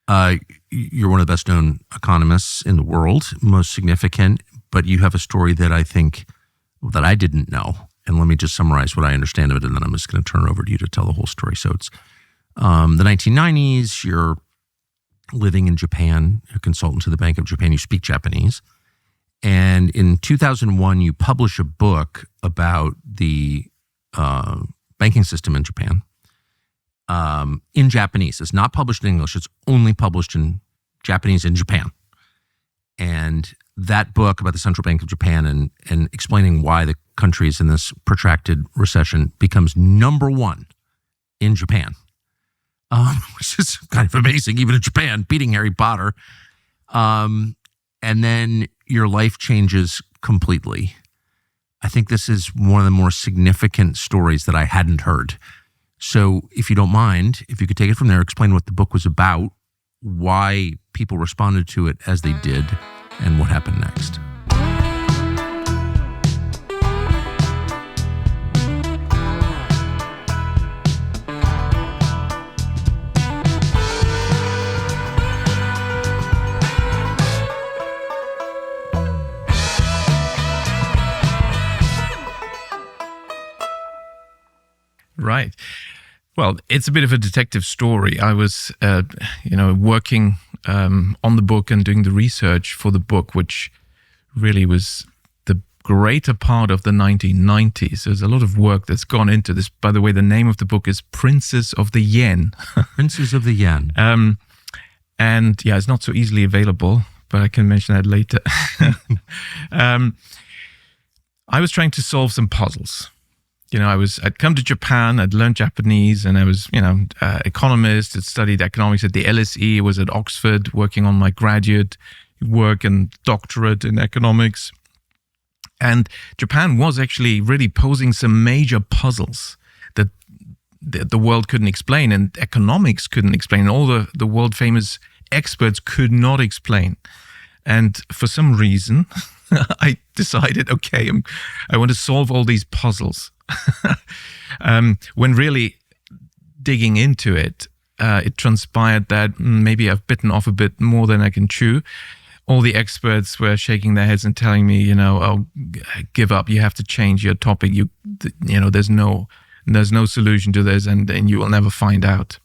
You're one of the best known economists in the world, most significant, but you have a story that I think that I didn't know. And let me just summarize what I understand of it, and then I'm just going to turn it over to you to tell the whole story. So it's the 1990s, you're living in Japan, a consultant to the Bank of Japan, you speak Japanese. And in 2001, you publish a book about the banking system in Japan in Japanese. It's not published in English. It's only published in Japanese in Japan. And that book about the Central Bank of Japan and explaining why the country is in this protracted recession becomes number one in Japan, which is kind of amazing, even in Japan, beating Harry Potter. And then your life changes completely. I think this is one of the more significant stories that I hadn't heard. So if you don't mind, if you could take it from there, explain what the book was about, why people responded to it as they did, and what happened next. Right. Well, it's a bit of a detective story. I was, working on the book and doing the research for the book, which really was the greater part of the 1990s. There's a lot of work that's gone into this. By the way, the name of the book is Princes of the Yen. Princes of the Yen. And yeah, it's not so easily available, but I can mention that later. I was trying to solve some puzzles. I'd come to Japan, I'd learned Japanese, and I was, economist, had studied economics at the LSE, was at Oxford working on my graduate work and doctorate in economics. And Japan was actually really posing some major puzzles that the world couldn't explain and economics couldn't explain. All the world famous experts could not explain. And for some reason, I decided, okay, I want to solve all these puzzles. When really digging into it, it transpired that maybe I've bitten off a bit more than I can chew. All the experts were shaking their heads and telling me, oh, give up. You have to change your topic. There's no solution to this, and you will never find out.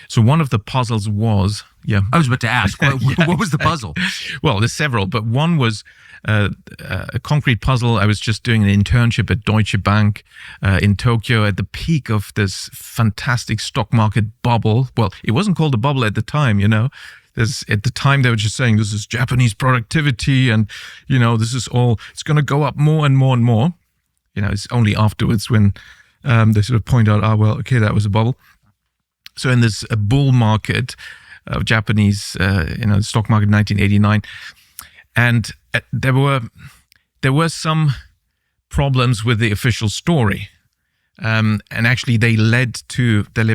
So one of the puzzles was, I was about to ask, what was the puzzle? Well, there's several, but one was a concrete puzzle. I was just doing an internship at Deutsche Bank in Tokyo at the peak of this fantastic stock market bubble. Well, it wasn't called a bubble at the time, At the time, they were just saying, this is Japanese productivity and, this is all, it's going to go up more and more and more. It's only afterwards when they sort of point out, okay, that was a bubble. So in this bull market of Japanese, stock market 1989, and there were some problems with the official story, and actually they led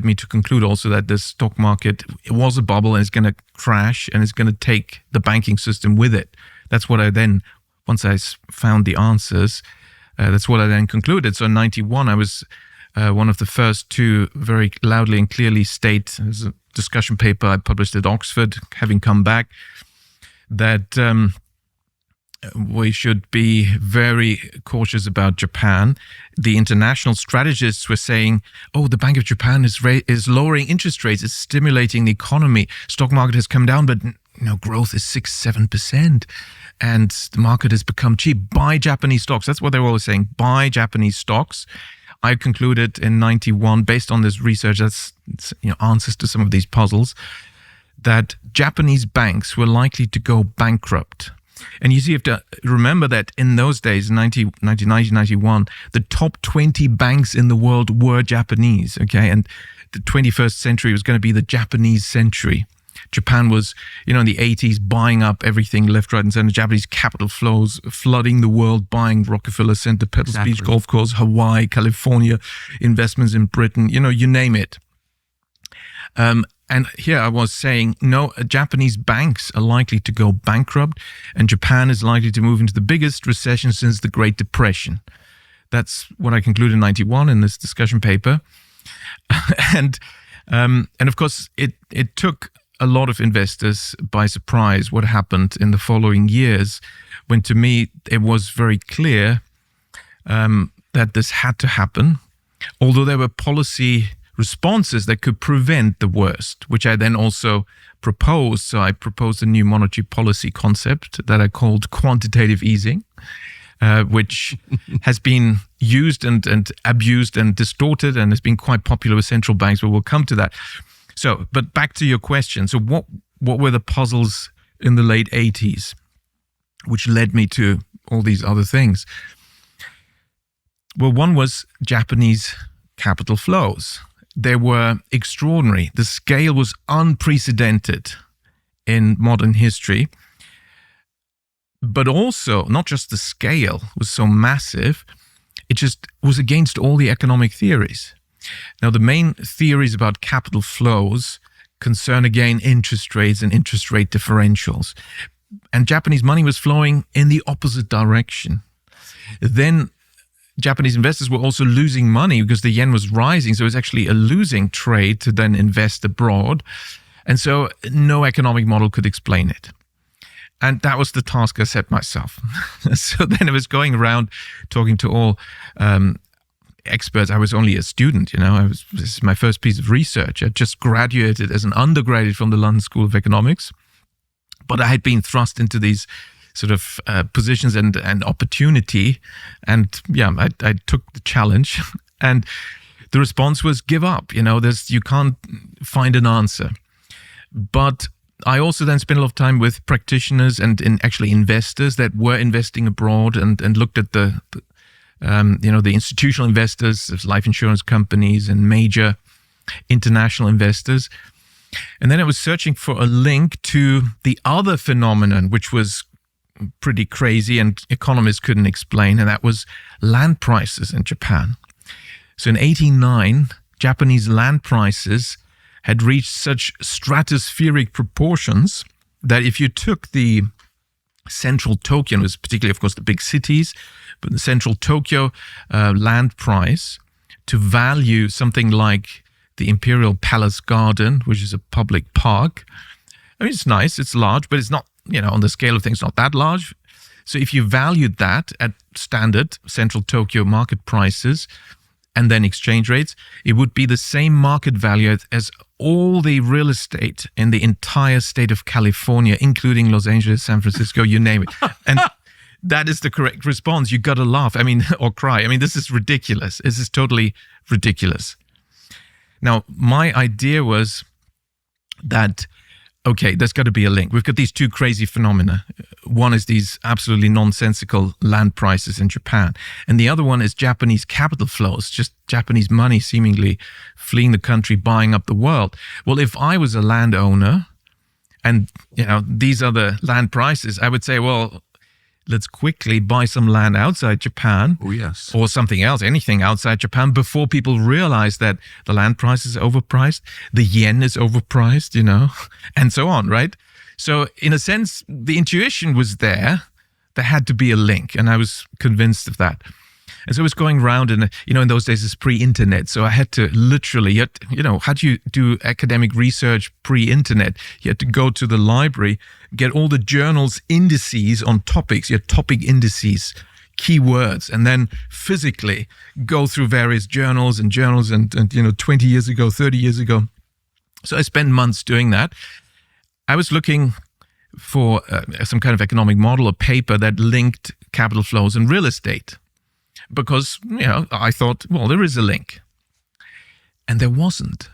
me to conclude also that the stock market, it was a bubble and it's going to crash and it's going to take the banking system with it. That's what I then, once I found the answers, that's what I then concluded. So in 91, I was one of the first to very loudly and clearly state, as a discussion paper I published at Oxford, having come back, that we should be very cautious about Japan. The international strategists were saying, the Bank of Japan is lowering interest rates, it's stimulating the economy. Stock market has come down, but growth is 6-7%. And the market has become cheap. Buy Japanese stocks. That's what they were always saying. Buy Japanese stocks. I concluded in 91, based on this research, that's answers to some of these puzzles, that Japanese banks were likely to go bankrupt. And you have to remember that in those days, 1991, the top 20 banks in the world were Japanese, okay? And the 21st century was going to be the Japanese century. Japan was, in the 80s, buying up everything left, right, and center. Japanese capital flows flooding the world, buying Rockefeller Center, Pebble Beach Golf Course, Hawaii, California, investments in Britain, you name it. And here I was saying, no, Japanese banks are likely to go bankrupt, and Japan is likely to move into the biggest recession since the Great Depression. That's what I concluded in 91 in this discussion paper. And of course, it took a lot of investors by surprise what happened in the following years, when to me it was very clear that this had to happen, although there were policy responses that could prevent the worst, which I then also proposed. So I proposed a new monetary policy concept that I called quantitative easing, which has been used and abused and distorted and has been quite popular with central banks, but we'll come to that. So, but back to your question. So what were the puzzles in the late 80s, which led me to all these other things? Well, one was Japanese capital flows. They were extraordinary. The scale was unprecedented in modern history. But also, not just the scale was so massive, it just was against all the economic theories. Now, the main theories about capital flows concern, again, interest rates and interest rate differentials. And Japanese money was flowing in the opposite direction. Then Japanese investors were also losing money because the yen was rising. So it was actually a losing trade to then invest abroad. And so no economic model could explain it. And that was the task I set myself. So then I was going around talking to all experts. I was only a student, this is my first piece of research. I just graduated as an undergraduate from the London School of Economics. But I had been thrust into these sort of positions and opportunity. And yeah, I took the challenge. And the response was give up. You can't find an answer. But I also then spent a lot of time with practitioners and actually investors that were investing abroad and looked at the institutional investors, life insurance companies and major international investors. And then I was searching for a link to the other phenomenon, which was pretty crazy and economists couldn't explain, and that was land prices in Japan. So in 1989, Japanese land prices had reached such stratospheric proportions that if you took the central Tokyo, and it was particularly, of course, the big cities, but the central Tokyo land price to value something like the Imperial Palace Garden, which is a public park. I mean, it's nice, it's large, but it's not, on the scale of things, not that large. So if you valued that at standard central Tokyo market prices and then exchange rates, it would be the same market value as all the real estate in the entire state of California, including Los Angeles, San Francisco, you name it. And that is the correct response. You got to laugh, or cry. This is ridiculous. This is totally ridiculous. Now, my idea was that, okay, there's got to be a link. We've got these two crazy phenomena. One is these absolutely nonsensical land prices in Japan. And the other one is Japanese capital flows, just Japanese money seemingly fleeing the country, buying up the world. Well, if I was a landowner and, these are the land prices, I would say, well, let's quickly buy some land outside Japan. Oh, yes. Or something else, anything outside Japan, before people realize that the land price is overpriced, the yen is overpriced, and so on, right? So in a sense, the intuition was there. There had to be a link, and I was convinced of that. And so I was going around, and in those days it's pre-internet, so I had to literally, how do you do academic research pre-internet? You had to go to the library, get all the journals' indices on topics, your topic indices, keywords, and then physically go through various journals and 20 years ago, 30 years ago. So I spent months doing that. I was looking for some kind of economic model or paper that linked capital flows and real estate. Because, I thought, well, there is a link. And there wasn't.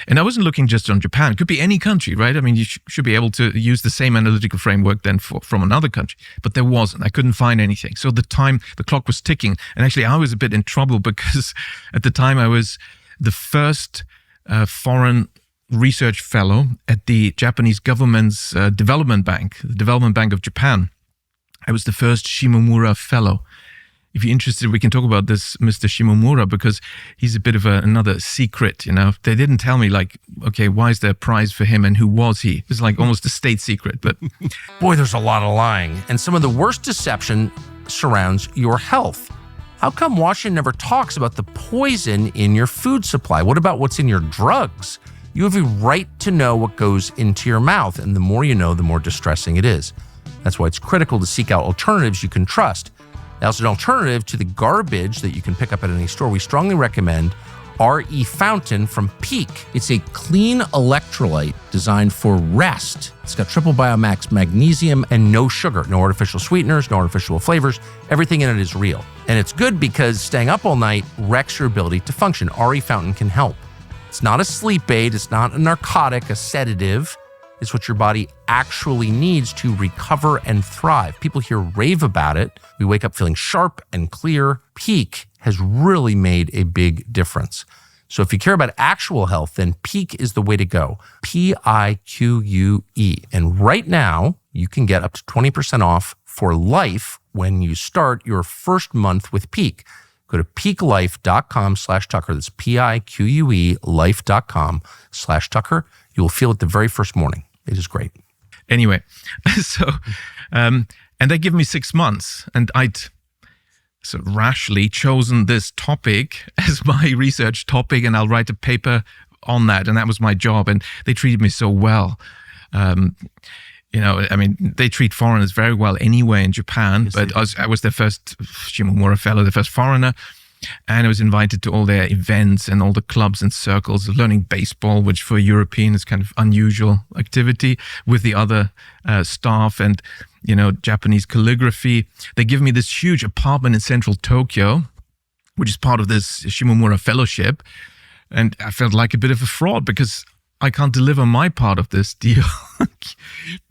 And I wasn't looking just on Japan. It could be any country, right? You should be able to use the same analytical framework then from another country. But there wasn't. I couldn't find anything. So the clock was ticking. And actually, I was a bit in trouble because at the time I was the first foreign research fellow at the Japanese government's development bank, the Development Bank of Japan. I was the first Shimomura fellow. If you're interested, we can talk about this Mr. Shimomura, because he's a bit of another secret, They didn't tell me, okay, why is there a prize for him and who was he? It's like almost a state secret, but... Boy, there's a lot of lying. And some of the worst deception surrounds your health. How come Washington never talks about the poison in your food supply? What about what's in your drugs? You have a right to know what goes into your mouth, and the more you know, the more distressing it is. That's why it's critical to seek out alternatives you can trust. As an alternative to the garbage that you can pick up at any store, we strongly recommend RE Fountain from Peak. It's a clean electrolyte designed for rest. It's got triple Biomax magnesium and no sugar, no artificial sweeteners, no artificial flavors. Everything in it is real. And it's good because staying up all night wrecks your ability to function. RE Fountain can help. It's not a sleep aid. It's not a narcotic, a sedative. It's what your body actually needs to recover and thrive. People here rave about it. We wake up feeling sharp and clear. Peak has really made a big difference. So if you care about actual health, then Peak is the way to go. PIQUE. And right now, you can get up to 20% off for life when you start your first month with Peak. Go to peaklife.com/Tucker. That's PIQUE life.com/Tucker. You will feel it the very first morning. It is great. Anyway, and they give me 6 months, and I'd sort of rashly chosen this topic as my research topic, and I'll write a paper on that, and that was my job. And they treated me so well. They treat foreigners very well anyway in Japan, yes, but I was their first Shimomura fellow, the first foreigner. And I was invited to all their events and all the clubs and circles, learning baseball, which for a European is kind of unusual activity, with the other staff, and, Japanese calligraphy. They give me this huge apartment in central Tokyo, which is part of this Shimomura fellowship. And I felt like a bit of a fraud because I can't deliver my part of this deal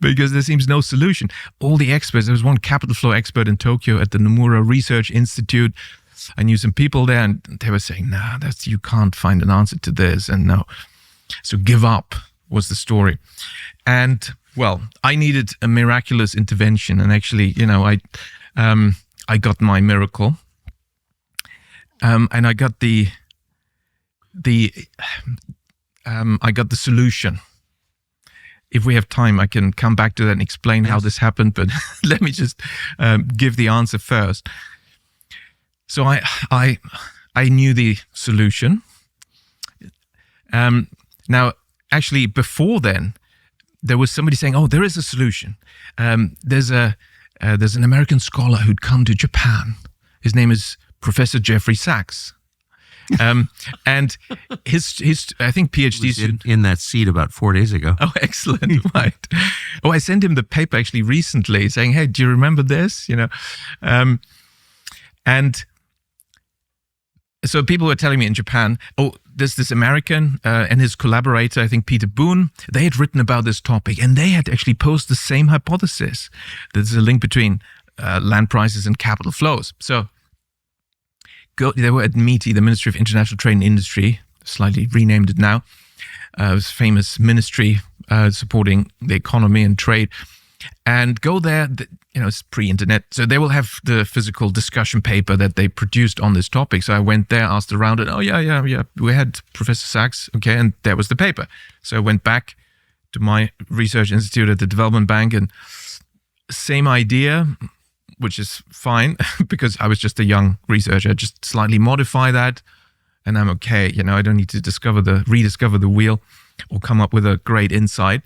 because there seems no solution. All the experts, there was one capital flow expert in Tokyo at the Nomura Research Institute. I knew some people there, and they were saying, "Nah, you can't find an answer to this," and no. So give up was the story. And well, I needed a miraculous intervention, and actually, I got my miracle, and I got the solution. If we have time, I can come back to that and explain how this happened, but let me just give the answer first. So I knew the solution. Now, actually, before then, there was somebody saying, "Oh, there is a solution. There's an American scholar who'd come to Japan. His name is Professor Jeffrey Sachs." And his I think PhD student in that seat about 4 days ago. Oh, excellent! Right. Oh, I sent him the paper actually recently, saying, "Hey, do you remember this?" And so people were telling me in Japan, "Oh, there's this American and his collaborator, I think Peter Boone, they had written about this topic, and they had actually posed the same hypothesis. There's a link between land prices and capital flows." So they were at MITI, the Ministry of International Trade and Industry, slightly renamed it now. It was a famous ministry supporting the economy and trade. And go there, it's pre-internet, so they will have the physical discussion paper that they produced on this topic. So I went there, asked around it. "Oh, yeah, we had Professor Sachs." Okay, and there was the paper. So I went back to my research institute at the Development Bank, and same idea, which is fine because I was just a young researcher. I just slightly modify that, and I'm okay. I don't need to rediscover the wheel or come up with a great insight.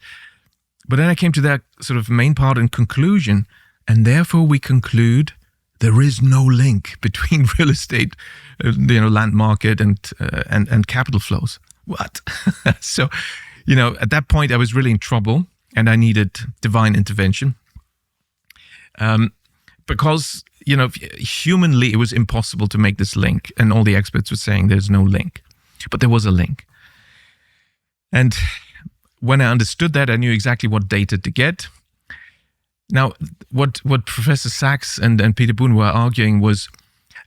But then I came to that sort of main part and conclusion, and therefore we conclude there is no link between real estate, land market and capital flows. What? So, at that point I was really in trouble, and I needed divine intervention. Because, humanly it was impossible to make this link, and all the experts were saying there's no link, but there was a link. And when I understood that, I knew exactly what data to get. Now, what Professor Sachs and Peter Boone were arguing was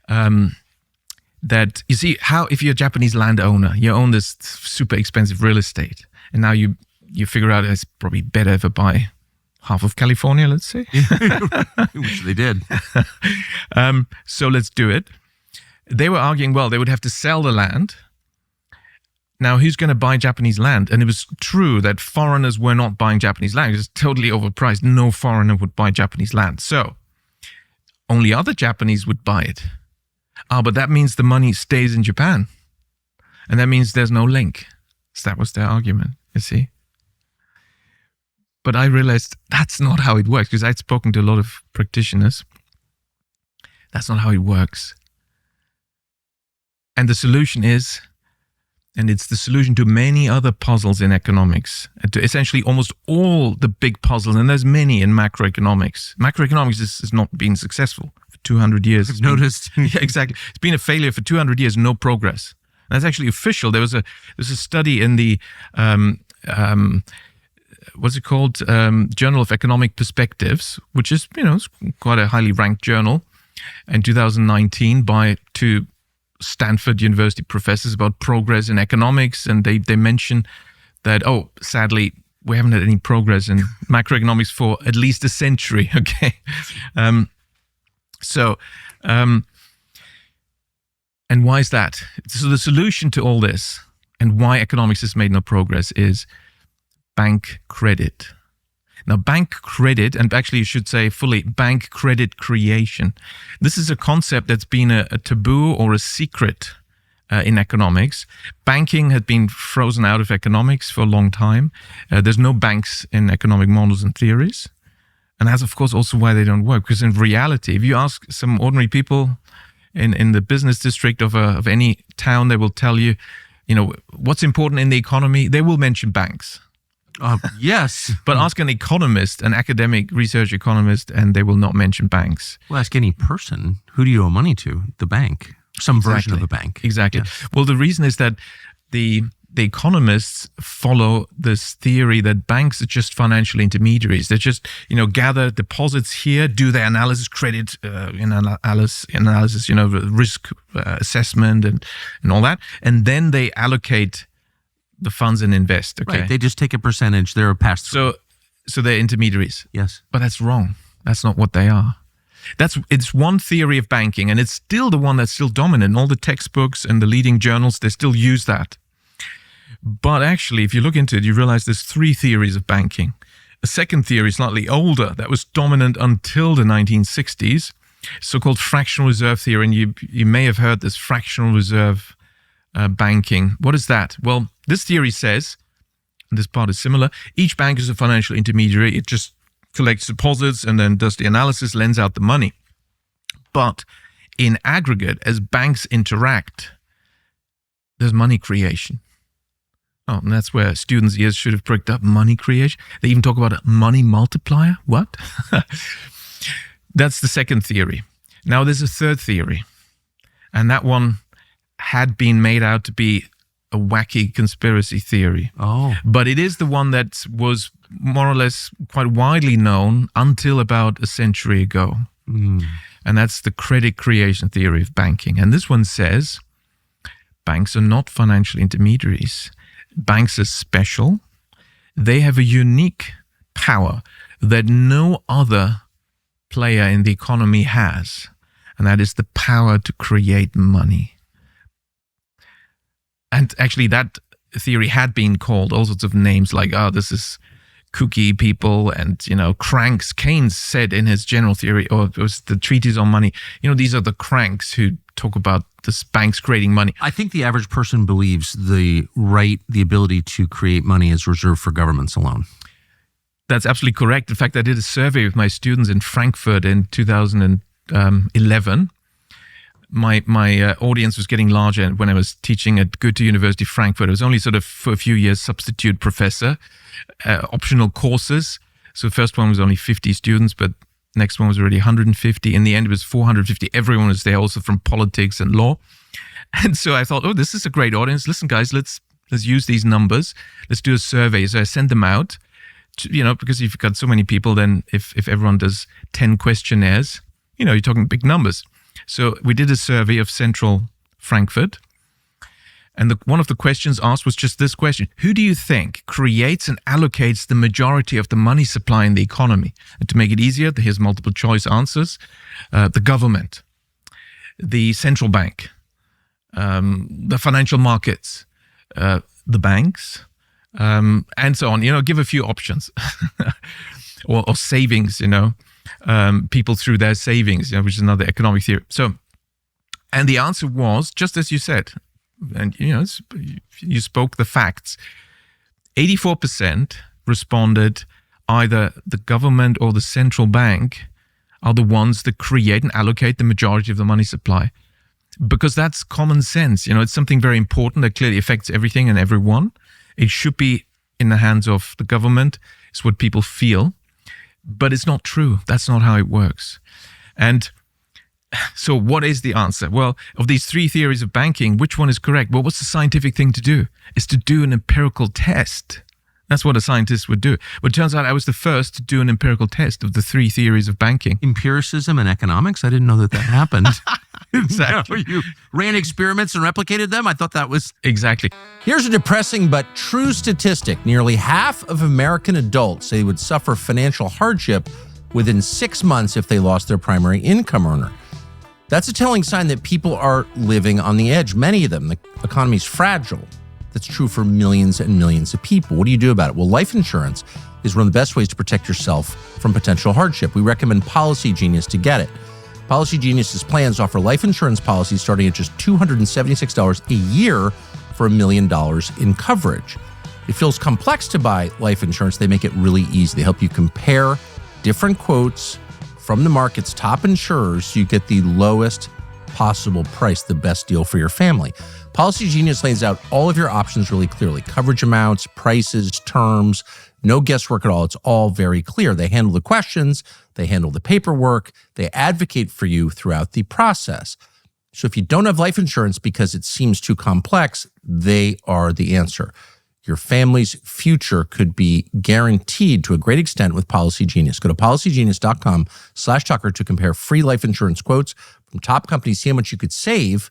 that, you see, if you're a Japanese landowner, you own this super expensive real estate, and now you figure out it's probably better if I buy half of California, let's say. Which they did. So let's do it. They were arguing, well, they would have to sell the land. Now, who's going to buy Japanese land? And it was true that foreigners were not buying Japanese land. It was totally overpriced. No foreigner would buy Japanese land. So only other Japanese would buy it. But that means the money stays in Japan. And that means there's no link. So that was their argument, you see. But I realized that's not how it works, because I'd spoken to a lot of practitioners. That's not how it works. And the solution is, and it's the solution to many other puzzles in economics, to essentially almost all the big puzzles, and there's many in macroeconomics. Macroeconomics has not been successful for 200 years. I've noticed. Yeah, exactly. It's been a failure for 200 years, no progress. And that's actually official. There's a study in the, what's it called? Journal of Economic Perspectives, which is, it's quite a highly ranked journal, in 2019 by two Stanford University professors about progress in economics, and they mention that, sadly, we haven't had any progress in macroeconomics for at least a century. Okay, and why is that? So the solution to all this, and why economics has made no progress, is bank credit. Now, bank credit, and actually you should say fully, bank credit creation. This is a concept that's been a taboo or a secret in economics. Banking had been frozen out of economics for a long time. There's no banks in economic models and theories. And that's, of course, also why they don't work. Because in reality, if you ask some ordinary people in the business district of any town, they will tell you, what's important in the economy. They will mention banks. Yes. But ask an economist, an academic research economist, and they will not mention banks. Well, ask any person, who do you owe money to? The bank. Some version of a bank. Exactly. Yes. Well, the reason is that the economists follow this theory that banks are just financial intermediaries. They just, gather deposits here, do their analysis, credit analysis, risk assessment and all that. And then they allocate the funds and invest. Okay. Right. They just take a percentage. They're a pass-through. So they're intermediaries. Yes. But that's wrong. That's not what they are. It's one theory of banking, and it's still the one that's still dominant. All the textbooks and the leading journals, they still use that. But actually, if you look into it, you realize there's three theories of banking. A second theory, slightly older, that was dominant until the 1960s, so-called fractional reserve theory. And you may have heard this fractional reserve banking. What is that? Well, this theory says, and this part is similar, each bank is a financial intermediary. It just collects deposits and then does the analysis, lends out the money. But in aggregate, as banks interact, there's money creation. Oh, and that's where students' ears should have pricked up, money creation. They even talk about a money multiplier. What? That's the second theory. Now there's a third theory, and that one had been made out to be a wacky conspiracy theory. Oh. But it is the one that was more or less quite widely known until about a century ago. Mm. And that's the credit creation theory of banking. And this one says banks are not financial intermediaries. Banks are special. They have a unique power that no other player in the economy has. And that is the power to create money. And actually, that theory had been called all sorts of names like, this is kooky people and, cranks. Keynes said in his general theory, or it was the treatise on money, these are the cranks who talk about this banks creating money. I think the average person believes the ability to create money is reserved for governments alone. That's absolutely correct. In fact, I did a survey with my students in Frankfurt in 2011. My audience was getting larger when I was teaching at Goethe University Frankfurt. I was only sort of for a few years substitute professor, optional courses. So the first one was only 50 students, but next one was already 150. In the end, it was 450. Everyone was there, also from politics and law. And so I thought, this is a great audience. Listen, guys, let's use these numbers. Let's do a survey. So I sent them out, because if you've got so many people, then if everyone does 10 questionnaires, you're talking big numbers. So we did a survey of central Frankfurt. And one of the questions asked was just this question. Who do you think creates and allocates the majority of the money supply in the economy? And to make it easier, here's multiple choice answers. The government, the central bank, the financial markets, the banks, and so on. Give a few options. or savings, people through their savings, which is another economic theory. So, and the answer was, just as you said, and you spoke the facts. 84% responded either the government or the central bank are the ones that create and allocate the majority of the money supply. Because that's common sense. It's something very important that clearly affects everything and everyone. It should be in the hands of the government. It's what people feel. But it's not true. That's not how it works. And so what is the answer? Well, of these three theories of banking, which one is correct? Well, what's the scientific thing to do? It's to do an empirical test. That's what a scientist would do. But it turns out I was the first to do an empirical test of the three theories of banking. Empiricism and economics? I didn't know that happened. Exactly. You ran experiments and replicated them? I thought that was... Exactly. Here's a depressing but true statistic. Nearly half of American adults say they would suffer financial hardship within 6 months if they lost their primary income earner. That's a telling sign that people are living on the edge. Many of them. The economy's fragile. That's true for millions and millions of people. What do you do about it? Well, life insurance is one of the best ways to protect yourself from potential hardship. We recommend Policy Genius to get it. Policy Genius's plans offer life insurance policies starting at just $276 a year for $1 million in coverage. It feels complex to buy life insurance. They make it really easy. They help you compare different quotes from the market's top insurers so you get the lowest possible price, the best deal for your family. Policy Genius lays out all of your options really clearly. Coverage amounts, prices, terms, no guesswork at all. It's all very clear. They handle the questions, they handle the paperwork, they advocate for you throughout the process. So if you don't have life insurance because it seems too complex, they are the answer. Your family's future could be guaranteed to a great extent with Policy Genius. Go to policygenius.com/Tucker to compare free life insurance quotes from top companies, see how much you could save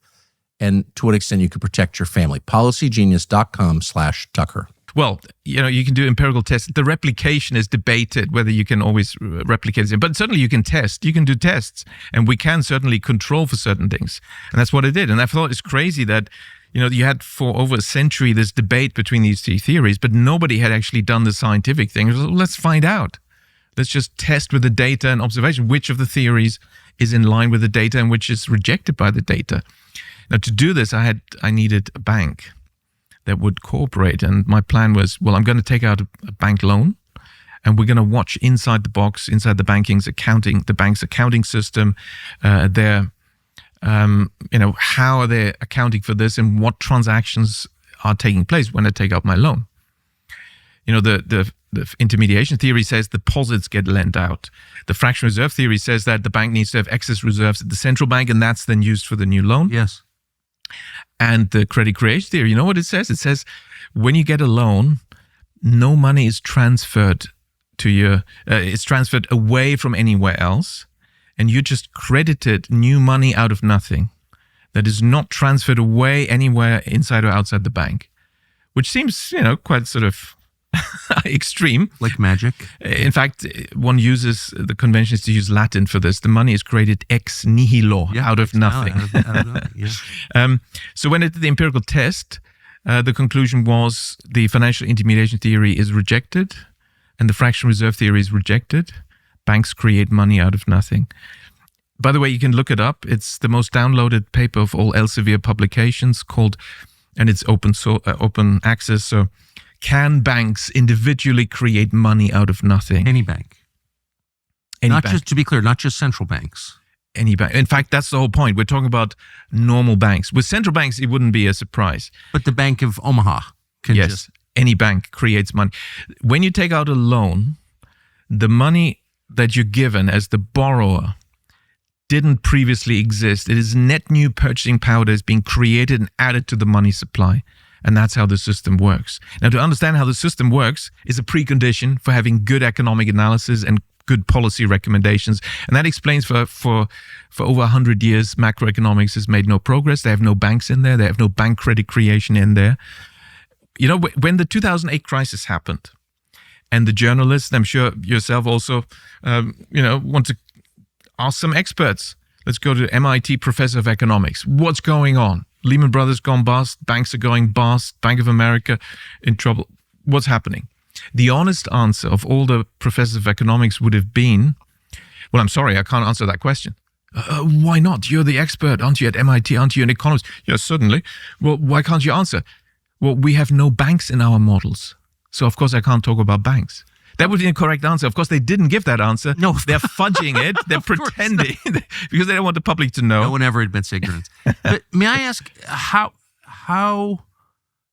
and to what extent you could protect your family. Policygenius.com/Tucker. Well, you can do empirical tests. The replication is debated, whether you can always replicate it. But certainly you can test. You can do tests. And we can certainly control for certain things. And that's what it did. And I thought it's crazy that, you had for over a century this debate between these three theories, but nobody had actually done the scientific thing. Let's find out. Let's just test with the data and observation which of the theories is in line with the data and which is rejected by the data. Now, to do this, I needed a bank that would cooperate. And my plan was, I'm going to take out a bank loan and we're going to watch inside the box, inside the bank's accounting system, how are they accounting for this and what transactions are taking place when I take out my loan. The intermediation theory says deposits get lent out. The fractional reserve theory says that the bank needs to have excess reserves at the central bank and that's then used for the new loan. Yes. And the credit creation theory, you know what it says? It says when you get a loan, no money is transferred to you. It's transferred away from anywhere else. And you just credited new money out of nothing that is not transferred away anywhere inside or outside the bank, which seems, quite sort of extreme. Like magic. In fact, the convention is to use Latin for this. The money is created ex nihilo, out of nothing. So when it did the empirical test, the conclusion was the financial intermediation theory is rejected and the fractional reserve theory is rejected. Banks create money out of nothing. By the way, you can look it up. It's the most downloaded paper of all Elsevier publications and it's open access. So, can banks individually create money out of nothing? Any bank. Just to be clear, not just central banks. Any bank. In fact, that's the whole point. We're talking about normal banks. With central banks, it wouldn't be a surprise. But the Bank of Omaha can any bank creates money. When you take out a loan, the money that you're given as the borrower didn't previously exist. It is net new purchasing power that is being created and added to the money supply. And that's how the system works. Now, to understand how the system works is a precondition for having good economic analysis and good policy recommendations. And that explains for over 100 years, macroeconomics has made no progress. They have no banks in there. They have no bank credit creation in there. When the 2008 crisis happened, and the journalists, I'm sure yourself also, want to ask some experts. Let's go to MIT professor of economics. What's going on? Lehman Brothers gone bust. Banks are going bust. Bank of America in trouble. What's happening? The honest answer of all the professors of economics would have been, well, I'm sorry, I can't answer that question. Why not? You're the expert. Aren't you at MIT? Aren't you an economist? Yes, certainly. Well, why can't you answer? Well, we have no banks in our models. So, of course, I can't talk about banks. That would be the correct answer. Of course, they didn't give that answer. No. They're fudging it. They're pretending because they don't want the public to know. No one ever admits ignorance. But may I ask how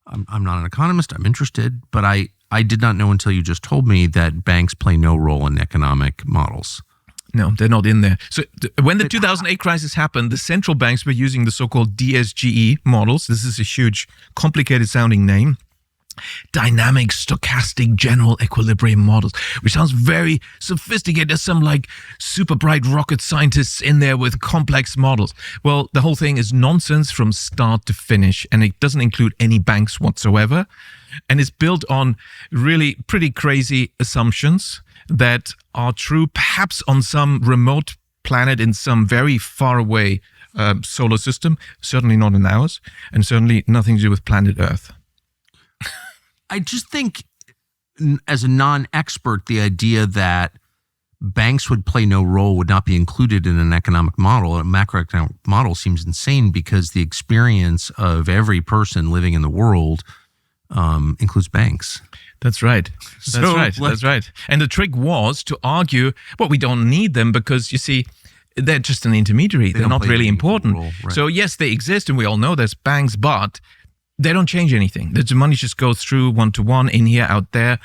I'm not an economist. I'm interested, but I did not know until you just told me that banks play no role in economic models. No, they're not in there. So when the 2008 crisis happened, the central banks were using the so-called DSGE models. This is a huge, complicated sounding name. Dynamic stochastic general equilibrium models, which sounds very sophisticated. There's some like super bright rocket scientists in there with complex models. Well, the whole thing is nonsense from start to finish, and it doesn't include any banks whatsoever. And it's built on really pretty crazy assumptions that are true perhaps on some remote planet in some very far away solar system, certainly not in ours, and certainly nothing to do with planet Earth. I just think, as a non-expert, the idea that banks would play no role, would not be included in an economic model, a macroeconomic model, seems insane because the experience of every person living in the world includes banks. That's right. That's right. And the trick was to argue, well, we don't need them because, you see, they're just an intermediary. They're not really important. Role, right. So, yes, they exist, and we all know there's banks, but they don't change anything. The money just goes through one-to-one, in here, out there.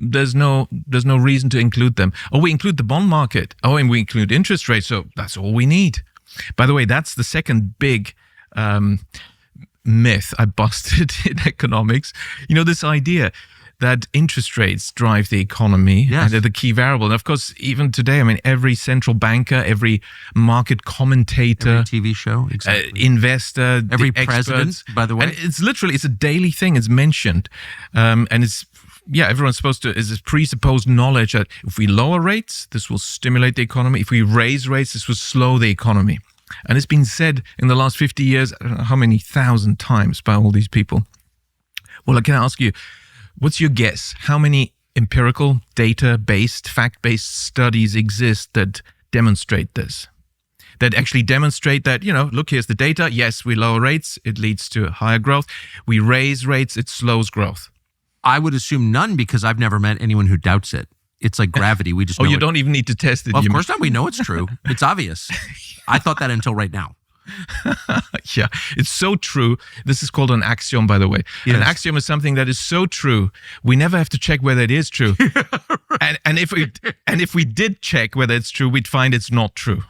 There's no reason to include them. Oh, we include the bond market. Oh, and we include interest rates. So that's all we need. By the way, that's the second big myth I busted in economics. You know, this idea that interest rates drive the economy, yes, and they're the key variable. And of course, even today, I mean, every central banker, every market commentator, every TV show, exactly, investor, every president, by the way. And it's a daily thing. It's mentioned. And it's, everyone's supposed to, is this presupposed knowledge that if we lower rates, this will stimulate the economy. If we raise rates, this will slow the economy. And it's been said in the last 50 years, I don't know how many thousand times by all these people. Well, I can ask you, what's your guess? How many empirical, data-based, fact-based studies exist that demonstrate this? That actually demonstrate that, look, here's the data. Yes, we lower rates. It leads to higher growth. We raise rates. It slows growth. I would assume none because I've never met anyone who doubts it. It's like gravity. We just know you don't even need to test it. Well, of course not. We know it's true. It's obvious. I thought that until right now. Yeah, it's so true. This is called an axiom, by the way. Yes. An axiom is something that is so true, we never have to check whether it is true. Right. And if we did check whether it's true, we'd find it's not true.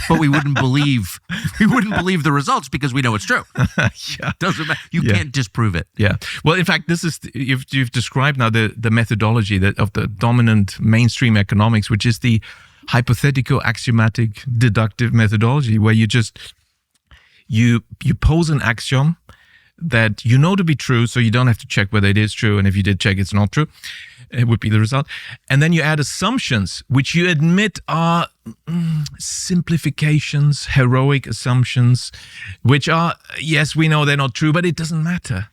But we wouldn't believe the results because we know it's true. Yeah. Doesn't matter. You can't disprove it. Yeah. Well, in fact, this is you've described now the methodology of the dominant mainstream economics, which is the hypothetical axiomatic deductive methodology, where you pose an axiom that you know to be true, so you don't have to check whether it is true, and if you did check, it's not true. It would be the result. And then you add assumptions, which you admit are simplifications, heroic assumptions, which are, yes, we know they're not true, but it doesn't matter.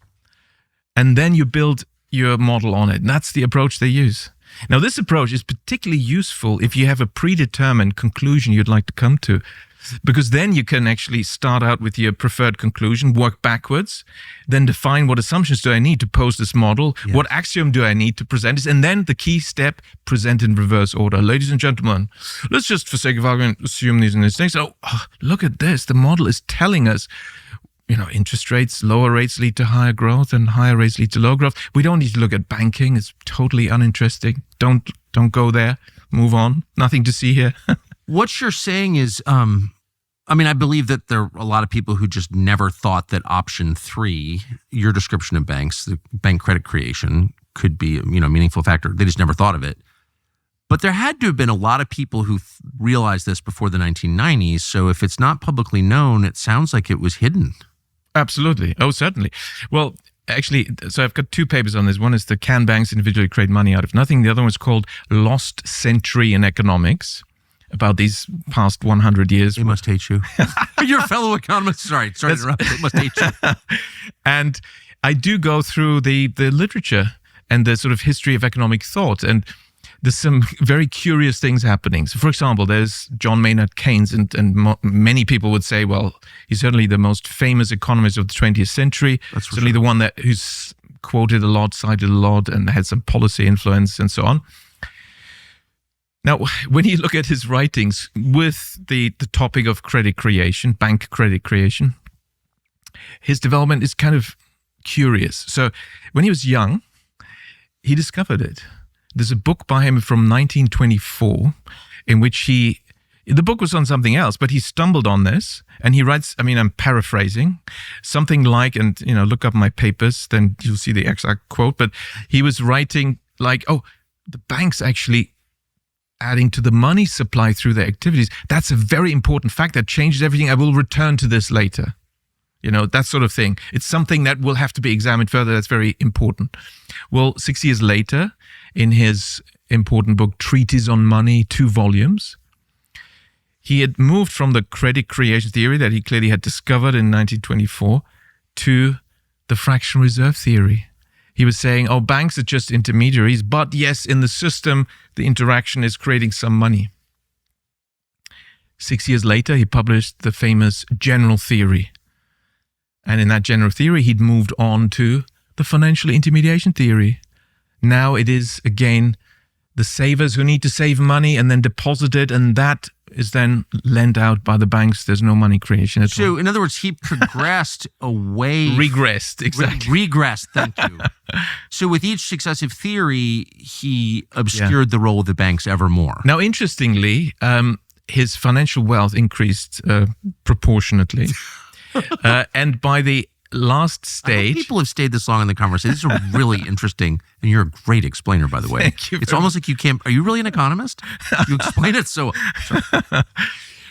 And then you build your model on it. And that's the approach they use. Now, this approach is particularly useful if you have a predetermined conclusion you'd like to come to, because then you can actually start out with your preferred conclusion, work backwards, then define what assumptions do I need to pose this model, what axiom do I need to present this, and then the key step, present in reverse order. Ladies and gentlemen, let's just, for sake of argument, assume these and these things. Oh, look at this. The model is telling us, interest rates, lower rates lead to higher growth, and higher rates lead to low growth. We don't need to look at banking. It's totally uninteresting. Don't go there. Move on. Nothing to see here. What you're saying is, I believe that there are a lot of people who just never thought that option 3, your description of banks, the bank credit creation, could be a meaningful factor. They just never thought of it. But there had to have been a lot of people who realized this before the 1990s. So if it's not publicly known, it sounds like it was hidden. Absolutely. Oh, certainly. Well, actually, so I've got 2 papers on this. One is the Can Banks Individually Create Money Out of Nothing? The other one is called Lost Century in Economics, about these past 100 years. They must hate you. You're a fellow economist. Sorry to interrupt. They must hate you. And I do go through the literature and the sort of history of economic thought. And there's some very curious things happening. So, for example, there's John Maynard Keynes, and many people would say, well, he's certainly the most famous economist of the 20th century. That's for certainly sure. the one who's quoted a lot, cited a lot, and had some policy influence and so on. Now, when you look at his writings with the topic of credit creation, bank credit creation, his development is kind of curious. So when he was young, he discovered it. There's a book by him from 1924 in which the book was on something else, but he stumbled on this and he writes, I'm paraphrasing, something like, and look up my papers, then you'll see the exact quote, but he was writing like, the bank's actually adding to the money supply through their activities. That's a very important fact that changes everything. I will return to this later. That sort of thing. It's something that will have to be examined further. That's very important. Well, 6 years later, in his important book, Treatise on Money, 2 volumes, he had moved from the credit creation theory that he clearly had discovered in 1924 to the fractional reserve theory. He was saying, banks are just intermediaries, but yes, in the system, the interaction is creating some money. 6 years later, he published the famous general theory. And in that general theory, he'd moved on to the financial intermediation theory. Now it is, again, the savers who need to save money and then deposit it, and that is then lent out by the banks. There's no money creation at all. So, in other words, he progressed away. Regressed, exactly. Regressed, thank you. So with each successive theory, he obscured the role of the banks ever more. Now, interestingly, his financial wealth increased proportionately. And by the last stage... people have stayed this long in the conversation. These are really interesting. And you're a great explainer, by the way. Thank you. It's almost like you can't... Are you really an economist? You explain it so... Sorry.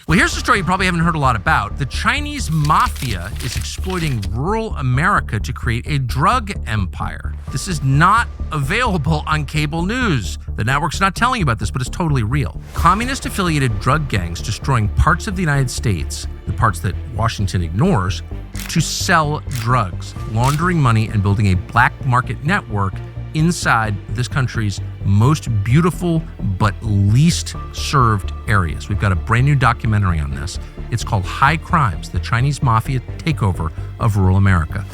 Well, here's a story you probably haven't heard a lot about. The Chinese mafia is exploiting rural America to create a drug empire. This is not available on cable news. The network's not telling you about this, but it's totally real. Communist-affiliated drug gangs destroying parts of the United States, the parts that Washington ignores, to sell drugs, laundering money, and building a black market network inside this country's most beautiful but least served areas. We've got a brand new documentary on this. It's called High Crimes, the Chinese Mafia Takeover of Rural America.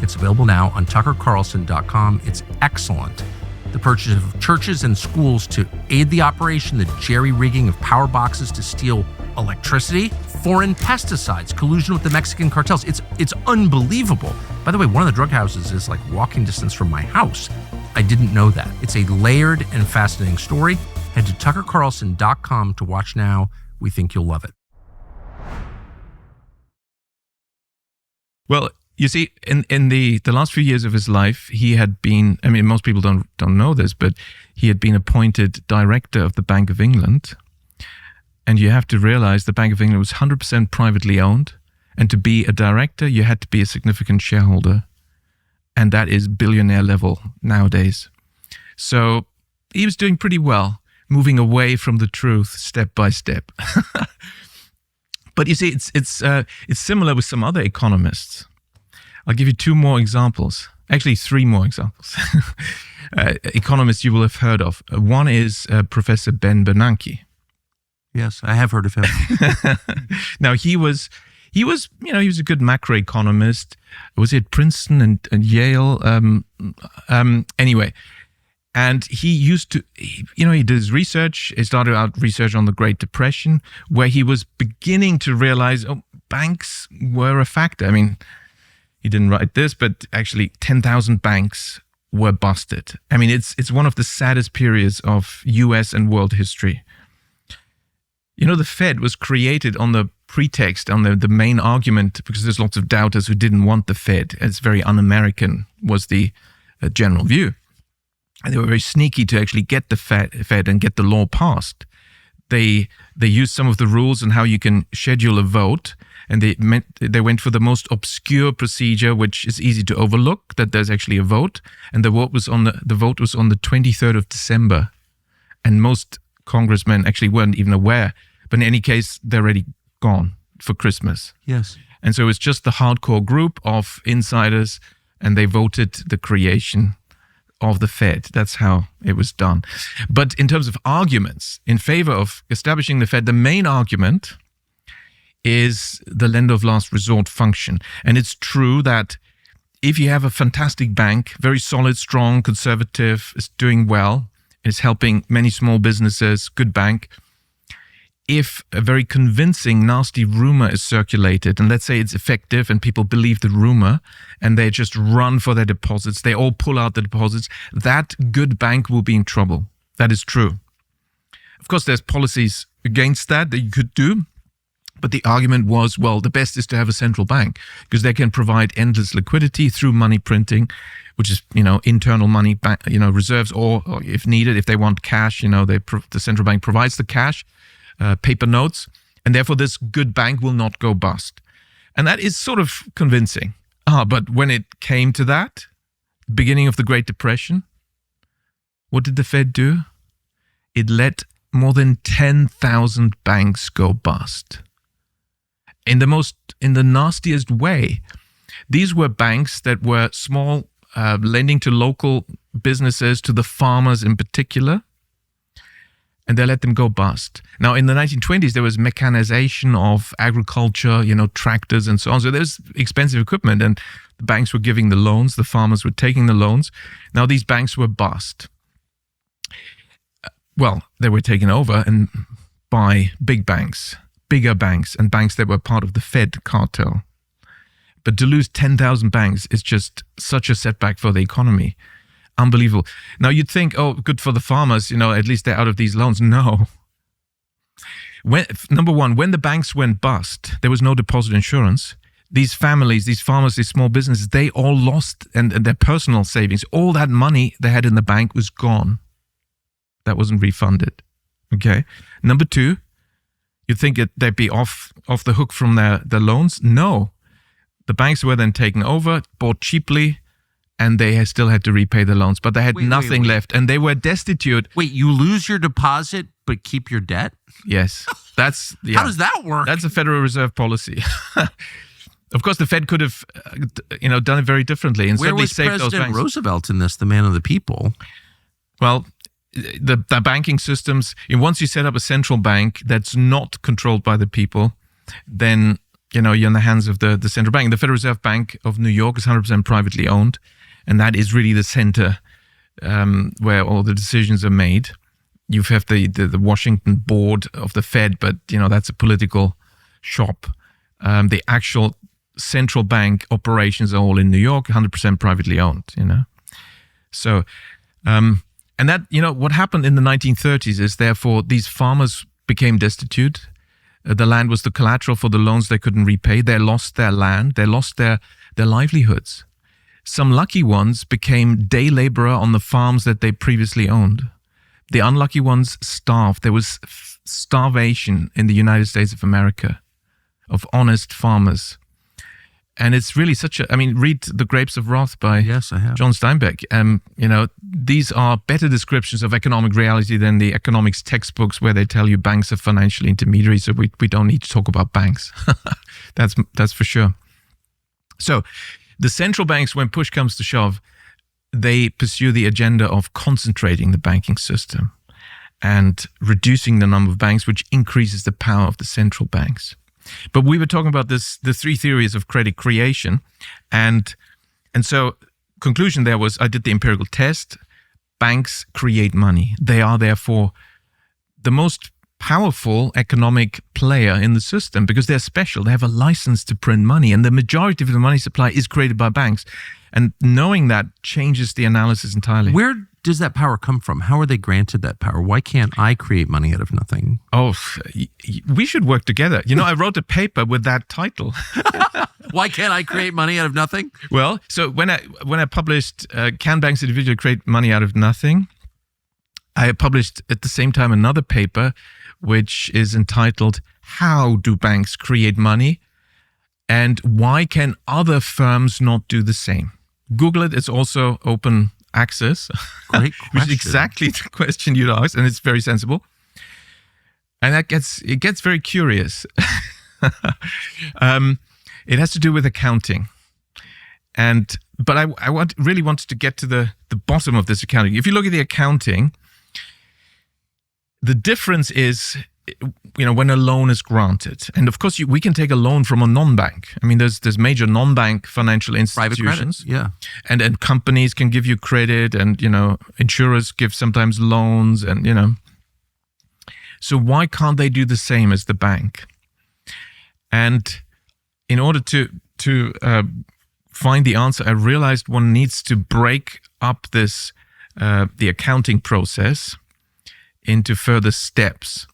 It's available now on tuckercarlson.com. It's excellent. The purchase of churches and schools to aid the operation, the jerry-rigging of power boxes to steal electricity, foreign pesticides, collusion with the Mexican cartels. It's unbelievable. By the way, one of the drug houses is like walking distance from my house. I didn't know that. It's a layered and fascinating story. Head to tuckercarlson.com to watch now. We think you'll love it. Well, you see, in the last few years of his life, he had been, most people don't know this, but he had been appointed director of the Bank of England. And you have to realize the Bank of England was 100% privately owned. And to be a director, you had to be a significant shareholder. And that is billionaire level nowadays. So he was doing pretty well, moving away from the truth step by step. But you see, it's similar with some other economists. I'll give you 2 more examples. Actually, 3 more examples. Economists you will have heard of. One is Professor Ben Bernanke. Yes, I have heard of him. Now, he was a good macroeconomist. Was it Princeton and Yale? Anyway, and he did his research. He started out research on the Great Depression, where he was beginning to realize, banks were a factor. He didn't write this, but actually 10,000 banks were busted. It's one of the saddest periods of U.S. and world history. The Fed was created on the pretext, on the main argument, because there's lots of doubters who didn't want the Fed. It's very un-American, was the general view. And they were very sneaky to actually get the Fed and get the law passed. They used some of the rules on how you can schedule a vote, and they went for the most obscure procedure, which is easy to overlook, that there's actually a vote. And the vote was on the 23rd of December. And most congressmen actually weren't even aware. But in any case, they're already gone for Christmas. Yes. And so it's just the hardcore group of insiders, and they voted the creation of the Fed. That's how it was done. But in terms of arguments in favor of establishing the Fed, the main argument is the lender of last resort function. And it's true that if you have a fantastic bank, very solid, strong, conservative, is doing well, is helping many small businesses, good bank, if a very convincing, nasty rumor is circulated, and let's say it's effective and people believe the rumor and they just run for their deposits, they all pull out the deposits, that good bank will be in trouble. That is true. Of course, there's policies against that you could do. But the argument was, well, the best is to have a central bank because they can provide endless liquidity through money printing, which is, internal money, reserves, or if needed, if they want cash, the central bank provides the cash, paper notes, and therefore this good bank will not go bust. And that is sort of convincing. But when it came to that, beginning of the Great Depression, what did the Fed do? It let more than 10,000 banks go bust. In the nastiest way. These were banks that were small, lending to local businesses, to the farmers in particular, and they let them go bust. Now, in the 1920s, there was mechanization of agriculture, tractors and so on. So there's expensive equipment, and the banks were giving the loans, the farmers were taking the loans. Now, these banks were bust. Well, they were taken over and by big banks, bigger banks, and banks that were part of the Fed cartel. But to lose 10,000 banks is just such a setback for the economy. Unbelievable. Now you'd think, oh, good for the farmers, at least they're out of these loans. No. Number one, when the banks went bust, there was no deposit insurance. These families, these farmers, these small businesses, they all lost and their personal savings. All that money they had in the bank was gone. That wasn't refunded. Okay. Number two, you'd think they'd be off the hook from their loans. No. The banks were then taken over, bought cheaply, and they still had to repay the loans. But they had nothing left, and they were destitute. Wait, you lose your deposit but keep your debt? Yes. How does that work? That's a Federal Reserve policy. Of course, the Fed could have done it very differently and certainly saved those banks. Where was President Roosevelt in this, the man of the people? Well, the banking systems, once you set up a central bank that's not controlled by the people, then you're in the hands of the central bank. The Federal Reserve Bank of New York is 100% privately owned, and that is really the center where all the decisions are made. You have the Washington board of the Fed, but that's a political shop. The actual central bank operations are all in New York, 100% privately owned. So. And that, what happened in the 1930s is therefore these farmers became destitute. The land was the collateral for the loans they couldn't repay. They lost their land. They lost their livelihoods. Some lucky ones became day laborer on the farms that they previously owned. The unlucky ones starved. There was starvation in the United States of America of honest farmers. And it's really read The Grapes of Wrath by Yes, I have. John Steinbeck. These are better descriptions of economic reality than the economics textbooks where they tell you banks are financial intermediaries, so we don't need to talk about banks. That's for sure. So the central banks, when push comes to shove, they pursue the agenda of concentrating the banking system and reducing the number of banks, which increases the power of the central banks. But we were talking about the three theories of credit creation. And so conclusion there was, I did the empirical test. Banks create money. They are therefore the most powerful economic player in the system because they're special. They have a license to print money, and the majority of the money supply is created by banks. And knowing that changes the analysis entirely. Where does that power come from? How are they granted that power? Why can't I create money out of nothing? Oh, we should work together. I wrote a paper with that title. Why can't I create money out of nothing? Well, so when I published Can Banks Individually Create Money Out of Nothing, I published at the same time another paper which is entitled How Do Banks Create Money and Why Can Other Firms Not Do the Same? Google it. It's also open access. Great question. Which is exactly the question you'd asked, and it's very sensible. And it gets very curious. It has to do with accounting. But I really wanted to get to the bottom of this accounting. If you look at the accounting, the difference is, when a loan is granted, and of course we can take a loan from a non-bank. I mean, there's major non-bank financial institutions, private credit, yeah, and companies can give you credit, and insurers give sometimes loans, and So why can't they do the same as the bank? And in order to find the answer, I realized one needs to break up the accounting process into further steps.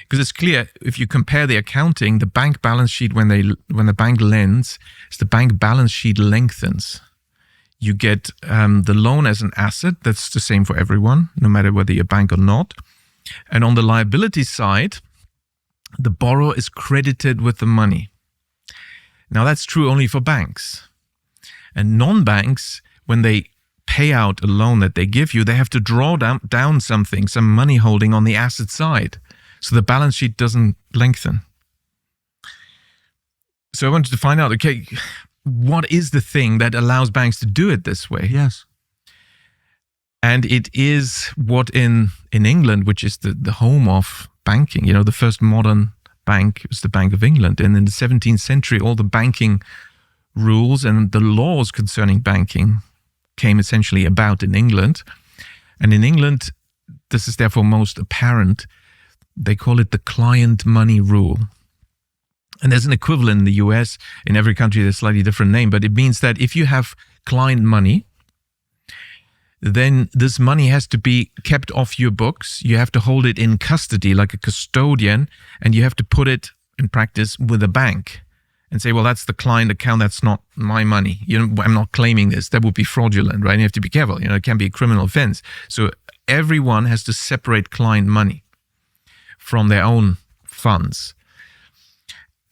Because it's clear, if you compare the accounting, the bank balance sheet, when the bank lends, the bank balance sheet lengthens. You get the loan as an asset. That's the same for everyone, no matter whether you're a bank or not. And on the liability side, the borrower is credited with the money. Now, that's true only for banks. And non-banks, when they pay out a loan that they give you, they have to draw down something, some money holding on the asset side. So the balance sheet doesn't lengthen. So I wanted to find out, okay, what is the thing that allows banks to do it this way? Yes. And it is what in England, which is the home of banking, the first modern bank was the Bank of England. And in the 17th century, all the banking rules and the laws concerning banking came essentially about in England. And in England, this is therefore most apparent. They call it the client money rule. And there's an equivalent in the US. In every country, there's a slightly different name, but it means that if you have client money, then this money has to be kept off your books. You have to hold it in custody like a custodian, and you have to put it in practice with a bank and say, well, that's the client account. That's not my money. I'm not claiming this. That would be fraudulent, right? And you have to be careful. It can be a criminal offense. So everyone has to separate client money from their own funds.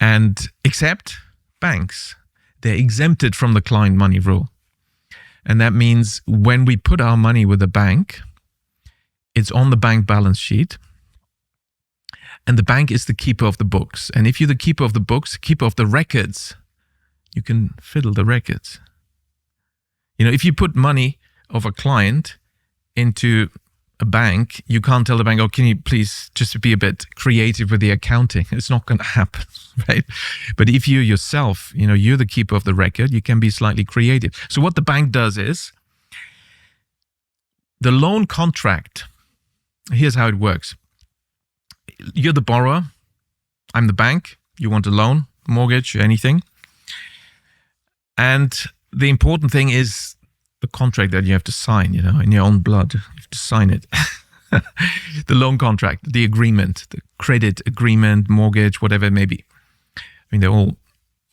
And except banks, they're exempted from the client money rule. And that means when we put our money with a bank, it's on the bank balance sheet. And the bank is the keeper of the books. And if you're the keeper of the books, keeper of the records, you can fiddle the records. If you put money of a client into a bank, you can't tell the bank, oh, can you please just be a bit creative with the accounting? It's not going to happen, right? But if you yourself, you're the keeper of the record, you can be slightly creative. So what the bank does is, the loan contract, here's how it works. You're the borrower, I'm the bank, you want a loan, mortgage, anything. And the important thing is the contract that you have to sign, in your own blood. You have to sign it. The loan contract, the agreement, the credit agreement, mortgage, whatever it may be. I mean, they're all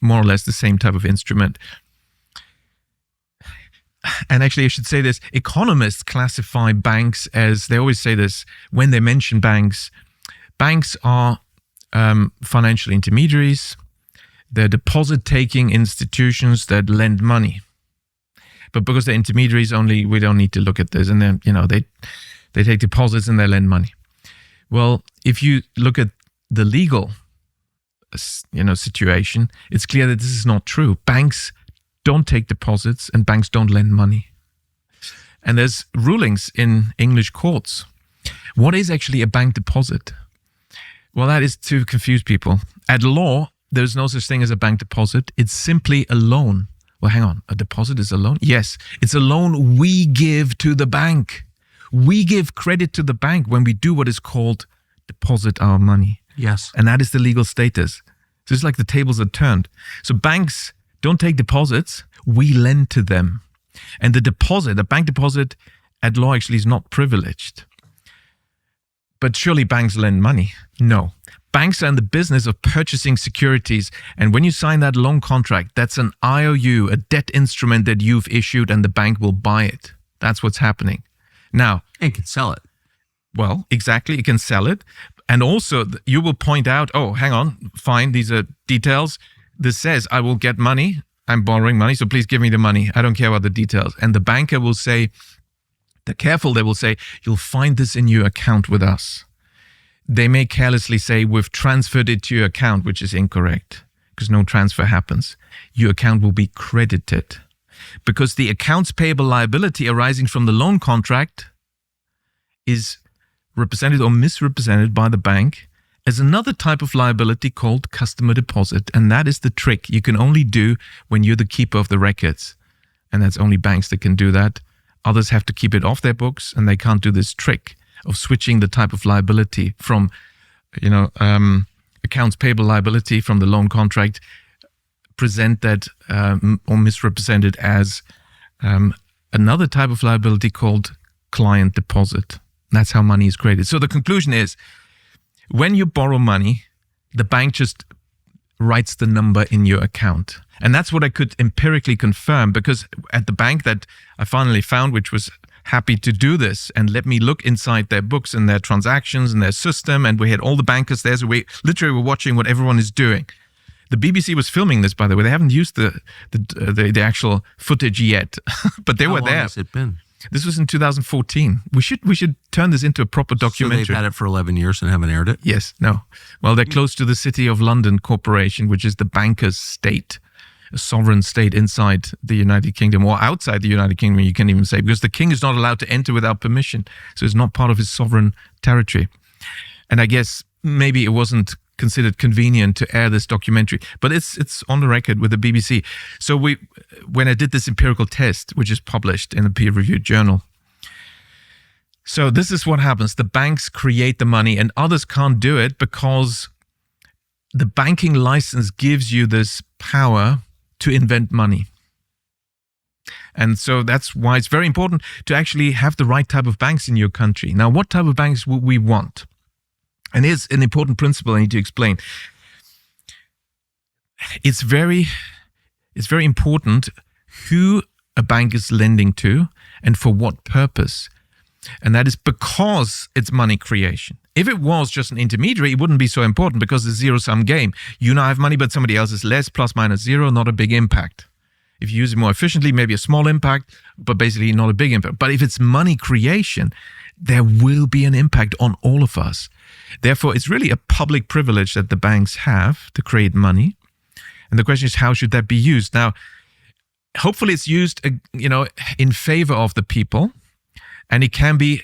more or less the same type of instrument. And actually, I should say this, economists classify banks as, they always say this, when they mention banks are financial intermediaries. They're deposit-taking institutions that lend money. But because they're intermediaries only, we don't need to look at this. And then, they take deposits and they lend money. Well, if you look at the legal, situation, it's clear that this is not true. Banks don't take deposits and banks don't lend money. And there's rulings in English courts. What is actually a bank deposit? Well, that is to confuse people. At law, there's no such thing as a bank deposit. It's simply a loan. Well, hang on. A deposit is a loan? Yes. It's a loan we give to the bank. We give credit to the bank when we do what is called deposit our money. Yes. And that is the legal status. So it's like the tables are turned. So banks don't take deposits. We lend to them. And the bank deposit at law actually is not privileged. But surely banks lend money? No. Banks are in the business of purchasing securities. And when you sign that loan contract, that's an IOU, a debt instrument that you've issued, and the bank will buy it. That's what's happening. Now, it can sell it. Well, exactly. It can sell it. And also, you will point out, oh, hang on, fine, these are details. This says, I will get money. I'm borrowing money, so please give me the money. I don't care about the details. And the banker will say, they're careful, they will say, you'll find this in your account with us. They may carelessly say, we've transferred it to your account, which is incorrect because no transfer happens. Your account will be credited. because the accounts payable liability arising from the loan contract is represented or misrepresented by the bank as another type of liability called customer deposit. And that is the trick you can only do when you're the keeper of the records. And that's only banks that can do that. Others have to keep it off their books, and they can't do this trick of switching the type of liability from, accounts payable liability from the loan contract, present that or misrepresent it as another type of liability called client deposit. That's how money is created. So the conclusion is, when you borrow money, the bank just writes the number in your account. And that's what I could empirically confirm, because at the bank that I finally found, which was happy to do this and let me look inside their books and their transactions and their system, and we had all the bankers there, so we literally were watching what everyone is doing. The BBC was filming this, by the way. They haven't used the actual footage yet, but they were there. How long has it been? This was in 2014. We should turn this into a proper documentary. So they've had it for 11 years and haven't aired it? Yes. No. Well, they're close to the City of London Corporation, which is the banker's state, a sovereign state inside the United Kingdom, or outside the United Kingdom, you can even say, because the king is not allowed to enter without permission. So it's not part of his sovereign territory. And I guess maybe it wasn't considered convenient to air this documentary, but it's on the record with the BBC. So when I did this empirical test, which is published in a peer-reviewed journal, so this is what happens. The banks create the money and others can't do it because the banking license gives you this power to invent money. And so that's why it's very important to actually have the right type of banks in your country. Now, what type of banks would we want? And here's an important principle I need to explain. It's very important who a bank is lending to and for what purpose. And that is because it's money creation. If it was just an intermediary, it wouldn't be so important because it's a zero-sum game. You now have money, but somebody else is less, plus minus zero, not a big impact. If you use it more efficiently, maybe a small impact, but basically not a big impact. But if it's money creation, there will be an impact on all of us. Therefore, it's really a public privilege that the banks have to create money. And the question is, how should that be used? Now, hopefully it's used, in favor of the people. And it can be,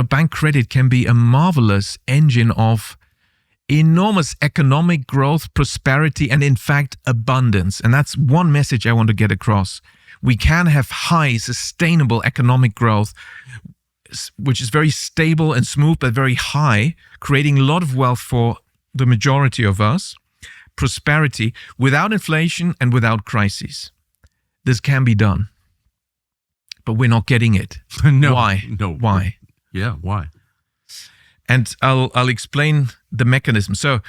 bank credit can be a marvelous engine of enormous economic growth, prosperity, and in fact, abundance. And that's one message I want to get across. We can have high, sustainable economic growth, which is very stable and smooth, but very high, creating a lot of wealth for the majority of us, prosperity, without inflation and without crises. This can be done. But we're not getting it. No. Why? No. Why? Yeah, why? And I'll explain the mechanism. So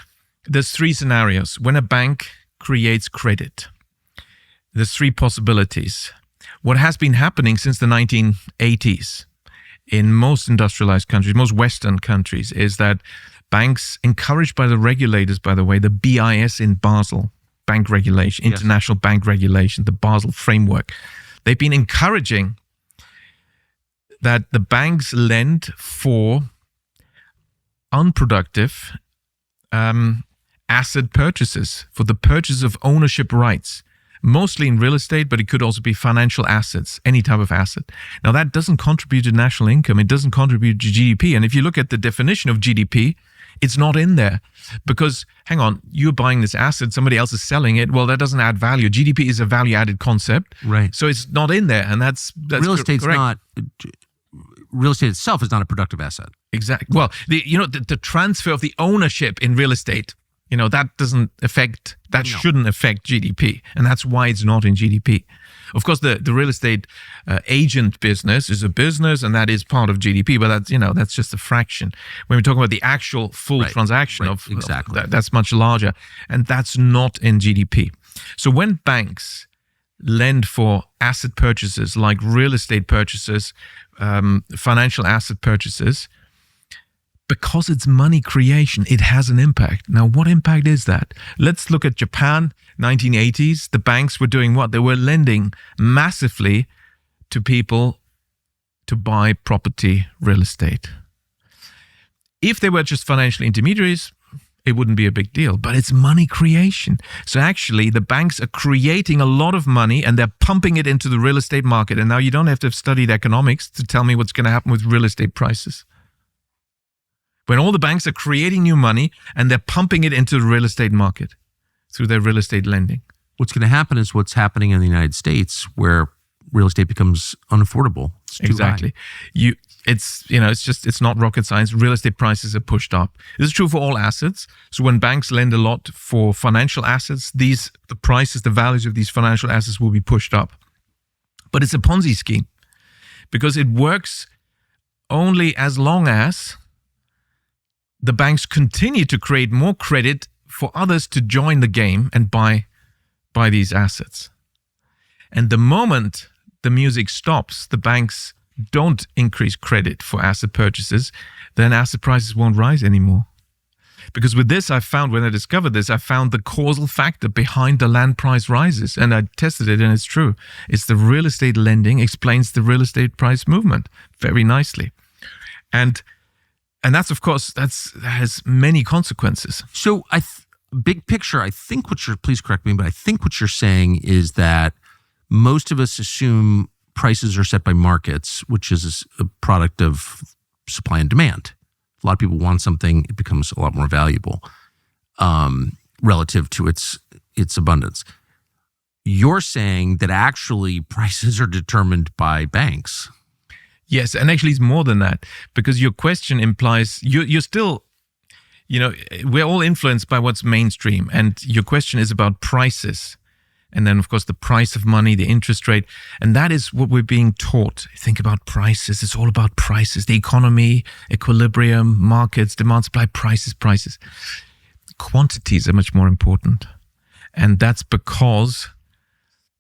there's three scenarios. When a bank creates credit, there's three possibilities. What has been happening since the 1980s in most industrialized countries, most Western countries, is that banks, encouraged by the regulators, by the way, the BIS in Basel, bank regulation, international bank regulation, the Basel framework, they've been encouraging that the banks lend for unproductive asset purchases, for the purchase of ownership rights, mostly in real estate, but it could also be financial assets, any type of asset. Now, that doesn't contribute to national income. It doesn't contribute to GDP. And if you look at the definition of GDP, it's not in there because, hang on, you're buying this asset, somebody else is selling it. Well, that doesn't add value. GDP is a value-added concept. Right. So it's not in there. And that's real estate's correct. not... Real estate itself is not a productive asset. Exactly. Well, the transfer of the ownership in real estate, that shouldn't affect GDP. And that's why it's not in GDP. Of course, the real estate agent business is a business, and that is part of GDP, but that's just a fraction. When we're talking about the actual full transaction of that's much larger, and that's not in GDP. So when banks lend for asset purchases like real estate purchases, financial asset purchases, because it's money creation, it has an impact. Now, what impact is that? Let's look at Japan, 1980s. The banks were doing what? They were lending massively to people to buy property, real estate. If they were just financial intermediaries, it wouldn't be a big deal. But it's money creation. So actually, the banks are creating a lot of money and they're pumping it into the real estate market. And now you don't have to have studied economics to tell me what's going to happen with real estate prices. When all the banks are creating new money and they're pumping it into the real estate market through their real estate lending. What's going to happen is what's happening in the United States, where real estate becomes unaffordable. It's too Exactly. high. It's not rocket science. Real estate prices are pushed up. This is true for all assets. So when banks lend a lot for financial assets, the values of these financial assets will be pushed up. But it's a Ponzi scheme because it works only as long as the banks continue to create more credit for others to join the game and buy these assets. And the moment the music stops, the banks don't increase credit for asset purchases, then asset prices won't rise anymore. Because with this, when I discovered this, I found the causal factor behind the land price rises. And I tested it and it's true. It's the real estate lending explains the real estate price movement very nicely. And that's, of course, that has many consequences. So big picture, please correct me, but I think what you're saying is that most of us assume prices are set by markets, which is a product of supply and demand. A lot of people want something, it becomes a lot more valuable relative to its abundance. You're saying that actually prices are determined by banks. Yes, and actually it's more than that, because your question implies you're still, we're all influenced by what's mainstream, and your question is about prices. And then, of course, the price of money, the interest rate. And that is what we're being taught. Think about prices. It's all about prices. The economy, equilibrium, markets, demand, supply, prices. Quantities are much more important. And that's because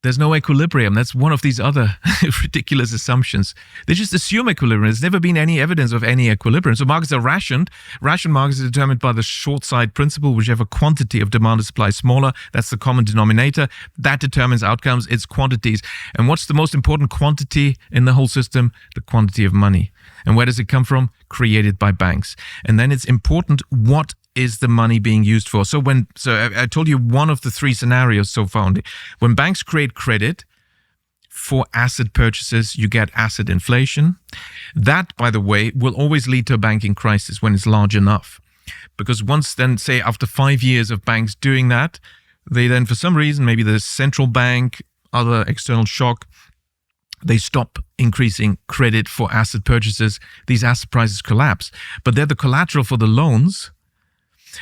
there's no equilibrium. That's one of these other ridiculous assumptions. They just assume equilibrium. There's never been any evidence of any equilibrium. So markets are rationed. Rationed markets are determined by the short side principle, whichever quantity of demand and supply is smaller. That's the common denominator. That determines outcomes. It's quantities. And what's the most important quantity in the whole system? The quantity of money. And where does it come from? Created by banks. And then it's important what is the money being used for? So I told you one of the three scenarios so far. When banks create credit for asset purchases, you get asset inflation. That, by the way, will always lead to a banking crisis when it's large enough. Because say after 5 years of banks doing that, they then, for some reason, maybe the central bank, other external shock, they stop increasing credit for asset purchases. These asset prices collapse. But they're the collateral for the loans.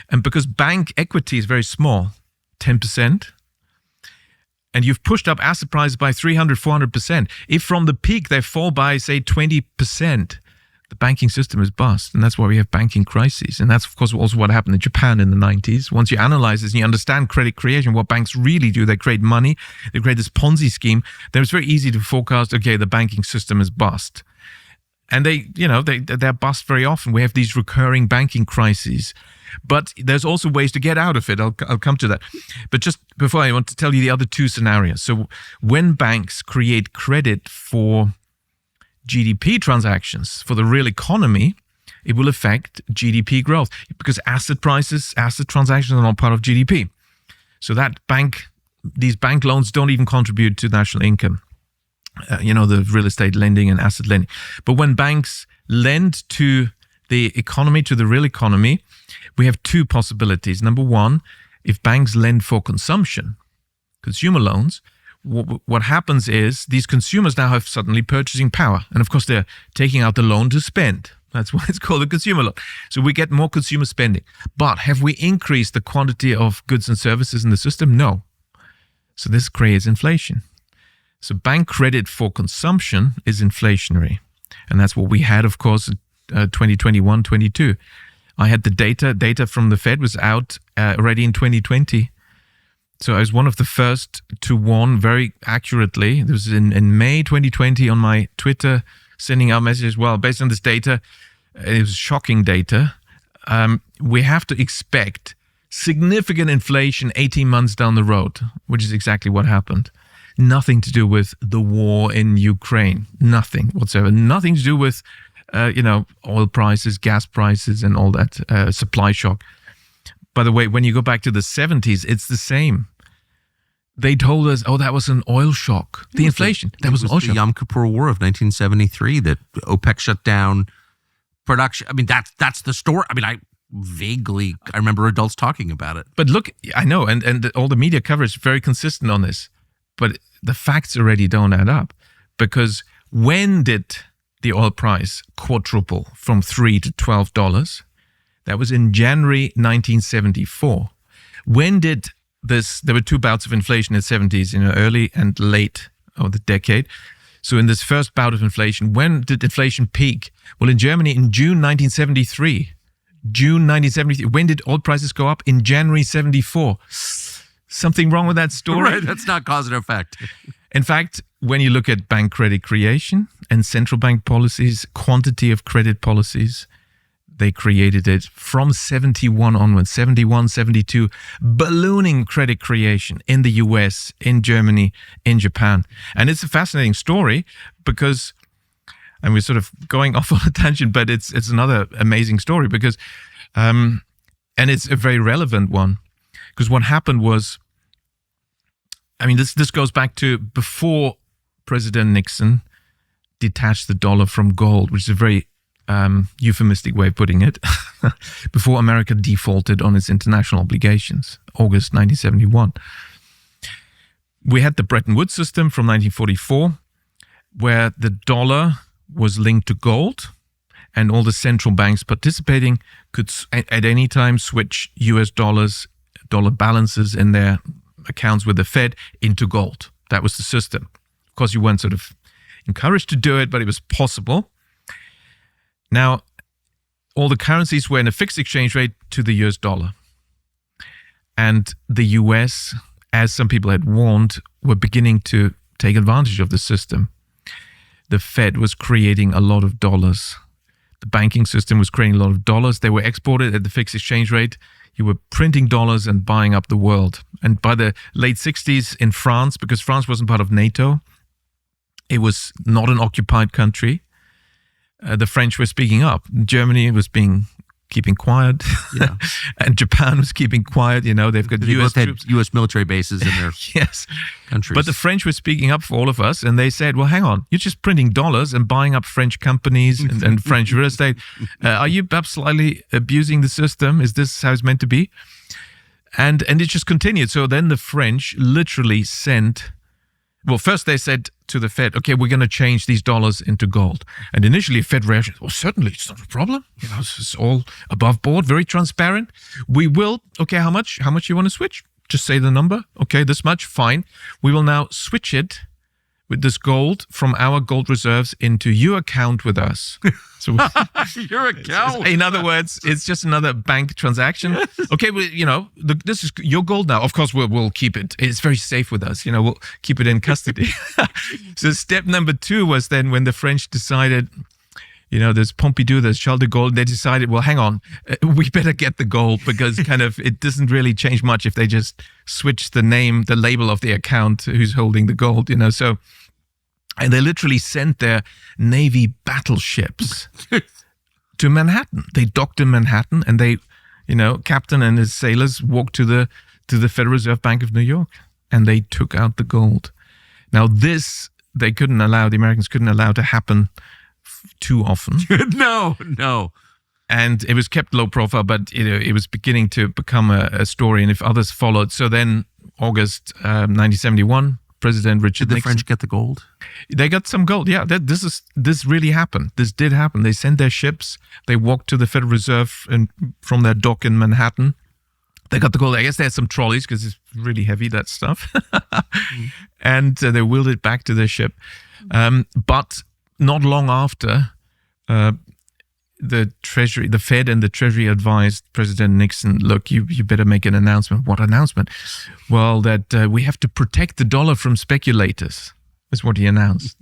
And because bank equity is very small, 10%, and you've pushed up asset prices by 300, 400%, if from the peak they fall by, say, 20%, the banking system is bust. And that's why we have banking crises. And that's, of course, also what happened in Japan in the 90s. Once you analyze this and you understand credit creation, what banks really do, they create money, they create this Ponzi scheme, then it's very easy to forecast, okay, the banking system is bust. And they're bust very often. We have these recurring banking crises. But there's also ways to get out of it. I'll come to that. But just before, I want to tell you the other two scenarios. So when banks create credit for GDP transactions, for the real economy, it will affect GDP growth because asset transactions are not part of GDP. So these bank loans don't even contribute to national income. The real estate lending and asset lending. But when banks lend to the economy, to the real economy, we have two possibilities. Number one, if banks lend for consumption, consumer loans, what happens is these consumers now have suddenly purchasing power. And of course, they're taking out the loan to spend. That's why it's called a consumer loan. So we get more consumer spending. But have we increased the quantity of goods and services in the system? No. So this creates inflation. So bank credit for consumption is inflationary. And that's what we had, of course, 2021, 22. I had the data from the Fed was out already in 2020. So I was one of the first to warn very accurately. It was in May 2020 on my Twitter, sending out messages. Well, based on this data, it was shocking data. We have to expect significant inflation 18 months down the road, which is exactly what happened. Nothing to do with the war in Ukraine. Nothing whatsoever. Nothing to do with oil prices, gas prices, and all that supply shock. By the way, when you go back to the 70s, it's the same. They told us, that was an oil shock. The inflation, that was an oil shock. The Yom Kippur War of 1973 that OPEC shut down production. I mean, that's the story. I mean, I remember adults talking about it. But look, I know, and all the media coverage is very consistent on this. But the facts already don't add up. Because when did the oil price quadruple from $3 to $12? That was in January 1974. When did there were two bouts of inflation in the 70s, early and late of the decade. So in this first bout of inflation, when did inflation peak? Well, in Germany in June 1973. June 1973. When did oil prices go up? In January 74. Something wrong with that story? Right, that's not cause and effect. In fact, when you look at bank credit creation and central bank policies, quantity of credit policies, they created it from 71 onwards, 71, 72, ballooning credit creation in the US, in Germany, in Japan. And it's a fascinating story because, and we're sort of going off on a tangent, but it's another amazing story because, and it's a very relevant one, because what happened was, I mean, this goes back to before President Nixon detached the dollar from gold, which is a very euphemistic way of putting it, before America defaulted on its international obligations, August 1971. We had the Bretton Woods system from 1944, where the dollar was linked to gold, and all the central banks participating could at any time switch US dollar balances in their accounts with the Fed into gold. That was the system. Of course, you weren't sort of encouraged to do it, but it was possible. Now, all the currencies were in a fixed exchange rate to the US dollar. And the US, as some people had warned, were beginning to take advantage of the system. The Fed was creating a lot of dollars. The banking system was creating a lot of dollars. They were exported at the fixed exchange rate. You were printing dollars and buying up the world. And by the late 60s in France, because France wasn't part of NATO, it was not an occupied country. The French were speaking up. Germany was keeping quiet. Yeah. And Japan was keeping quiet. They've got US troops. U.S. military bases in their yes. countries. But the French were speaking up for all of us. And they said, well, hang on. You're just printing dollars and buying up French companies and French real estate. Are you perhaps slightly abusing the system? Is this how it's meant to be? And it just continued. So then the French literally sent... Well, first they said to the Fed, okay, we're going to change these dollars into gold. And initially, Fed reaction, well, certainly, it's not a problem. It's all above board, very transparent. We will, okay, how much? How much you want to switch? Just say the number. Okay, this much, fine. We will now switch it with this gold from our gold reserves into your account with us. So your account. In other words, it's just another bank transaction. Okay, well, this is your gold now. Of course, we'll keep it. It's very safe with us. We'll keep it in custody. So step number 2 was then when the French decided, there's Pompidou, there's Charles de Gaulle. They decided, well, hang on, we better get the gold because it doesn't really change much if they just switch the name, the label of the account, who's holding the gold. So. And they literally sent their Navy battleships to Manhattan. They docked in Manhattan, and they, captain and his sailors walked to the Federal Reserve Bank of New York, and they took out the gold. Now this the Americans couldn't allow to happen too often. No. And it was kept low profile, but it was beginning to become a story. And if others followed, so then August 1971. President Richard Nixon. Did the French get the gold? They got some gold. Yeah, this really happened. This did happen. They sent their ships. They walked to the Federal Reserve and from their dock in Manhattan. They got the gold. I guess they had some trolleys because it's really heavy, that stuff. And they wheeled it back to their ship. But not long after, the Fed and the Treasury advised President Nixon, look, you better make an announcement. What announcement? Well, that we have to protect the dollar from speculators, is what he announced.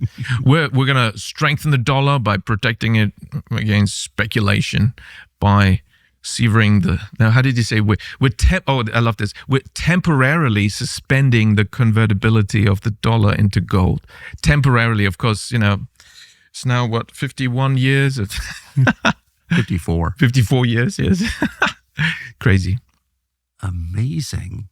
We're going to strengthen the dollar by protecting it against speculation, by severing now, how did he say? I love this. We're temporarily suspending the convertibility of the dollar into gold. Temporarily, of course, it's now, 51 years? 54. 54 years, yes. Crazy. amazing.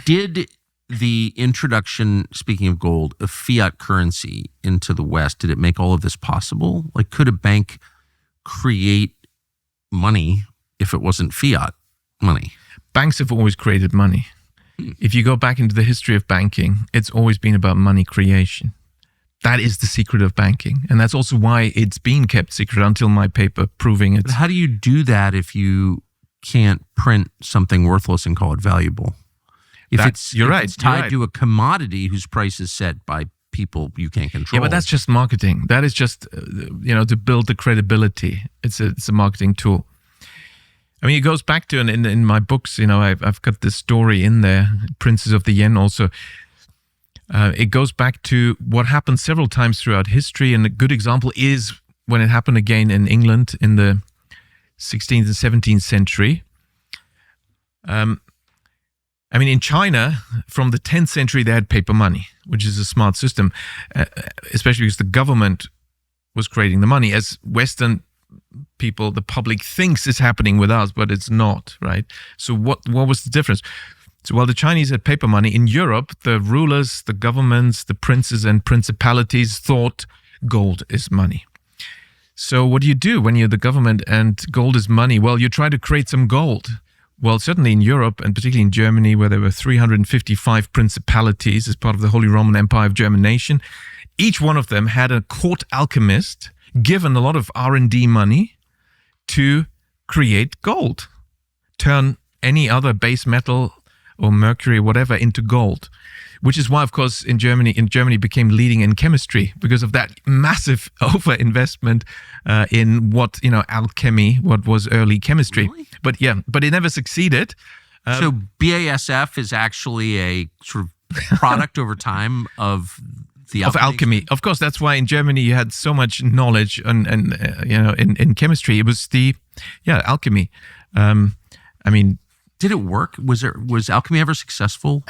Did the introduction, speaking of gold, of fiat currency into the West, did it make all of this possible? Like, could a bank create money if it wasn't fiat money? Banks have always created money. If you go back into the history of banking, it's always been about money creation. That is the secret of banking. And that's also why it's been kept secret until my paper proving it. But how do you do that if you can't print something worthless and call it valuable? If it's tied to a commodity whose price is set by people you can't control. Yeah, but that's just marketing. That is just, to build the credibility. It's a marketing tool. I mean, it goes back to, in my books, I've got this story in there, Princes of the Yen also. It goes back to what happened several times throughout history. And a good example is when it happened again in England in the 16th and 17th century. In China, from the 10th century, they had paper money, which is a smart system, especially because the government was creating the money. As Western people, the public thinks it's happening with us, but it's not, right? So what was the difference? So while the Chinese had paper money, in Europe, the rulers, the governments, the princes and principalities thought gold is money. So what do you do when you're the government and gold is money? Well, you try to create some gold. Well, certainly in Europe, and particularly in Germany, where there were 355 principalities as part of the Holy Roman Empire of German nation, each one of them had a court alchemist given a lot of R&D money to create gold, turn any other base metal or mercury or whatever into gold, which is why, of course, in Germany became leading in chemistry because of that massive overinvestment in alchemy, what was early chemistry. Really? But it never succeeded. So BASF is actually a sort of product over time of the alchemy. Of course, that's why in Germany you had so much knowledge in chemistry. It was alchemy. Did it work? Was alchemy ever successful?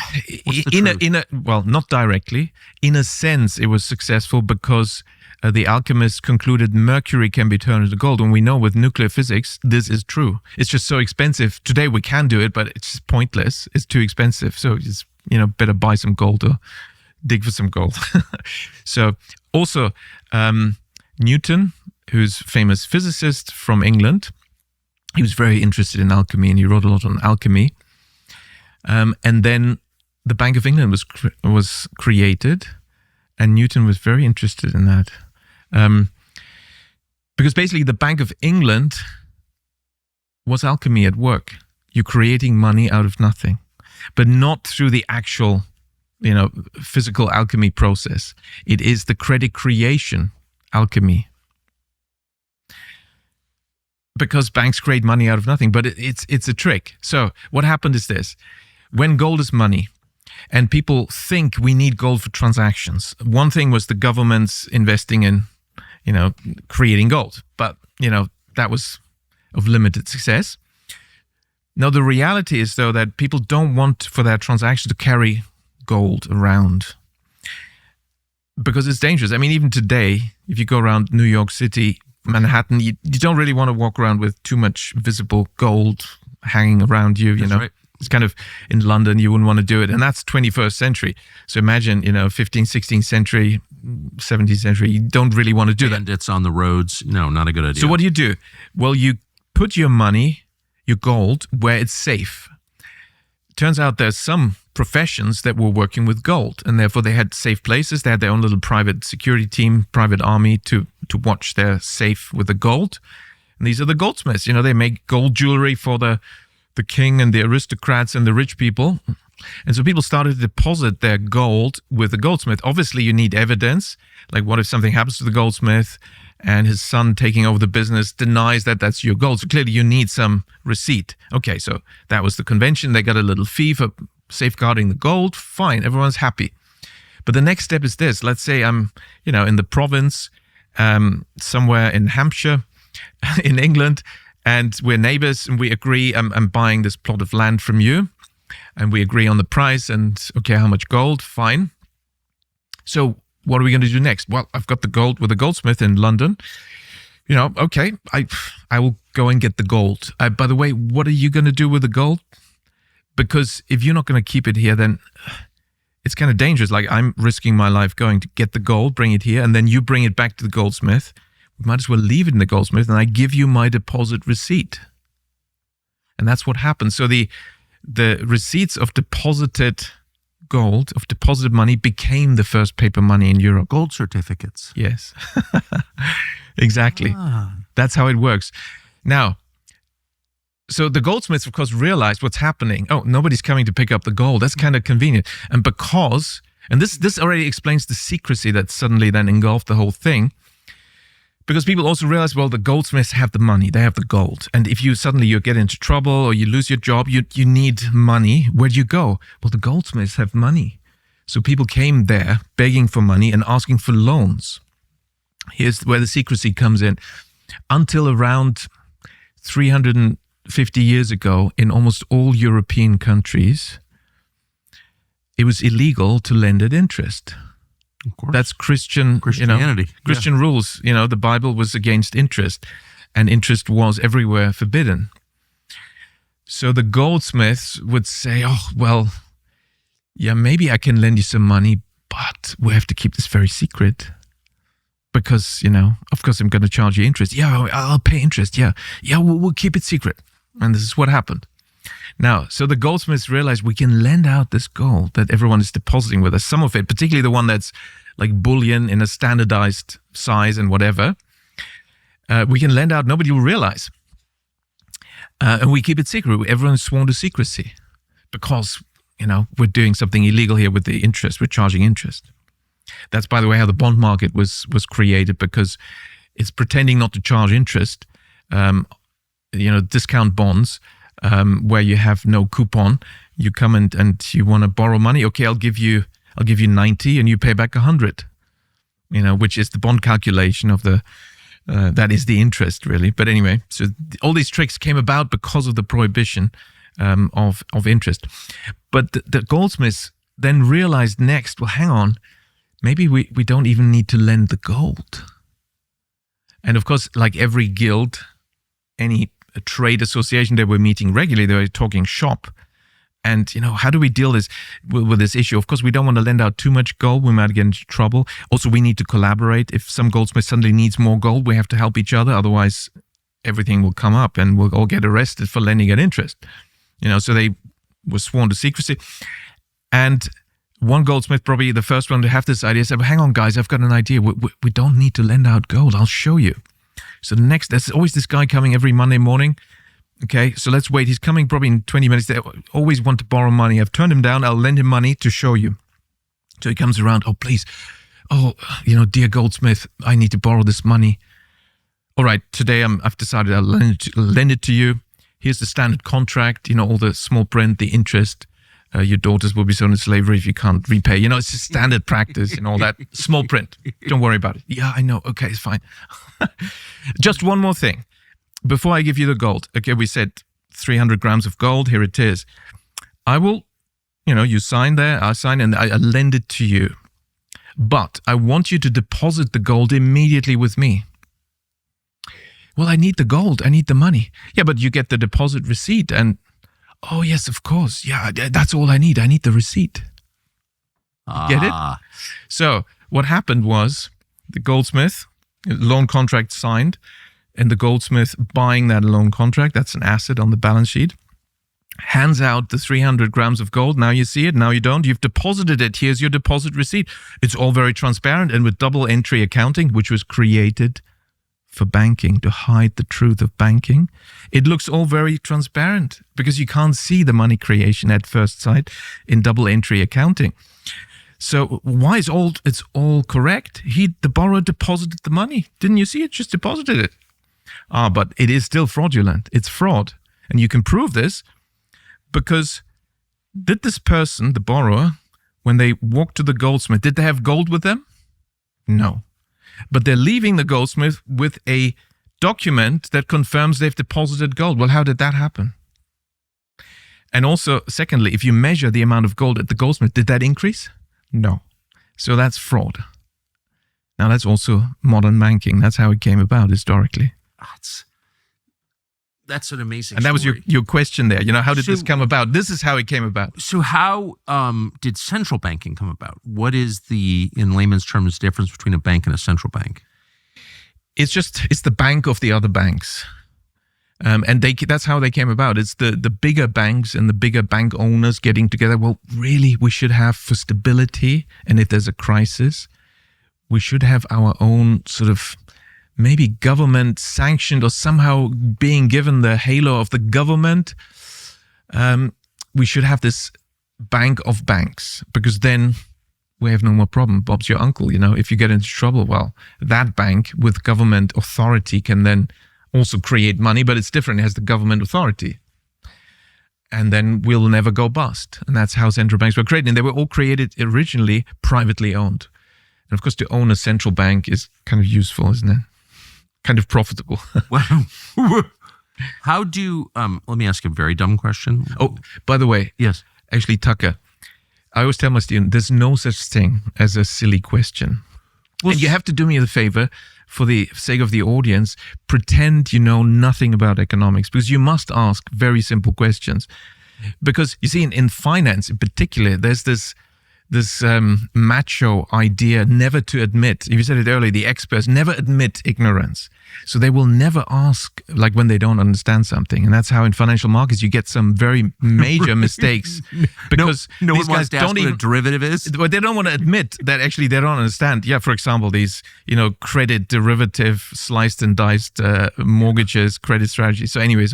Not directly. In a sense, it was successful because the alchemists concluded mercury can be turned into gold. And we know with nuclear physics, this is true. It's just so expensive. Today we can do it, but it's just pointless. It's too expensive. So it's, better buy some gold or dig for some gold. So also Newton, who's a famous physicist from England, he was very interested in alchemy and he wrote a lot on alchemy. And then the Bank of England was created and Newton was very interested in that. Because basically the Bank of England was alchemy at work. You're creating money out of nothing, but not through the actual, physical alchemy process. It is the credit creation alchemy. Because banks create money out of nothing, but it's a trick. So what happened is this. When gold is money and people think we need gold for transactions, one thing was the government's investing in, creating gold. But, that was of limited success. Now, the reality is, though, that people don't want for their transactions to carry gold around because it's dangerous. I mean, even today, if you go around New York City, Manhattan, you don't really want to walk around with too much visible gold hanging around you, That's right. It's kind of in London, you wouldn't want to do it. And that's 21st century. So imagine, 15th, 16th century, 17th century, you don't really want to do that. Bandits on the roads. No, not a good idea. So what do? Well, you put your money, your gold, where it's safe. Turns out there's some professions that were working with gold, and therefore they had safe places. They had their own little private security team, private army to watch their safe with the gold. And these are the goldsmiths. They make gold jewelry for the king and the aristocrats and the rich people. And so people started to deposit their gold with the goldsmith. Obviously, you need evidence. Like, what if something happens to the goldsmith and his son taking over the business denies that that's your gold? So clearly you need some receipt. Okay, so that was the convention. They got a little fee for safeguarding the gold. Fine, everyone's happy. But the next step is this. Let's say I'm, in the province, somewhere in Hampshire, in England, and we're neighbors and we agree I'm buying this plot of land from you. And we agree on the price and, okay, how much gold? Fine. So what are we going to do next? Well, I've got the gold with a goldsmith in London. Okay, I will go and get the gold. By the way, what are you going to do with the gold? Because if you're not going to keep it here, then it's kind of dangerous. Like, I'm risking my life going to get the gold, bring it here, and then you bring it back to the goldsmith. We might as well leave it in the goldsmith, and I give you my deposit receipt. And that's what happened. So the receipts of deposited gold, of deposited money, became the first paper money in Europe. Gold certificates. Yes. Exactly. That's how it works. Now, so the goldsmiths, of course, realized what's happening. Oh, nobody's coming to pick up the gold. That's kind of convenient. And this already explains the secrecy that suddenly then engulfed the whole thing. Because people also realize, well, the goldsmiths have the money, they have the gold. And if you get into trouble or you lose your job, you need money. Where do you go? Well, the goldsmiths have money. So people came there begging for money and asking for loans. Here's where the secrecy comes in. Until around 350 years ago, in almost all European countries, it was illegal to lend at interest. Of course. That's Christianity. Christian rules. The Bible was against interest, and interest was everywhere forbidden. So the goldsmiths would say, oh, well, yeah, maybe I can lend you some money, but we have to keep this very secret. Because, of course, I'm going to charge you interest. Yeah, I'll pay interest. Yeah, we'll keep it secret. And this is what happened. Now, so the goldsmiths realized we can lend out this gold that everyone is depositing with us. Some of it, particularly the one that's like bullion in a standardized size and whatever, we can lend out. Nobody will realize. And we keep it secret. Everyone's sworn to secrecy because, we're doing something illegal here with the interest. We're charging interest. That's, by the way, how the bond market was created, because it's pretending not to charge interest. Discount bonds, where you have no coupon. You come and you want to borrow money. Okay, I'll give you 90 and you pay back 100. Which is the bond calculation of that is the interest, really. But anyway, so all these tricks came about because of the prohibition of interest. But the goldsmiths then realized next, well, hang on, maybe we don't even need to lend the gold. And of course, like every guild, any trade association, they were meeting regularly, they were talking shop. And, how do we deal with this issue? Of course, we don't want to lend out too much gold. We might get into trouble. Also, we need to collaborate. If some goldsmith suddenly needs more gold, we have to help each other. Otherwise, everything will come up and we'll all get arrested for lending at interest. So they were sworn to secrecy. And one goldsmith, probably the first one to have this idea, said, well, hang on, guys, I've got an idea. We don't need to lend out gold. I'll show you. So there's always this guy coming every Monday morning. Okay, so let's wait. He's coming probably in 20 minutes. They always want to borrow money. I've turned him down. I'll lend him money to show you. So he comes around. Oh, please. Oh, dear goldsmith, I need to borrow this money. All right, today I've decided I'll lend it to you. Here's the standard contract, all the small print, the interest. Your daughters will be sold into slavery if you can't repay. It's a standard practice and all that. Small print. Don't worry about it. Yeah, I know. Okay, it's fine. Just one more thing. Before I give you the gold, okay, we said 300 grams of gold. Here it is. I will, you sign there. I sign and I lend it to you. But I want you to deposit the gold immediately with me. Well, I need the gold. I need the money. Yeah, but you get the deposit receipt and... Oh, yes, of course. Yeah, that's all I need. I need the receipt. Get it? So what happened was the goldsmith, loan contract signed, and the goldsmith buying that loan contract, that's an asset on the balance sheet, hands out the 300 grams of gold. Now you see it. Now you don't. You've deposited it. Here's your deposit receipt. It's all very transparent and with double entry accounting, which was created for banking, to hide the truth of banking. It looks all very transparent because you can't see the money creation at first sight in double entry accounting. So why is it's all correct? The borrower deposited the money. Didn't you see it? Just deposited it. But it is still fraudulent. It's fraud. And you can prove this because did this person, the borrower, when they walked to the goldsmith, did they have gold with them? No. But they're leaving the goldsmith with a document that confirms they've deposited gold. Well, how did that happen? And also, secondly, if you measure the amount of gold at the goldsmith, did that increase? No. So that's fraud. Now that's also modern banking. That's how it came about historically. That's an amazing And that was story. your question there. How did this come about? This is how it came about. So how did central banking come about? What is in layman's terms, difference between a bank and a central bank? It's the bank of the other banks. And that's how they came about. It's the bigger banks and the bigger bank owners getting together. Well, really, we should have for stability. And if there's a crisis, we should have our own sort of maybe government sanctioned or somehow being given the halo of the government. We should have this bank of banks, because then we have no more problem. Bob's your uncle. If you get into trouble, well, that bank with government authority can then also create money, but it's different. It has the government authority. And then we'll never go bust. And that's how central banks were created. And they were all created originally privately owned. And of course, to own a central bank is kind of useful, isn't it? Kind of profitable. Well, how do, let me ask a very dumb question. Oh, by the way, yes. Actually, Tucker, I always tell my students, there's no such thing as a silly question. Well, and you have to do me the favor, for the sake of the audience, pretend you know nothing about economics, because you must ask very simple questions. Because you see, in finance in particular, there's this macho idea never to admit. You said it earlier, the experts never admit ignorance. So they will never ask, like when they don't understand something. And that's how in financial markets you get some very major mistakes. Because no these one wants guys to ask don't what a derivative is. But they don't want to admit that actually they don't understand. Yeah, for example, these, credit derivative, sliced and diced mortgages, credit strategies. So anyway,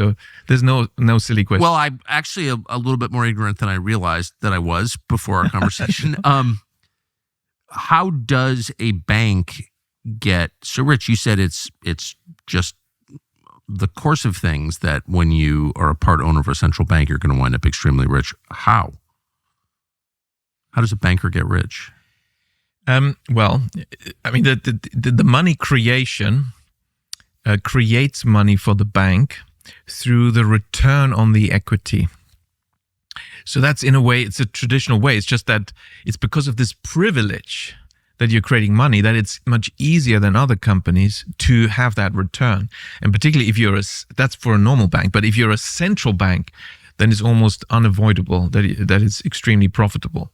there's no silly question. Well, I'm actually a little bit more ignorant than I realized that I was before our conversation. How does a bank get so rich? You said it's just the course of things that when you are a part owner of a central bank, you're going to wind up extremely rich. How does a banker get rich? Well, I mean, the money creation creates money for the bank through the return on the equity. So that's, in a way, it's a traditional way. It's just that it's because of this privilege that you're creating money that it's much easier than other companies to have that return. And particularly if that's for a normal bank, but if you're a central bank, then it's almost unavoidable that it's extremely profitable.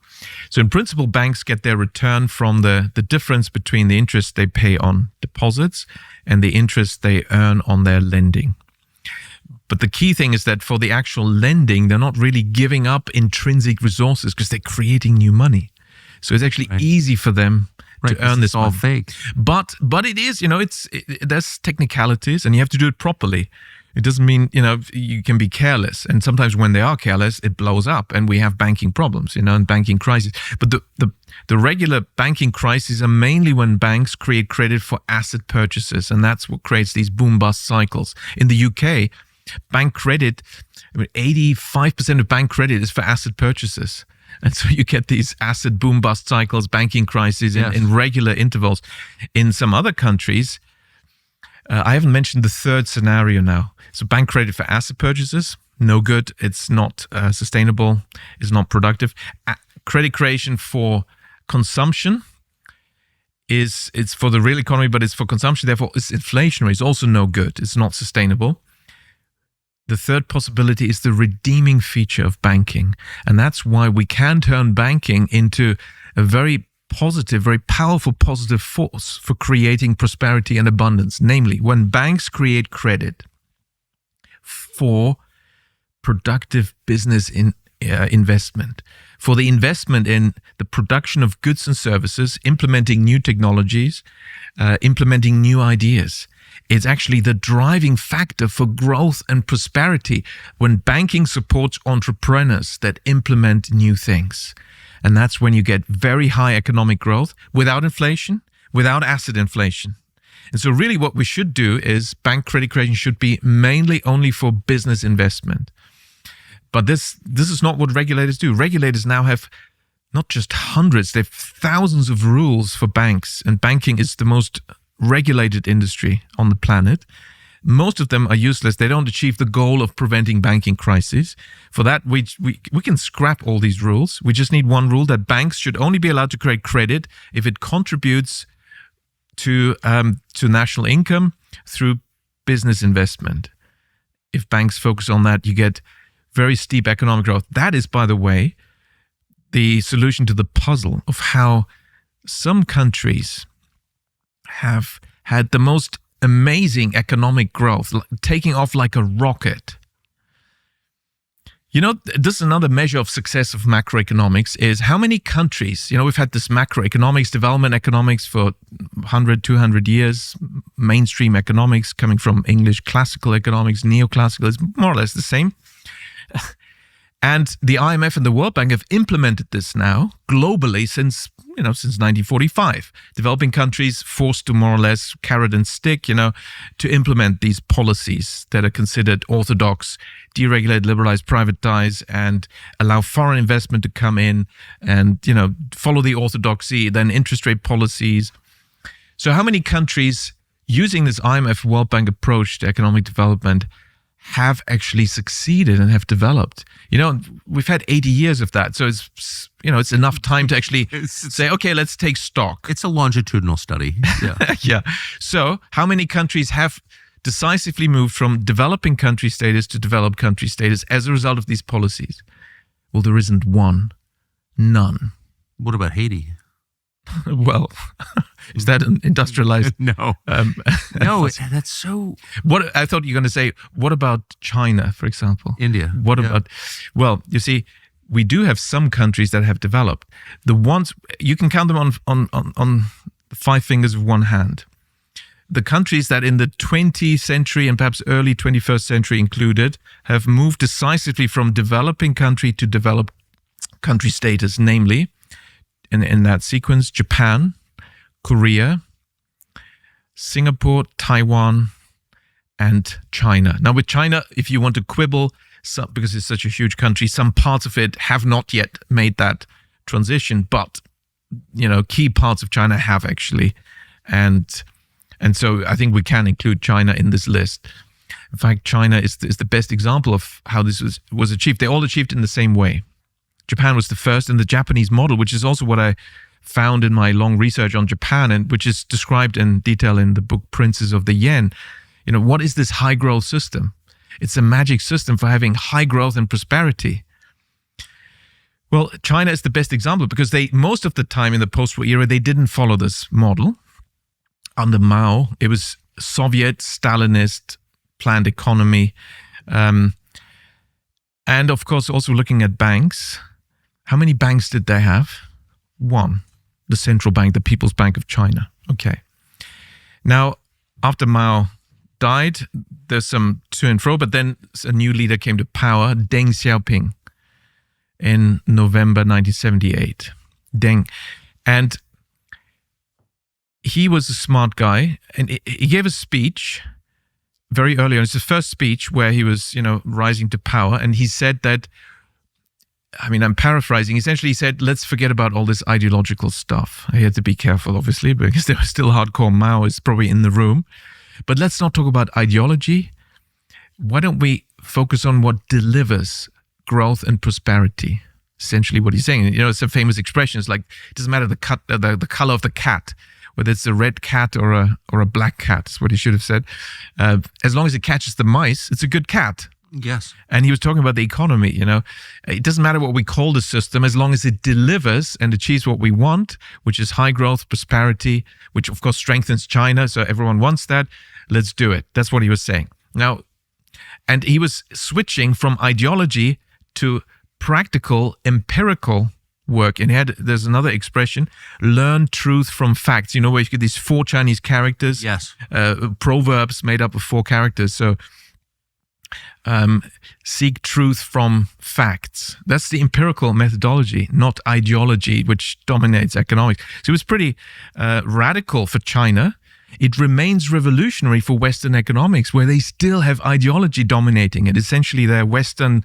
So in principle, banks get their return from the difference between the interest they pay on deposits and the interest they earn on their lending. But the key thing is that for the actual lending, they're not really giving up intrinsic resources because they're creating new money. So it's actually easy for them to earn this all money. fake. But it is, there's technicalities and you have to do it properly. It doesn't mean, you can be careless. And sometimes when they are careless, it blows up and we have banking problems, and banking crises. But the regular banking crises are mainly when banks create credit for asset purchases. And that's what creates these boom-bust cycles. In the UK, bank credit, 85% of bank credit is for asset purchases. And so you get these asset boom-bust cycles, banking crises in regular intervals. In some other countries, I haven't mentioned the third scenario now. So bank credit for asset purchases, no good. It's not sustainable. It's not productive. Credit creation for consumption it's for the real economy, but it's for consumption. Therefore, it's inflationary. It's also no good. It's not sustainable. The third possibility is the redeeming feature of banking. And that's why we can turn banking into a very positive, very powerful positive force for creating prosperity and abundance. Namely, when banks create credit for productive business investment, for the investment in the production of goods and services, implementing new technologies, implementing new ideas. It's actually the driving factor for growth and prosperity when banking supports entrepreneurs that implement new things. And that's when you get very high economic growth without inflation, without asset inflation. And so really what we should do is bank credit creation should be mainly only for business investment. But this is not what regulators do. Regulators now have not just hundreds, they have thousands of rules for banks. And banking is the most regulated industry on the planet. Most of them are useless. They don't achieve the goal of preventing banking crises. For that, we can scrap all these rules. We just need one rule that banks should only be allowed to create credit if it contributes to national income through business investment. If banks focus on that, you get very steep economic growth. That is, by the way, the solution to the puzzle of how some countries have had the most amazing economic growth, taking off like a rocket. You know, this is another measure of success of macroeconomics is how many countries, we've had this macroeconomics, development economics for 100, 200 years, mainstream economics coming from English classical economics, neoclassical, is more or less the same. And the IMF and the World Bank have implemented this now globally since 1945. Developing countries forced to more or less carrot and stick, to implement these policies that are considered orthodox, deregulate, liberalize, privatize, and allow foreign investment to come in and, follow the orthodoxy, then interest rate policies. So how many countries using this IMF World Bank approach to economic development have actually succeeded and have developed? We've had 80 years of that. So it's enough time to actually say, okay, let's take stock. It's a longitudinal study. Yeah. Yeah. So how many countries have decisively moved from developing country status to developed country status as a result of these policies? Well, there isn't one. None. What about Haiti? Well, is that an industrialized? No. No, that's so... What I thought you were going to say, what about China, for example? India. What about... Well, you see, we do have some countries that have developed. The ones, you can count them on 5 fingers of one hand. The countries that in the 20th century and perhaps early 21st century included have moved decisively from developing country to developed country status, namely... In that sequence, Japan, Korea, Singapore, Taiwan, and China. Now, with China, if you want to quibble, because it's such a huge country, some parts of it have not yet made that transition, but key parts of China have actually, and so I think we can include China in this list. In fact, China is the best example of how this was achieved. They all achieved in the same way. Japan was the first, and the Japanese model, which is also what I found in my long research on Japan, and which is described in detail in the book Princes of the Yen. What is this high growth system? It's a magic system for having high growth and prosperity. Well, China is the best example because most of the time in the post-war era, they didn't follow this model. Under Mao, it was Soviet, Stalinist, planned economy. And of course, also looking at banks. How many banks did they have? One, the central bank, the People's Bank of China. Okay. Now, after Mao died, there's some to and fro, but then a new leader came to power, Deng Xiaoping, in November 1978. Deng. And he was a smart guy, and he gave a speech very early on. It's the first speech where he was, rising to power, and he said that, I'm paraphrasing. Essentially, he said, let's forget about all this ideological stuff. I had to be careful, obviously, because there were still hardcore Maoists probably in the room. But let's not talk about ideology. Why don't we focus on what delivers growth and prosperity? Essentially what he's saying. It's a famous expression. It's like, it doesn't matter the color of the cat, whether it's a red cat or a black cat, is what he should have said. As long as it catches the mice, it's a good cat. Yes. And he was talking about the economy, It doesn't matter what we call the system, as long as it delivers and achieves what we want, which is high growth, prosperity, which of course strengthens China. So everyone wants that. Let's do it. That's what he was saying. Now, and he was switching from ideology to practical, empirical work. And there's another expression, learn truth from facts, where you get these 4 Chinese characters. Yes. Proverbs made up of 4 characters. So seek truth from facts. That's the empirical methodology, not ideology, which dominates economics. So it was pretty radical for China. It remains revolutionary for Western economics, where they still have ideology dominating it. Essentially, their Western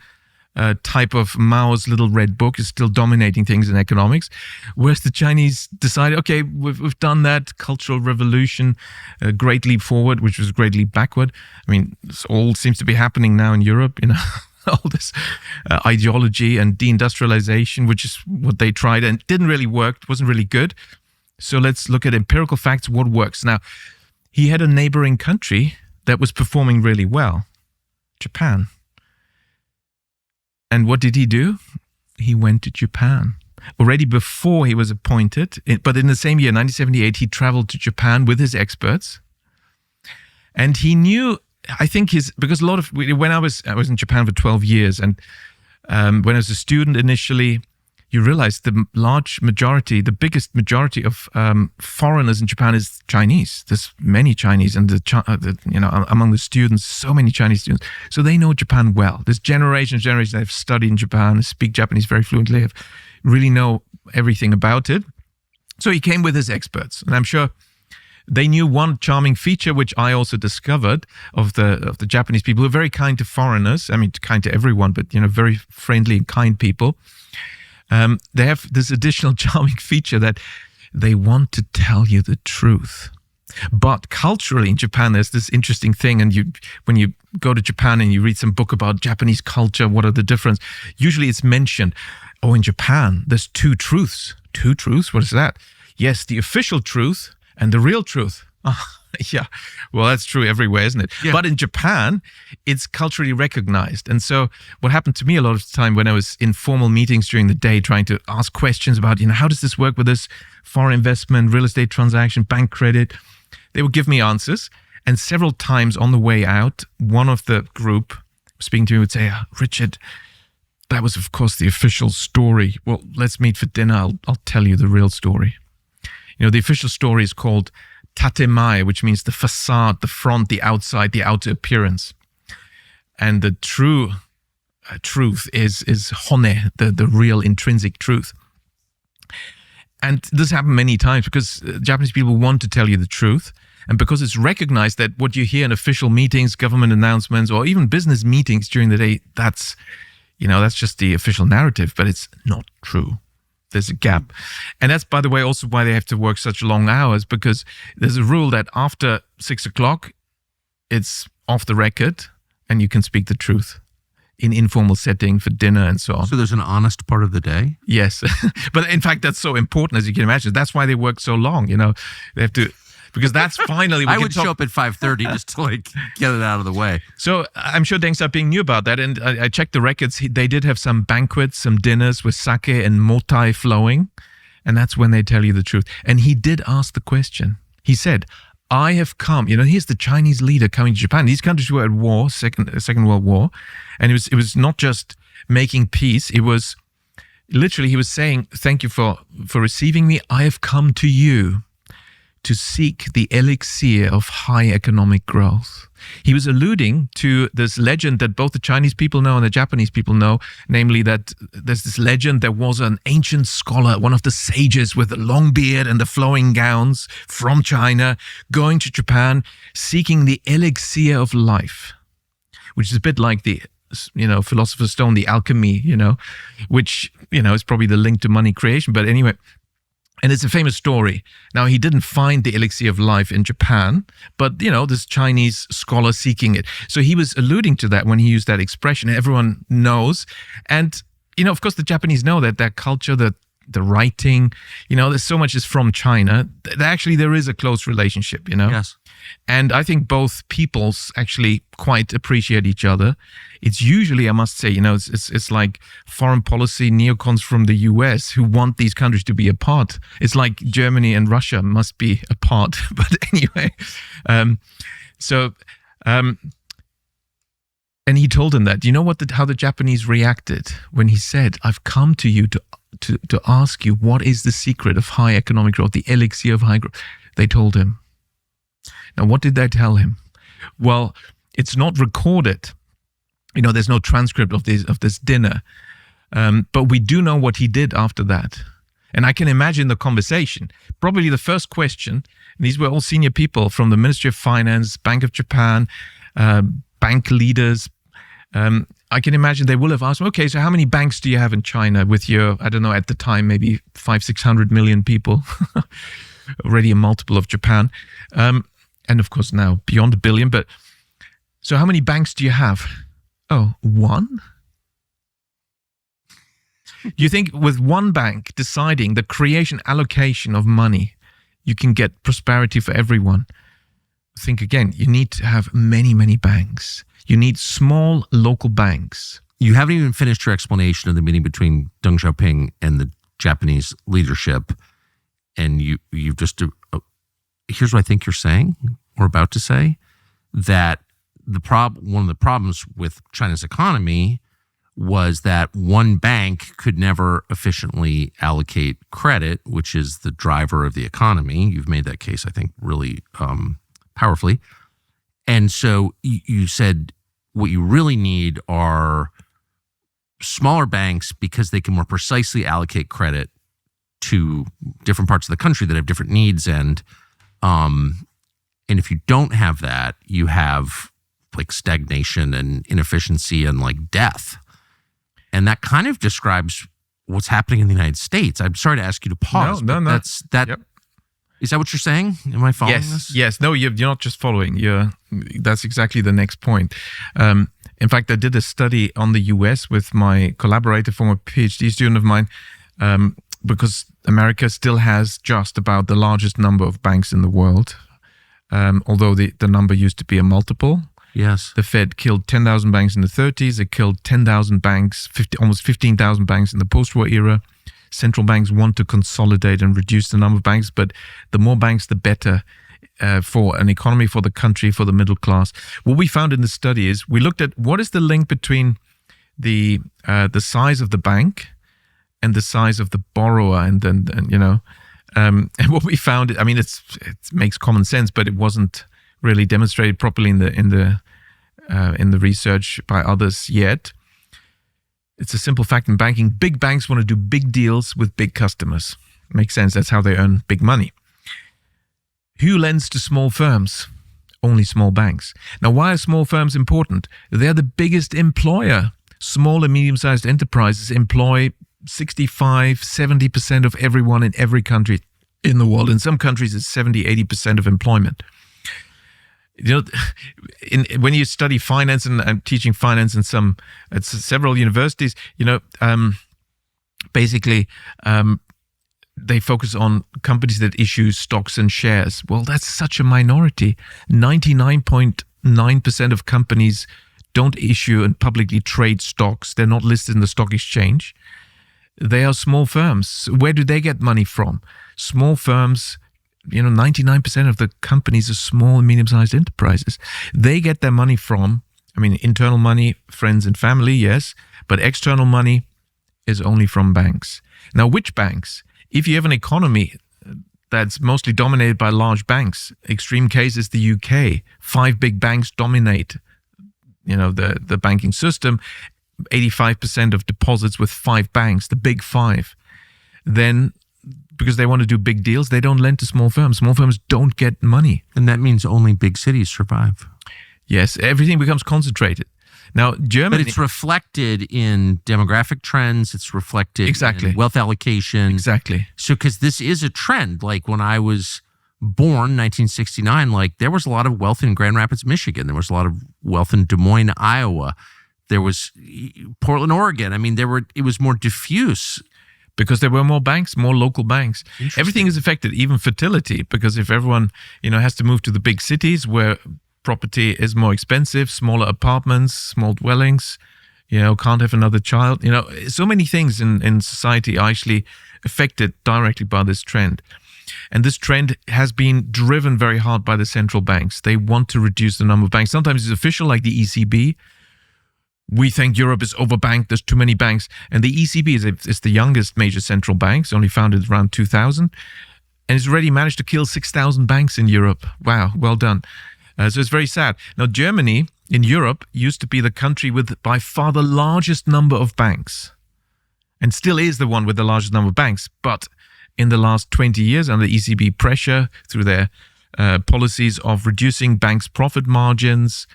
type of Mao's little red book is still dominating things in economics, whereas the Chinese decided, okay, we've done that cultural revolution, a great leap forward, which was a great leap backward. This all seems to be happening now in Europe, all this ideology and deindustrialization, which is what they tried and didn't really work, wasn't really good. So let's look at empirical facts, what works. Now, he had a neighboring country that was performing really well, Japan. And what did he do? He went to Japan. Already before he was appointed, but in the same year, 1978, he traveled to Japan with his experts. And he knew, I think because when I was in Japan for 12 years, and when I was a student initially, you realize the biggest majority of foreigners in Japan is Chinese. There's many Chinese, and among the students, so many Chinese students. So they know Japan well. There's generations that have studied in Japan, speak Japanese very fluently, really know everything about it. So he came with his experts, and I'm sure they knew one charming feature, which I also discovered of the Japanese people, who are very kind to foreigners. I mean, kind to everyone, but very friendly and kind people. They have this additional charming feature that they want to tell you the truth. But culturally in Japan, there's this interesting thing. And when you go to Japan and you read some book about Japanese culture, what are the difference? Usually it's mentioned, in Japan, there's two truths. Two truths? What is that? Yes, the official truth and the real truth. Yeah, well, that's true everywhere, isn't it? Yeah. But in Japan, it's culturally recognized. And so what happened to me a lot of the time when I was in formal meetings during the day trying to ask questions about, how does this work with this foreign investment, real estate transaction, bank credit? They would give me answers. And several times on the way out, one of the group speaking to me would say, Richard, that was, of course, the official story. Well, let's meet for dinner. I'll tell you the real story. The official story is called tatemae, which means the facade, the front, the outside, the outer appearance. And the true truth is hone, the real intrinsic truth. And this happened many times because Japanese people want to tell you the truth. And because it's recognized that what you hear in official meetings, government announcements, or even business meetings during the day, that's just the official narrative, but it's not true. There's a gap. And that's, by the way, also why they have to work such long hours, because there's a rule that after 6 o'clock, it's off the record and you can speak the truth in informal setting for dinner and so on. So there's an honest part of the day? Yes. But in fact, that's so important, as you can imagine. That's why they work so long. They have to, because that's finally... I would show up at 5:30 just to get it out of the way. So I'm sure Deng Xiaoping knew about that. And I checked the records. They did have some banquets, some dinners with sake and motai flowing. And that's when they tell you the truth. And he did ask the question. He said, I have come, here's the Chinese leader coming to Japan. These countries were at war, Second World War. And it was not just making peace. It was literally, he was saying, thank you for receiving me. I have come to you to seek the elixir of high economic growth. He was alluding to this legend that both the Chinese people know and the Japanese people know, namely that there's this legend there was an ancient scholar, one of the sages with the long beard and the flowing gowns from China, going to Japan, seeking the elixir of life, which is a bit like the Philosopher's Stone, the alchemy, which, is probably the link to money creation. But anyway, and it's a famous story. Now, he didn't find the elixir of life in Japan, but, this Chinese scholar seeking it. So he was alluding to that when he used that expression. Everyone knows. And, of course, the Japanese know that their culture, the writing, there's so much is from China. Actually, there is a close relationship, Yes. And I think both peoples actually quite appreciate each other. It's usually, I must say, it's like foreign policy neocons from the US who want these countries to be apart. It's like Germany and Russia must be apart. But anyway, and he told them that. Do you know how the Japanese reacted when he said, I've come to you to ask you what is the secret of high economic growth, the elixir of high growth? They told him. Now, what did they tell him? Well, it's not recorded. There's no transcript of this dinner. But we do know what he did after that. And I can imagine the conversation. Probably the first question, and these were all senior people from the Ministry of Finance, Bank of Japan, bank leaders. I can imagine they will have asked, okay, so how many banks do you have in China with your, I don't know, at the time, maybe 500-600 million people, already a multiple of Japan. And of course now beyond 1 billion. But so how many banks do you have? Oh, one? Do you think with one bank deciding the creation allocation of money you can get prosperity for everyone. Think again, you need to have many, many banks. You need small local banks. You haven't even finished your explanation of the meeting between Deng Xiaoping and the Japanese leadership. And you've just, here's what I think you're saying or about to say, that one of the problems with China's economy was that one bank could never efficiently allocate credit, which is the driver of the economy. You've made that case, I think, really powerfully. And so you said what you really need are smaller banks because they can more precisely allocate credit to different parts of the country that have different needs. And if you don't have that, you have like stagnation and inefficiency and like death. And that kind of describes what's happening in the United States. I'm sorry to ask you to pause. No. Yep. Is that what you're saying? Am I following this? Yes. No, you're not just following. That's exactly the next point. In fact, I did a study on the US with my collaborator, former PhD student of mine, because America still has just about the largest number of banks in the world, although the number used to be a multiple. Yes. The Fed killed 10,000 banks in the 30s. It killed 10,000 banks, almost 15,000 banks in the post-war era. Central banks want to consolidate and reduce the number of banks, but the more banks, the better for an economy, for the country, for the middle class. What we found in the study is we looked at what is the link between the size of the bank and the size of the borrower, and what we found. I mean, it makes common sense, but it wasn't really demonstrated properly in the research by others yet. It's a simple fact in banking. Big banks want to do big deals with big customers. Makes sense. That's how they earn big money. Who lends to small firms? Only small banks. Now, why are small firms important? They're the biggest employer. Small and medium-sized enterprises employ 65-70% of everyone in every country in the world. In some countries, it's 70-80% of employment. When you study finance, and I'm teaching finance at several universities, basically they focus on companies that issue stocks and shares. Well, that's such a minority. 99.9% of companies don't issue and publicly trade stocks. They're not listed in the stock exchange. They are small firms. Where do they get money from? Small firms. 99% of the companies are small and medium-sized enterprises. They get their money from, internal money, friends and family, yes, but external money is only from banks. Now, which banks? If you have an economy that's mostly dominated by large banks, extreme case is the UK. 5 big banks dominate, the banking system. 85% of deposits with 5 banks, the big 5. Then, because they want to do big deals, they don't lend to small firms. Small firms don't get money. And that means only big cities survive. Yes, everything becomes concentrated. Now, Germany... But it's reflected in demographic trends. It's reflected in wealth allocation. Exactly. So, because this is a trend. Like when I was born, 1969, like there was a lot of wealth in Grand Rapids, Michigan. There was a lot of wealth in Des Moines, Iowa. There was Portland, Oregon. It was more diffuse. Because there were more banks, more local banks. Everything is affected, even fertility, because if everyone, has to move to the big cities where property is more expensive, smaller apartments, small dwellings, can't have another child. So many things in society are actually affected directly by this trend. And this trend has been driven very hard by the central banks. They want to reduce the number of banks. Sometimes it's official, like the ECB. We think Europe is overbanked. There's too many banks. And the ECB is the youngest major central bank. It's only founded around 2000. And it's already managed to kill 6,000 banks in Europe. Wow, well done. So it's very sad. Now, Germany in Europe used to be the country with by far the largest number of banks. And still is the one with the largest number of banks. But in the last 20 years, under ECB pressure through their policies of reducing banks' profit margins,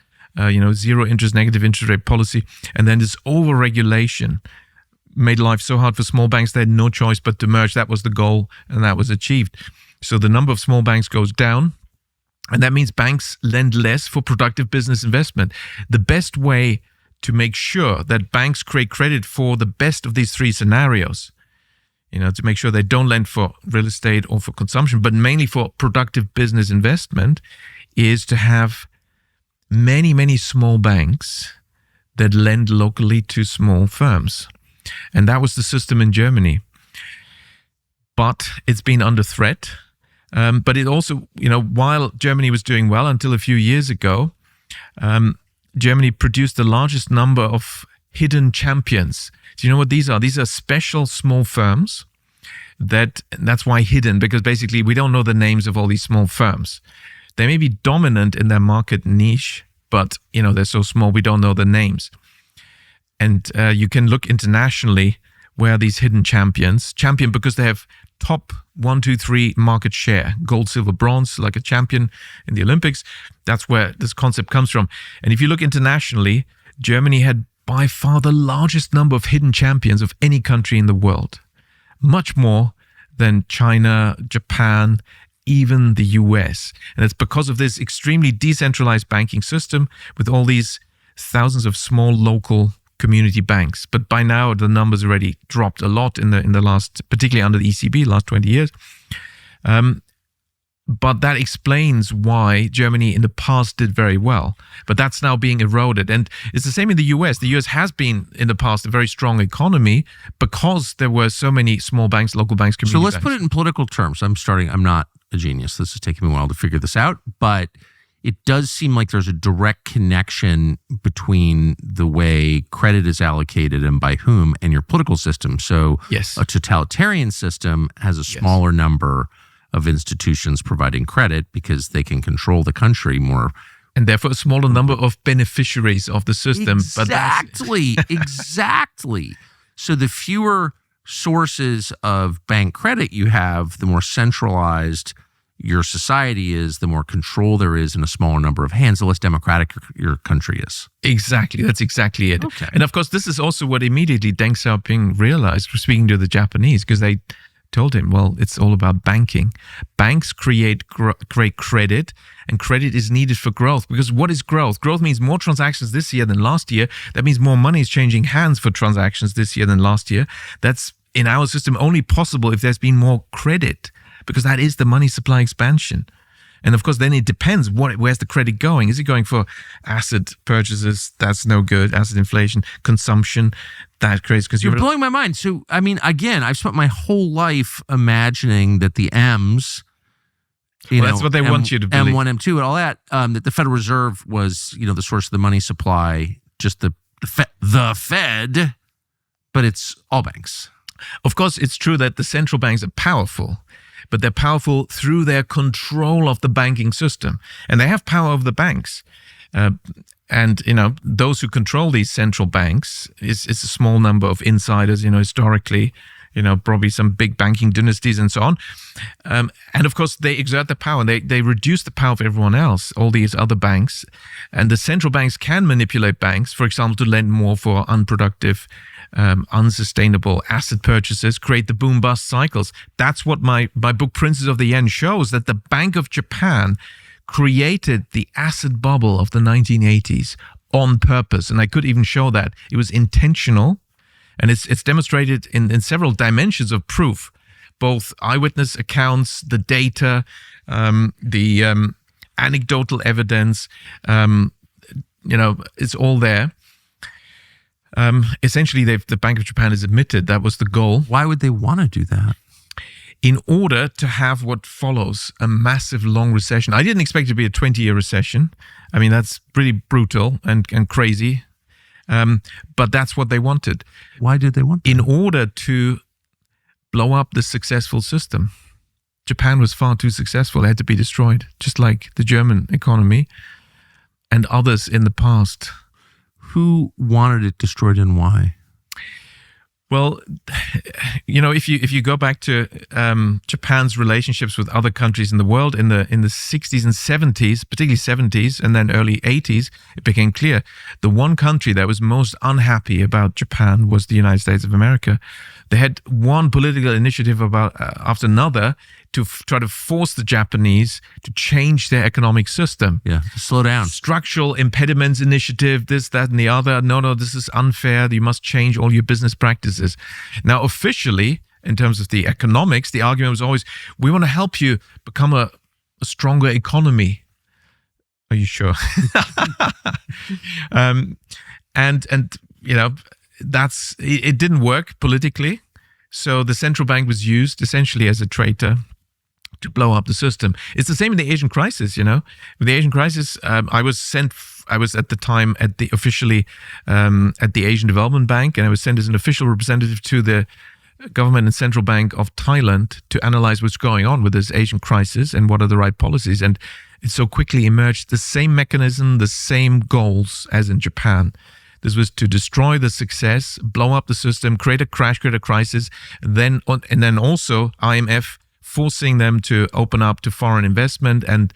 zero interest, negative interest rate policy, and then this over-regulation made life so hard for small banks they had no choice but to merge. That was the goal, and that was achieved. So the number of small banks goes down, and that means banks lend less for productive business investment. The best way to make sure that banks create credit for the best of these 3 scenarios to make sure they don't lend for real estate or for consumption, but mainly for productive business investment, is to have many, many small banks that lend locally to small firms. And that was the system in Germany. But it's been under threat. But it also, while Germany was doing well until a few years ago, Germany produced the largest number of hidden champions. Do you know what these are? These are special small firms that's why hidden, because basically we don't know the names of all these small firms. They may be dominant in their market niche, but they're so small we don't know the names. And you can look internationally where these hidden champion because they have top 1, 2, 3 market share, gold, silver, bronze, like a champion in the Olympics. That's where this concept comes from. And if you look internationally, Germany had by far the largest number of hidden champions of any country in the world, much more than China, Japan, even the US. And it's because of this extremely decentralized banking system with all these thousands of small local community banks. But by now, the numbers already dropped a lot in the last, particularly under the ECB, last 20 years. But that explains why Germany in the past did very well. But that's now being eroded. And it's the same in the US. The US has been, in the past, a very strong economy because there were so many small banks, local banks, community banks. So let's put it in political terms. I'm not a genius. This is taking me a while to figure this out. But it does seem like there's a direct connection between the way credit is allocated and by whom and your political system. So yes. A totalitarian system has a smaller number of institutions providing credit because they can control the country more. And therefore a smaller number of beneficiaries of the system. Exactly. So the fewer sources of bank credit you have, the more centralized your society is, the more control there is in a smaller number of hands, the less democratic your country is. Exactly. That's exactly it. Okay. And of course, this is also what immediately Deng Xiaoping realized, speaking to the Japanese, because they told him, well, it's all about banking. Banks create credit, and credit is needed for growth. Because what is growth? Growth means more transactions this year than last year. That means more money is changing hands for transactions this year than last year. That's, in our system, only possible if there's been more credit, because that is the money supply expansion. And of course, then it depends, where's the credit going? Is it going for asset purchases? That's no good. Asset inflation, consumption, that creates consumer. You're blowing my mind. So, I mean, again, I've spent my whole life imagining that the M's, that's what they want you to believe. M1, M2, and all that, that the Federal Reserve was, the source of the money supply, just the Fed, but it's all banks. Of course, it's true that the central banks are powerful, but they're powerful through their control of the banking system. And they have power over the banks. And, those who control these central banks is a small number of insiders, historically, probably some big banking dynasties and so on. And of course, they exert their power. They reduce the power of everyone else, all these other banks. And the central banks can manipulate banks, for example, to lend more for unproductive, unsustainable asset purchases, create the boom-bust cycles. That's what my book, Princes of the Yen, shows, that the Bank of Japan created the asset bubble of the 1980s on purpose. And I could even show that. It was intentional. And it's demonstrated in several dimensions of proof, both eyewitness accounts, the data, the anecdotal evidence, it's all there. Essentially, the Bank of Japan has admitted that was the goal. Why would they want to do that? In order to have what follows, a massive long recession. I didn't expect it to be a 20-year recession. I mean, that's pretty brutal and crazy. But that's what they wanted. Why did they want that? In order to blow up the successful system. Japan was far too successful. It had to be destroyed, just like the German economy and others in the past. Who wanted it destroyed and why? Well, if you go back to Japan's relationships with other countries in the world in the 60s and 70s, particularly 70s and then early 80s, it became clear the one country that was most unhappy about Japan was the United States of America. They had one political initiative after another to try to force the Japanese to change their economic system. Yeah, slow down. Structural impediments initiative, this, that, and the other. No, this is unfair. You must change all your business practices. Now, officially, in terms of the economics, the argument was always, we want to help you become a stronger economy. Are you sure? And it didn't work politically. So the central bank was used essentially as a traitor to blow up the system. It's the same in the Asian crisis, With the Asian crisis, I was at the time at the Asian Development Bank, and I was sent as an official representative to the government and central bank of Thailand to analyze what's going on with this Asian crisis and what are the right policies. And it so quickly emerged the same mechanism, the same goals as in Japan. This was to destroy the success, blow up the system, create a crash, create a crisis, and then also IMF forcing them to open up to foreign investment, and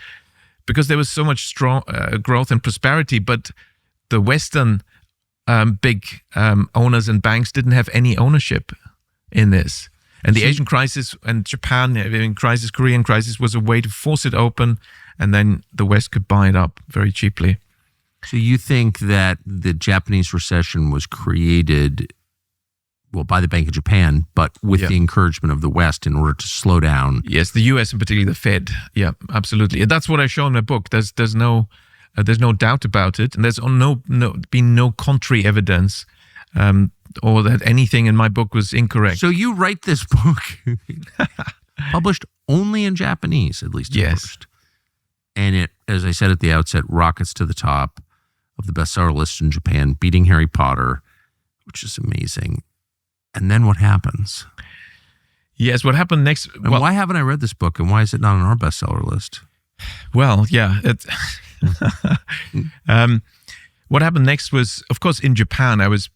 because there was so much strong growth and prosperity, but the Western big owners and banks didn't have any ownership in this. And the Asian crisis and Japan crisis, Korean crisis was a way to force it open, and then the West could buy it up very cheaply. So you think that the Japanese recession was created, well, by the Bank of Japan, but with the encouragement of the West in order to slow down? Yes, the U.S. and particularly the Fed. Yeah, absolutely. And that's what I show in my book. There's no doubt about it, and there's been no contrary evidence, or that anything in my book was incorrect. So you write this book, published only in Japanese, at least at first, and it, as I said at the outset, rockets to the top of the bestseller list in Japan, beating Harry Potter, which is amazing. And then what happens? Yes, what happened next? And why haven't I read this book, and why is it not on our bestseller list? Well, yeah. What happened next was, of course, in Japan, I was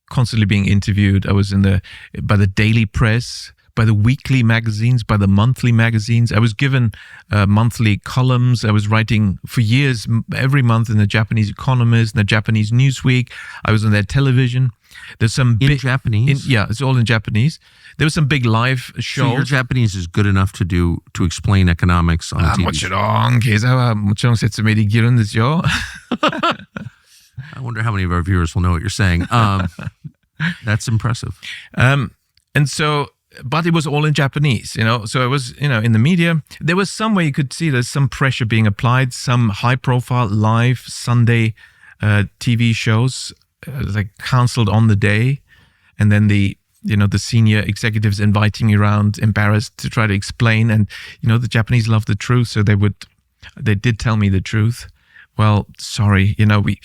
constantly being interviewed. I was by the daily press, by the weekly magazines, by the monthly magazines. I was given monthly columns. I was writing for years, every month in the Japanese Economist, in the Japanese Newsweek. I was on their television. There's some in Japanese? Yeah, it's all in Japanese. There was some big live shows. So your Japanese is good enough to explain economics on TV? もちろん、経済はもちろん説明できるんですよ。I wonder how many of our viewers will know what you're saying. That's impressive. And so, but it was all in Japanese, So it was, in the media. There was some way you could see there's some pressure being applied, some high-profile live Sunday TV shows like canceled on the day, and then the senior executives inviting me around, embarrassed to try to explain. And the Japanese love the truth, so they did tell me the truth. Well, sorry, we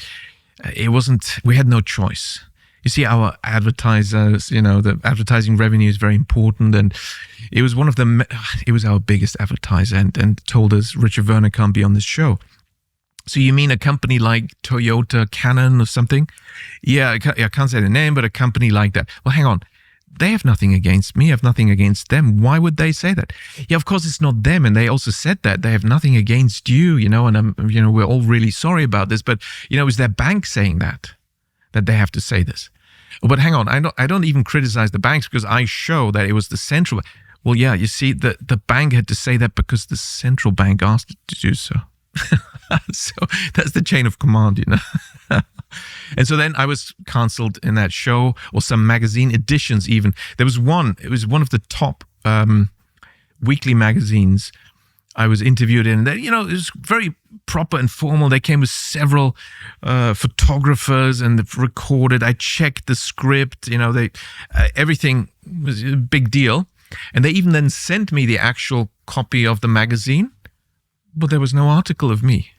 had no choice. You see, our advertisers, the advertising revenue is very important, and it was it was our biggest advertiser, and told us Richard Werner can't be on this show. So you mean a company like Toyota, Canon, or something? Yeah, I can't say the name, but a company like that. Well, hang on. They have nothing against me. I have nothing against them. Why would they say that? Yeah, of course it's not them. And they also said that they have nothing against you, and we're all really sorry about this. But, it's their bank saying that they have to say this. But hang on, I don't even criticize the banks because I show that it was the central. Well, yeah, you see, the bank had to say that because the central bank asked it to do so. So that's the chain of command, And so then I was cancelled in that show, or some magazine editions even. There was one, it was one of the top weekly magazines I was interviewed in. It was very proper and formal. They came with several photographers and recorded. I checked the script, everything was a big deal. And they even then sent me the actual copy of the magazine, but there was no article of me.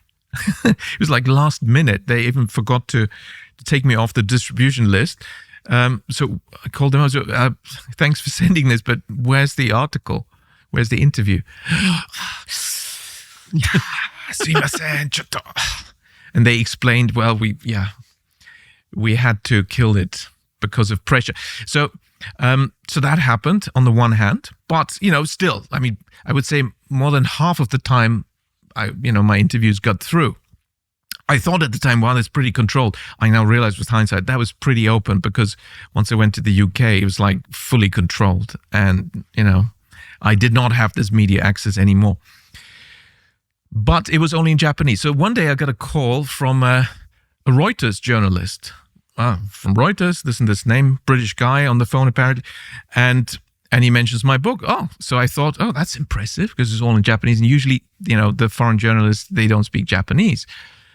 It was like last minute. They even forgot to take me off the distribution list. So I called them. I was, thanks for sending this, but where's the article? Where's the interview? And they explained, well, we had to kill it because of pressure. So that happened on the one hand, but still, I would say more than half of the time, my interviews got through. I thought at the time, wow, that's pretty controlled. I now realize with hindsight, that was pretty open, because once I went to the UK, it was like fully controlled. And, I did not have this media access anymore. But it was only in Japanese. So one day I got a call from a Reuters journalist. From Reuters, this and this name, British guy on the phone apparently. And And he mentions my book. Oh, so I thought, oh, that's impressive because it's all in Japanese. And usually, the foreign journalists, they don't speak Japanese.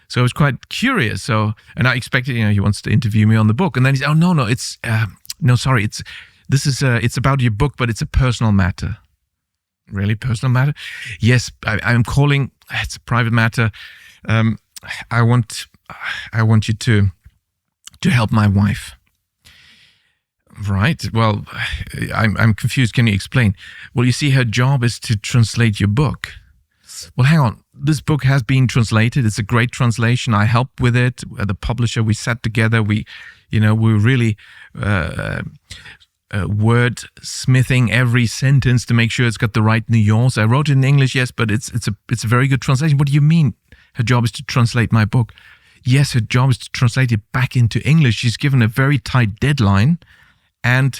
So I was quite curious. And I expected, he wants to interview me on the book. And then he said, oh, no, it's, no, sorry. It's about your book, but it's a personal matter. Really? Personal matter? Yes, I'm calling. It's a private matter. I want you to help my wife. Right. Well, I'm confused. Can you explain? Well, you see, her job is to translate your book. Well, hang on. This book has been translated. It's a great translation. I helped with it. The publisher, we sat together. We were really word-smithing every sentence to make sure it's got the right nuance. I wrote it in English, yes, but it's a very good translation. What do you mean? Her job is to translate my book. Yes, her job is to translate it back into English. She's given a very tight deadline. And,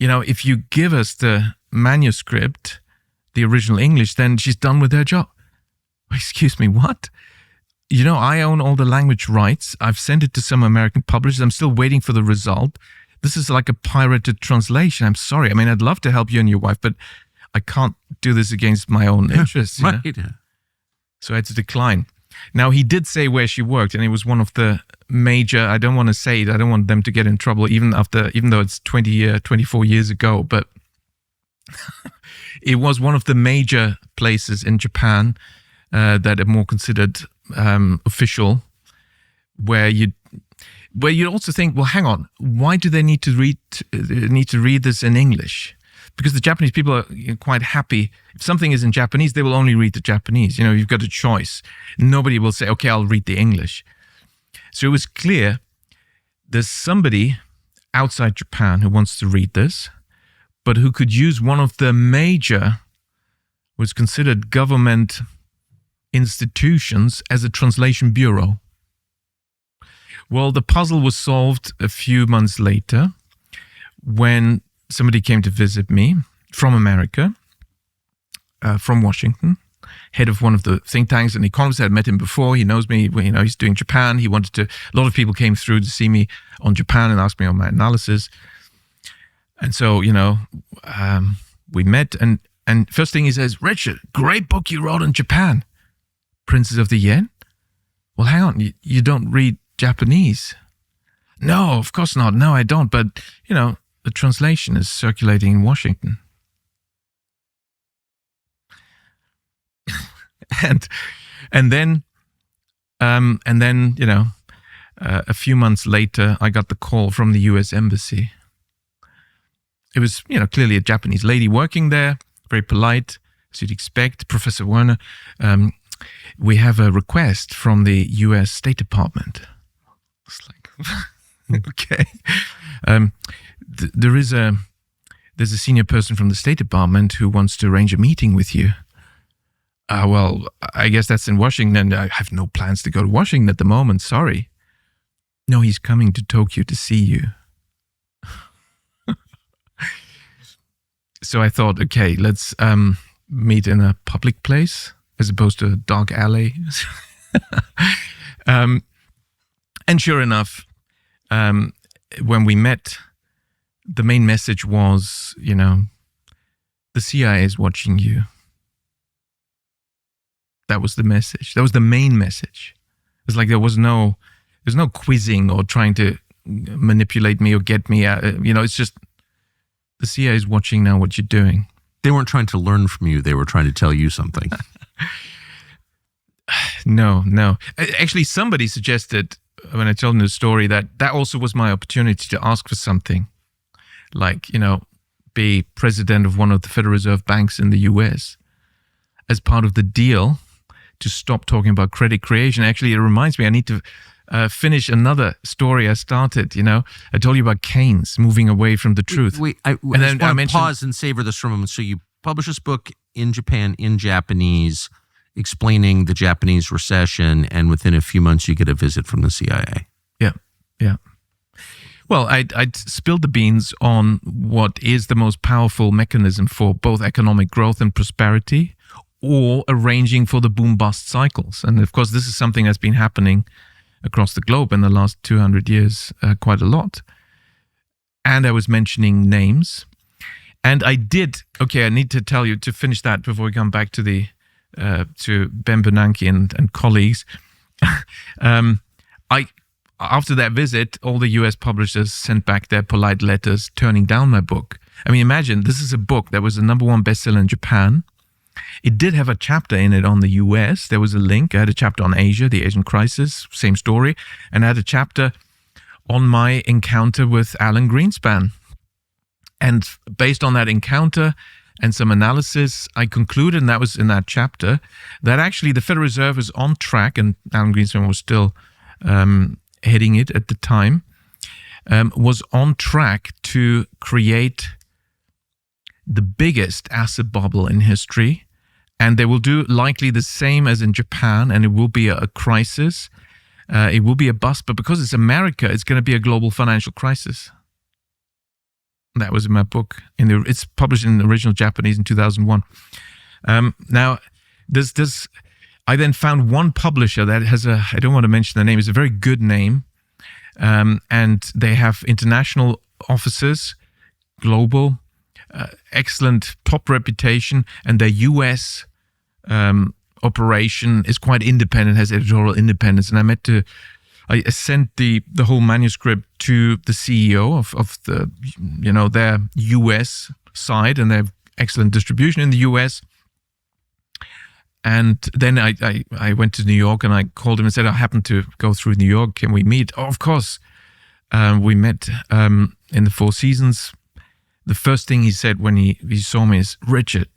if you give us the manuscript, the original English, then she's done with her job. Excuse me, what? I own all the language rights. I've sent it to some American publishers. I'm still waiting for the result. This is like a pirated translation. I'm sorry. I mean, I'd love to help you and your wife, but I can't do this against my own interests. Right. So I had to decline. Now, he did say where she worked, and it was one of the major, I don't want to say it, I don't want them to get in trouble, even though it's 24 years ago, but it was one of the major places in Japan that are more considered official, where you also think, well, hang on, why do they need to read this in English? Because the Japanese people are quite happy. If something is in Japanese, they will only read the Japanese. You've got a choice. Nobody will say, okay, I'll read the English. So it was clear there's somebody outside Japan who wants to read this, but who could use one of the major, was considered government institutions as a translation bureau. Well, the puzzle was solved a few months later when somebody came to visit me from America, from Washington, head of one of the think tanks, an economist. I had met him before. He knows me. He's doing Japan. A lot of people came through to see me on Japan and asked me on my analysis. And so, we met. And first thing he says, Richard, great book you wrote on Japan. Princes of the Yen? Well, hang on. You don't read Japanese? No, of course not. No, I don't. But, the translation is circulating in Washington. and then a few months later, I got the call from the U.S. Embassy. It was, clearly a Japanese lady working there, very polite, as you'd expect, Professor Werner. We have a request from the U.S. State Department. It's like, okay. There's a senior person from the State Department who wants to arrange a meeting with you. Well, I guess that's in Washington. I have no plans to go to Washington at the moment. Sorry. No, he's coming to Tokyo to see you. So I thought, okay, let's meet in a public place as opposed to a dark alley. And sure enough, when we met, the main message was, the CIA is watching you. That was the message. That was the main message. It's like there's no quizzing or trying to manipulate me or get me out. It's just the CIA is watching now what you're doing. They weren't trying to learn from you. They were trying to tell you something. No. Actually, somebody suggested when I told them the story that also was my opportunity to ask for something. Like, be president of one of the Federal Reserve banks in the US as part of the deal to stop talking about credit creation. Actually, it reminds me, I need to finish another story I started. I told you about Keynes moving away from the truth. I just want to pause and savor this for a moment. So you publish this book in Japan, in Japanese, explaining the Japanese recession, and within a few months you get a visit from the CIA. Yeah. Well, I'd spilled the beans on what is the most powerful mechanism for both economic growth and prosperity, or arranging for the boom-bust cycles. And of course, this is something that's been happening across the globe in the last 200 years quite a lot. And I was mentioning names. And I did. Okay, I need to tell you to finish that before we come back to the to Ben Bernanke and colleagues. After that visit, all the US publishers sent back their polite letters turning down my book. I mean, imagine this is a book that was the #1 bestseller in Japan. It did have a chapter in it on the US. There was a link. I had a chapter on Asia, the Asian crisis, same story. And I had a chapter on my encounter with Alan Greenspan. And based on that encounter and some analysis, I concluded, and that was in that chapter, that actually the Federal Reserve is on track, and Alan Greenspan was still heading it at the time, was on track to create the biggest asset bubble in history. And they will do likely the same as in Japan, and it will be a crisis. It will be a bust, but because it's America, it's going to be a global financial crisis. That was in my book. It's published in the original Japanese in 2001. Now, I then found one publisher that has I don't want to mention the name, it's a very good name. And they have international offices, global, excellent top reputation, and their US operation is quite independent, has editorial independence. And I sent the whole manuscript to the CEO of the, their US side, and they have excellent distribution in the US. And then I went to New York and I called him and said, I happen to go through New York. Can we meet? Oh, of course. We met in the Four Seasons. The first thing he said when he saw me is, Richard,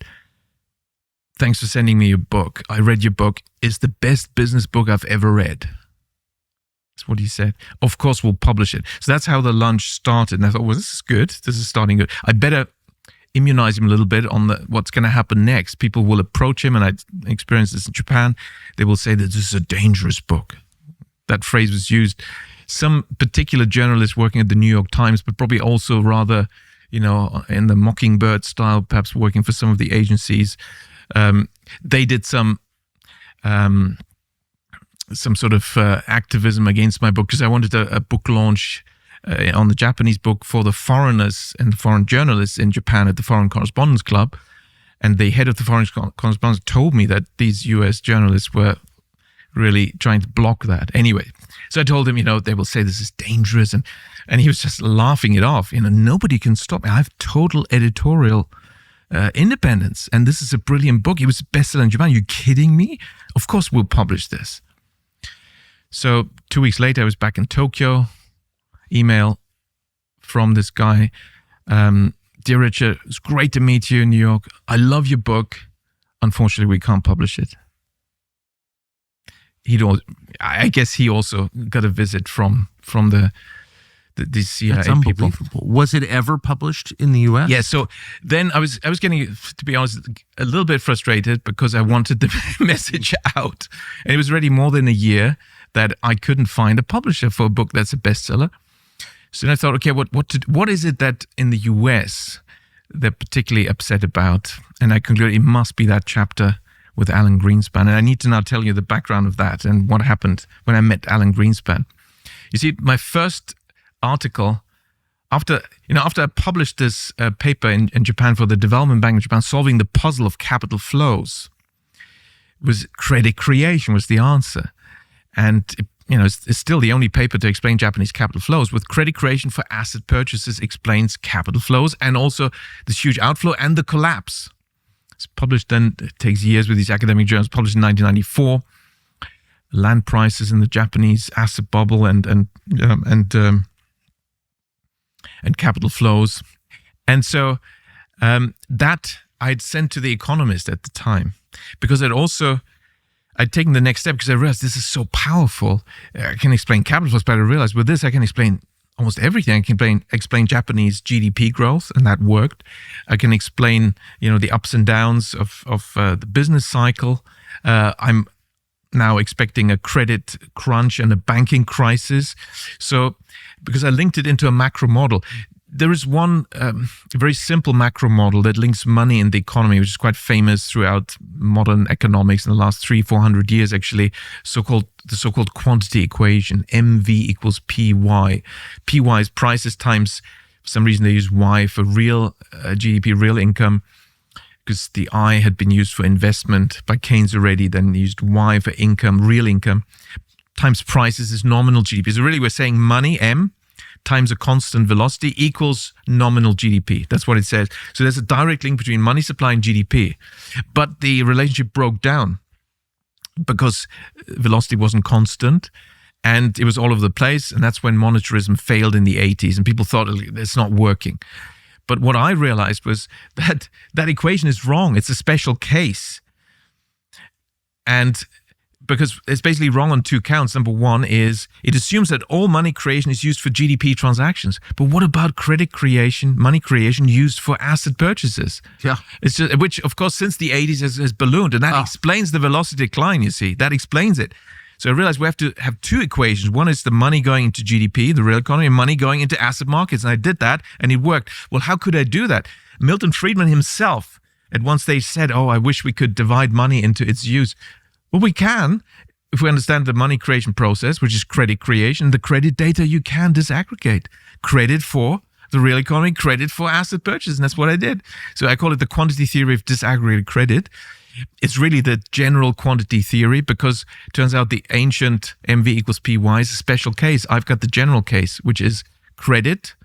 thanks for sending me your book. I read your book. It's the best business book I've ever read. That's what he said. Of course, we'll publish it. So that's how the lunch started. And I thought, well, this is good. This is starting good. I better immunize him a little bit on what's going to happen next. People will approach him, and I experienced this in Japan. They will say that this is a dangerous book. That phrase was used. Some particular journalists working at the New York Times, but probably also rather, in the Mockingbird style, perhaps working for some of the agencies. They did some sort of activism against my book because I wanted a book launch on the Japanese book for the foreigners and the foreign journalists in Japan at the Foreign Correspondents Club. And the head of the Foreign Correspondents told me that these US journalists were really trying to block that. Anyway, so I told him, they will say this is dangerous. And he was just laughing it off. Nobody can stop me. I have total editorial independence. And this is a brilliant book. It was a bestseller in Japan. Are you kidding me? Of course we'll publish this. So 2 weeks later, I was back in Tokyo. Email from this guy. Dear Richard, it's great to meet you in New York. I love your book. Unfortunately, we can't publish it. I guess he also got a visit from the CIA That's people. unbelievable. Was it ever published in the US? Yeah, so then I was getting, to be honest, a little bit frustrated because I wanted the message out. And it was already more than a year that I couldn't find a publisher for a book that's a bestseller. So then I thought, okay, what is it that in the US they're particularly upset about? And I concluded it must be that chapter with Alan Greenspan. And I need to now tell you the background of that and what happened when I met Alan Greenspan. You see, my first article, after I published this paper in Japan for the Development Bank of Japan, solving the puzzle of capital flows, was credit creation was the answer. And it's still the only paper to explain Japanese capital flows. With credit creation for asset purchases explains capital flows and also this huge outflow and the collapse. It's published then, it takes years with these academic journals, published in 1994. Land prices in the Japanese asset bubble and capital flows. And so that I'd sent to the Economist at the time because I'd taken the next step because I realized this is so powerful. I can explain capital flows, but I realized with this I can explain almost everything. I can explain Japanese GDP growth, and that worked. I can explain, the ups and downs of the business cycle. I'm now expecting a credit crunch and a banking crisis. So, because I linked it into a macro model. There is one very simple macro model that links money and the economy, which is quite famous throughout modern economics in the last 300-400 years, actually, the so-called quantity equation, MV equals PY. PY is prices times For some reason, they used Y for real GDP, real income, because the I had been used for investment by Keynes already. Then they used Y for income, real income, times prices is nominal GDP. So really, we're saying money, M, times a constant velocity equals nominal GDP. That's what it says. So there's a direct link between money supply and GDP. But the relationship broke down because velocity wasn't constant and it was all over the place. And that's when monetarism failed in the 80s and people thought it's not working. But what I realized was that that equation is wrong. It's a special case. And because it's basically wrong on two counts. Number one is it assumes that all money creation is used for GDP transactions. But what about credit creation, money creation used for asset purchases? Yeah. It's just, which, of course, since the 80s has ballooned. And that explains the velocity decline, you see. That explains it. So I realized we have to have two equations. One is the money going into GDP, the real economy, and money going into asset markets. And I did that, and it worked. Well, how could I do that? Milton Friedman himself, at one stage said, I wish we could divide money into its use. Well, we can, if we understand the money creation process, which is credit creation. The credit data you can disaggregate. Credit for the real economy, credit for asset purchase. And that's what I did. So I call it the quantity theory of disaggregated credit. It's really the general quantity theory because it turns out the ancient MV equals PY is a special case. I've got the general case, which is credit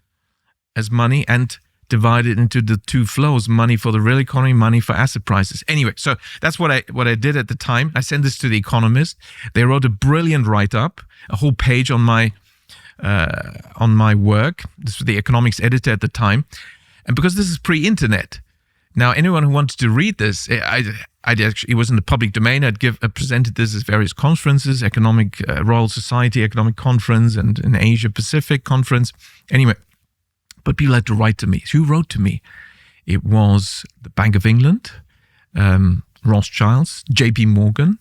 as money and divided into the two flows, money for the real economy, money for asset prices. Anyway, so that's what I did at the time. I sent this to The Economist. They wrote a brilliant write-up, a whole page on my work. This was the economics editor at the time. And because this is pre-internet, now anyone who wanted to read this, it was in the public domain. I presented this at various conferences, Economic Royal Society Economic Conference and an Asia Pacific Conference. Anyway, but people had to write to me. Who wrote to me? It was the Bank of England, Rothschilds, JP Morgan,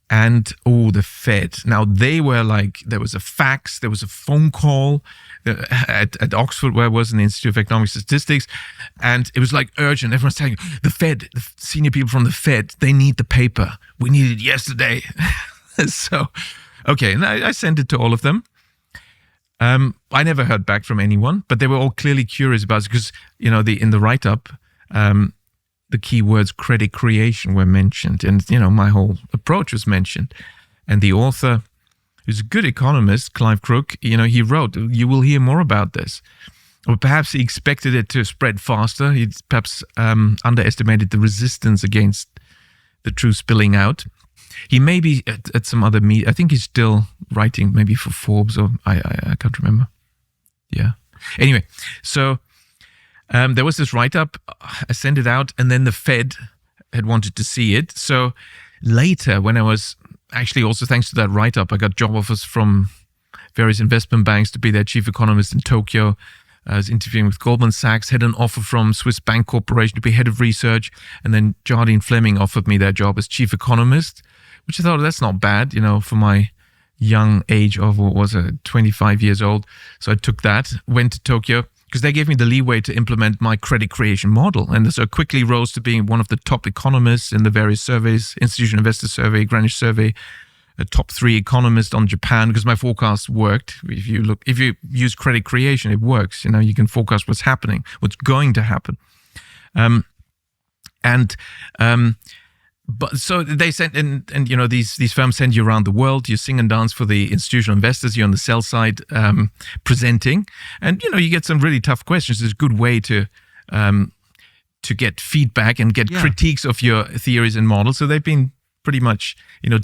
and the Fed. Now they were like, there was a fax, there was a phone call at Oxford, where I was in the Institute of Economic Statistics, and it was like urgent. Everyone's saying, the Fed, the senior people from the Fed, they need the paper. We need it yesterday. So, okay, and I sent it to all of them. I never heard back from anyone, but they were all clearly curious about it because, in the write-up, the keywords credit creation were mentioned and, my whole approach was mentioned. And the author, who's a good economist, Clive Crook, he wrote, you will hear more about this. Or perhaps he expected it to spread faster. He perhaps underestimated the resistance against the truth spilling out. He may be at some other meet. I think he's still writing, maybe for Forbes or I can't remember. Yeah. Anyway, so there was this write-up. I sent it out, and then the Fed had wanted to see it. So later, when I was actually also thanks to that write-up, I got job offers from various investment banks to be their chief economist in Tokyo. I was interviewing with Goldman Sachs, had an offer from Swiss Bank Corporation to be head of research, and then Jardine Fleming offered me their job as chief economist, which I thought, that's not bad, for my young age of, 25 years old. So I took that, went to Tokyo, because they gave me the leeway to implement my credit creation model. And so I quickly rose to being one of the top economists in the various surveys, Institutional Investor Survey, Greenwich Survey, a top 3 economist on Japan, because my forecast worked. If you use credit creation, it works. You can forecast what's happening, what's going to happen. But so they sent, and these firms send you around the world. You sing and dance for the institutional investors. You're on the sell side presenting, and you get some really tough questions. It's a good way to get feedback and get critiques of your theories and models. So they've been pretty much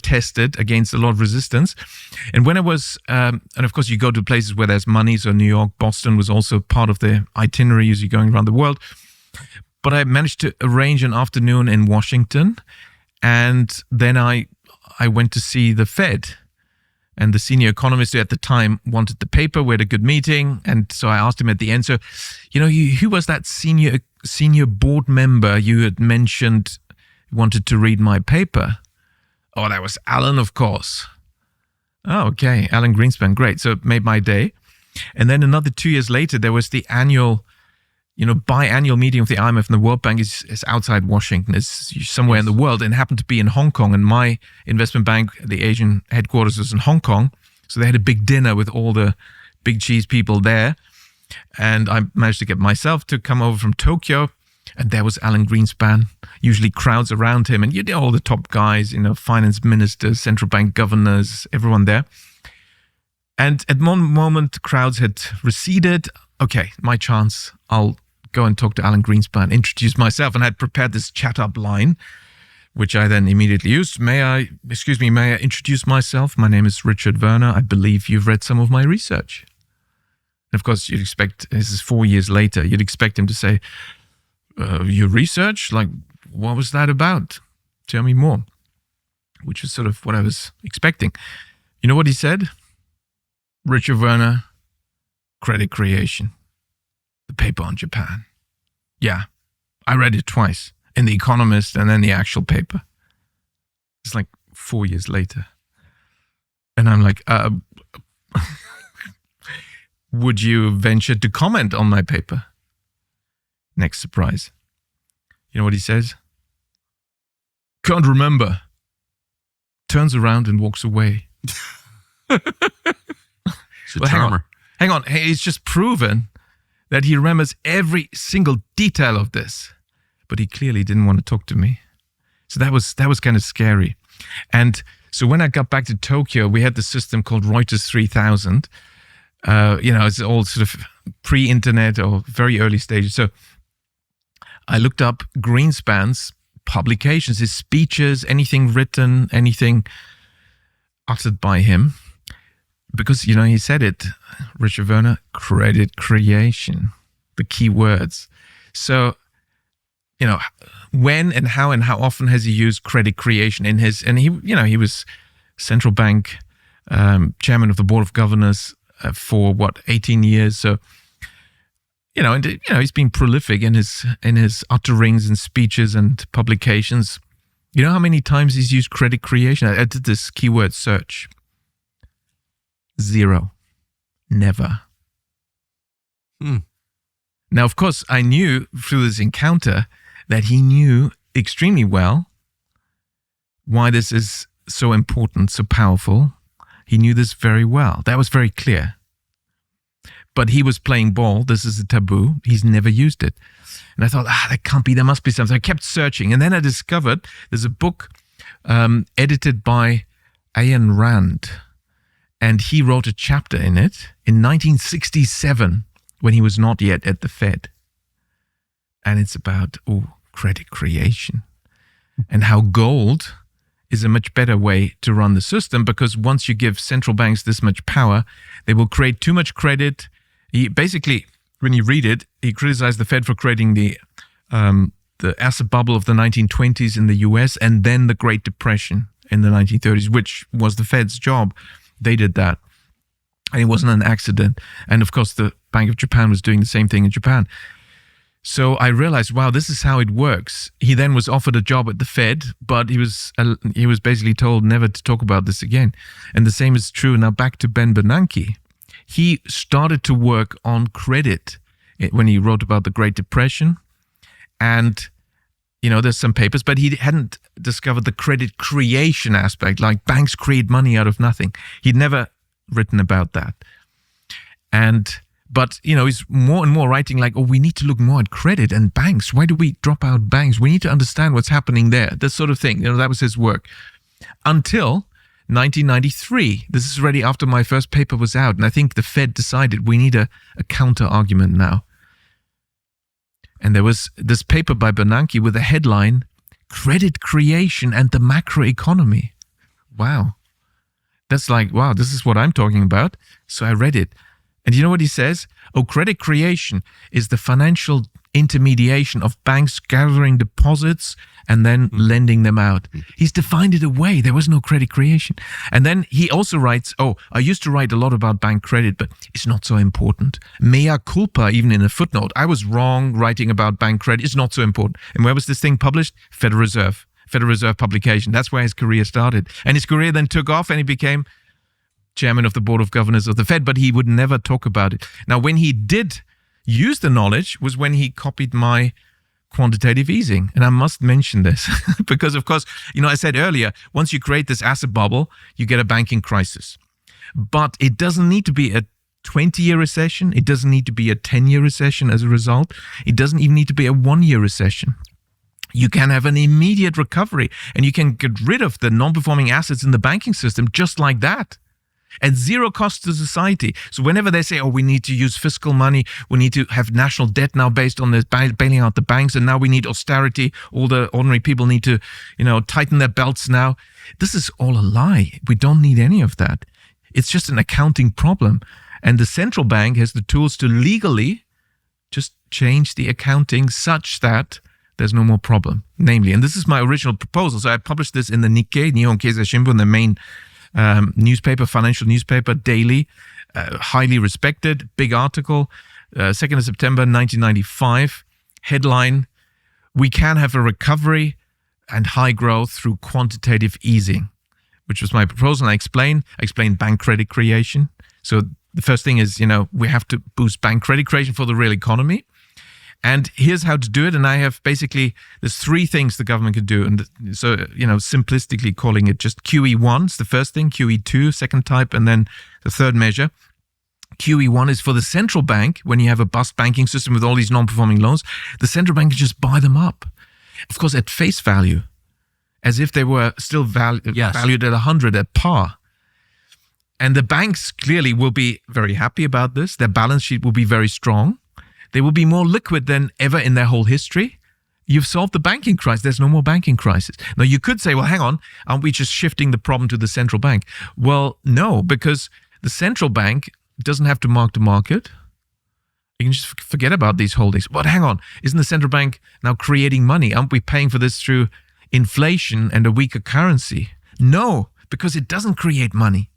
tested against a lot of resistance. And when I was, and of course you go to places where there's money. So New York, Boston was also part of the itinerary as you're going around the world. But I managed to arrange an afternoon in Washington. And then I went to see the Fed, and the senior economist who at the time wanted the paper. We had a good meeting, and so I asked him at the end, so, who was that senior board member you had mentioned wanted to read my paper? Oh, that was Alan, of course. Oh, okay, Alan Greenspan, great. So it made my day. And then another 2 years later, there was the annual biannual meeting of the IMF and the World Bank is outside Washington. It's somewhere in the world, and it happened to be in Hong Kong. And my investment bank, the Asian headquarters, was in Hong Kong. So they had a big dinner with all the big cheese people there. And I managed to get myself to come over from Tokyo. And there was Alan Greenspan, usually crowds around him. And you know, all the top guys, finance ministers, central bank governors, everyone there. And at one moment, crowds had receded. Okay, my chance. I'll go and talk to Alan Greenspan, introduce myself. And I had prepared this chat-up line, which I then immediately used. May I introduce myself? My name is Richard Werner. I believe you've read some of my research. And of course, you'd expect, this is 4 years later, you'd expect him to say, your research? Like, what was that about? Tell me more. Which is sort of what I was expecting. You know what he said? Richard Werner, Credit Creation, the paper on Japan. Yeah, I read it twice, in the Economist and then the actual paper. It's like 4 years later. And I'm like, would you venture to comment on my paper? Next surprise. You know what he says? Can't remember. Turns around and walks away. Well, hang on. Hey, he's just proven that he remembers every single detail of this, but he clearly didn't want to talk to me. So that was kind of scary. And so when I got back to Tokyo, we had the system called Reuters 3000. It's all sort of pre-internet or very early stages. So I looked up Greenspan's publications, his speeches, anything written, anything uttered by him. Because, he said it, Richard Werner, credit creation, the key words. So, when and how often has he used credit creation in his, and he was central bank chairman of the board of governors for 18 years. So, he's been prolific in his utterings and speeches and publications. You know how many times he's used credit creation? I did this keyword search. 0. Never. Now, of course, I knew through this encounter that he knew extremely well why this is so important, so powerful. He knew this very well. That was very clear. But he was playing ball. This is a taboo. He's never used it. And I thought, that can't be. There must be something. I kept searching. And then I discovered there's a book edited by Ayn Rand. And he wrote a chapter in it in 1967 when he was not yet at the Fed. And it's about, credit creation and how gold is a much better way to run the system, because once you give central banks this much power, they will create too much credit. He basically, when you read it, he criticized the Fed for creating the asset bubble of the 1920s in the US and then the Great Depression in the 1930s, which was the Fed's job. They did that. And it wasn't an accident. And of course, the Bank of Japan was doing the same thing in Japan. So I realized, wow, this is how it works. He then was offered a job at the Fed, but he was basically told never to talk about this again. And the same is true now back to Ben Bernanke. He started to work on credit when he wrote about the Great Depression. And, there's some papers, but he hadn't discovered the credit creation aspect, like banks create money out of nothing. He'd never written about that. But he's more and more writing like, we need to look more at credit and banks. Why do we drop out banks? We need to understand what's happening there. This sort of thing. That was his work. Until 1993. This is already after my first paper was out. And I think the Fed decided we need a counter argument now. And there was this paper by Bernanke with a headline, Credit Creation and the Macroeconomy. Wow. That's like, wow, this is what I'm talking about. So I read it. And you know what he says? Credit creation is the financial intermediation of banks gathering deposits and then lending them out. He's defined it away. There was no credit creation. And then he also writes, I used to write a lot about bank credit, but it's not so important. Mea culpa, even in a footnote. I was wrong writing about bank credit. It's not so important. And where was this thing published? Federal Reserve publication. That's where his career started. And his career then took off and he became chairman of the board of governors of the Fed, but he would never talk about it. Now, when he did use the knowledge was when he copied my quantitative easing. And I must mention this because, of course, I said earlier, once you create this asset bubble, you get a banking crisis. But it doesn't need to be a 20-year recession. It doesn't need to be a 10-year recession as a result. It doesn't even need to be a 1-year recession. You can have an immediate recovery, and you can get rid of the non-performing assets in the banking system just like that, at zero cost to society. So whenever they say, oh, we need to use fiscal money, we need to have national debt now based on this bailing out the banks, and now we need austerity, all the ordinary people need to, tighten their belts now. This is all a lie. We don't need any of that. It's just an accounting problem. And the central bank has the tools to legally just change the accounting such that there's no more problem. Namely, and this is my original proposal. So I published this in the Nikkei, Nihon Keizai Shimbun, the main newspaper, financial newspaper, daily, highly respected, big article, 2nd of September, 1995. Headline, we can have a recovery and high growth through quantitative easing, which was my proposal. And I explained bank credit creation. So the first thing is, we have to boost bank credit creation for the real economy. And here's how to do it. And I have there's 3 things the government can do. And so, simplistically calling it just QE1 is the first thing, QE2, second type, and then the third measure. QE1 is for the central bank. When you have a bust banking system with all these non-performing loans, the central bank can just buy them up. Of course, at face value, as if they were still valued at 100 at par. And the banks clearly will be very happy about this. Their balance sheet will be very strong. They will be more liquid than ever in their whole history. You've solved the banking crisis. There's no more banking crisis. Now, you could say, well, hang on, aren't we just shifting the problem to the central bank? Well, no, because the central bank doesn't have to mark to market. You can just forget about these holdings. But hang on, isn't the central bank now creating money? Aren't we paying for this through inflation and a weaker currency? No, because it doesn't create money.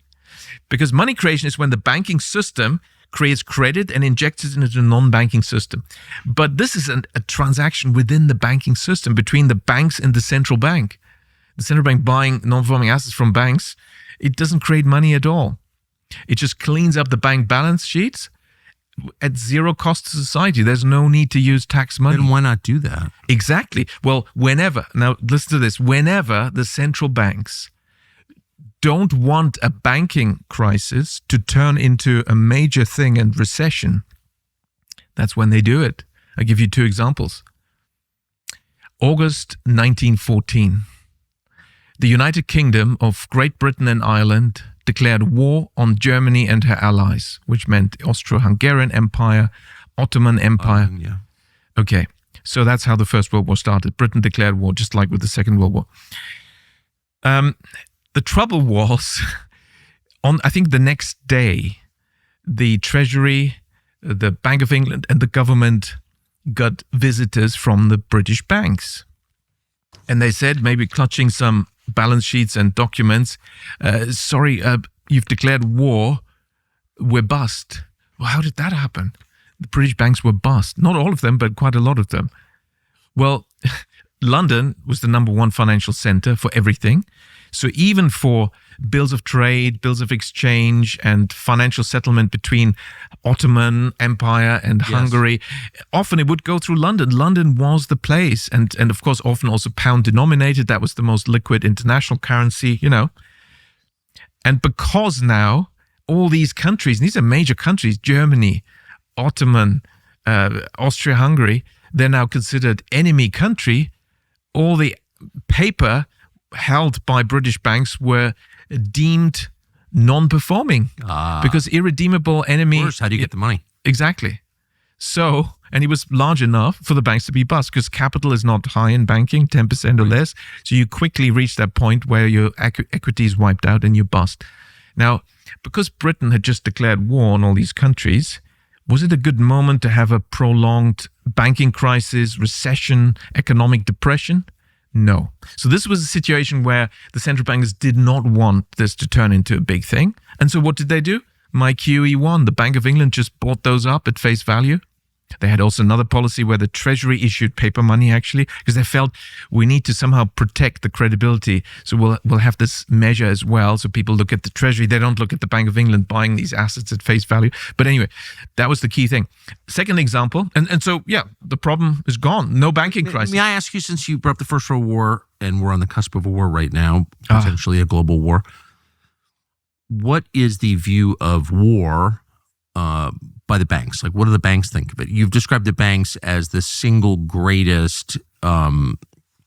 Because money creation is when the banking system creates credit and injects it into the non-banking system. But this is a transaction within the banking system between the banks and the central bank. The central bank buying non-performing assets from banks, it doesn't create money at all. It just cleans up the bank balance sheets at zero cost to society. There's no need to use tax money. Then why not do that? Exactly. Well, now listen to this, whenever the central banks don't want a banking crisis to turn into a major thing and recession, that's when they do it. I'll give you 2 examples. August 1914, the United Kingdom of Great Britain and Ireland declared war on Germany and her allies, which meant Austro-Hungarian Empire, Ottoman Empire. Yeah. Okay, so that's how the First World War started. Britain declared war, just like with the Second World War. The trouble was, I think the next day, the Treasury, the Bank of England, and the government got visitors from the British banks. And they said, maybe clutching some balance sheets and documents, sorry, you've declared war, we're bust. Well, how did that happen? The British banks were bust. Not all of them, but quite a lot of them. Well, London was the number 1 financial center for everything. So even for bills of trade, bills of exchange, and financial settlement between Ottoman Empire and Hungary, often it would go through London. London was the place. And of course, often also pound denominated. That was the most liquid international currency, And because now all these countries, these are major countries, Germany, Ottoman, Austria-Hungary, they're now considered enemy country. All the paper held by British banks were deemed non-performing because irredeemable enemy. Of course, how do you get the money? Exactly. So, and it was large enough for the banks to be bust because capital is not high in banking, 10% or less. So you quickly reach that point where your equity is wiped out and you bust. Now, because Britain had just declared war on all these countries, was it a good moment to have a prolonged banking crisis, recession, economic depression? No. So this was a situation where the central bankers did not want this to turn into a big thing. And so what did they do? My QE1, the Bank of England just bought those up at face value. They had also another policy where the Treasury issued paper money, actually, because they felt we need to somehow protect the credibility. So we'll have this measure as well. So people look at the Treasury. They don't look at the Bank of England buying these assets at face value. But anyway, that was the key thing. Second example. And so, the problem is gone. No banking crisis. May I ask you, since you brought up the First World War and we're on the cusp of a war right now, potentially a global war, what is the view of war by the banks? Like, what do the banks think of it? You've described the banks as the single greatest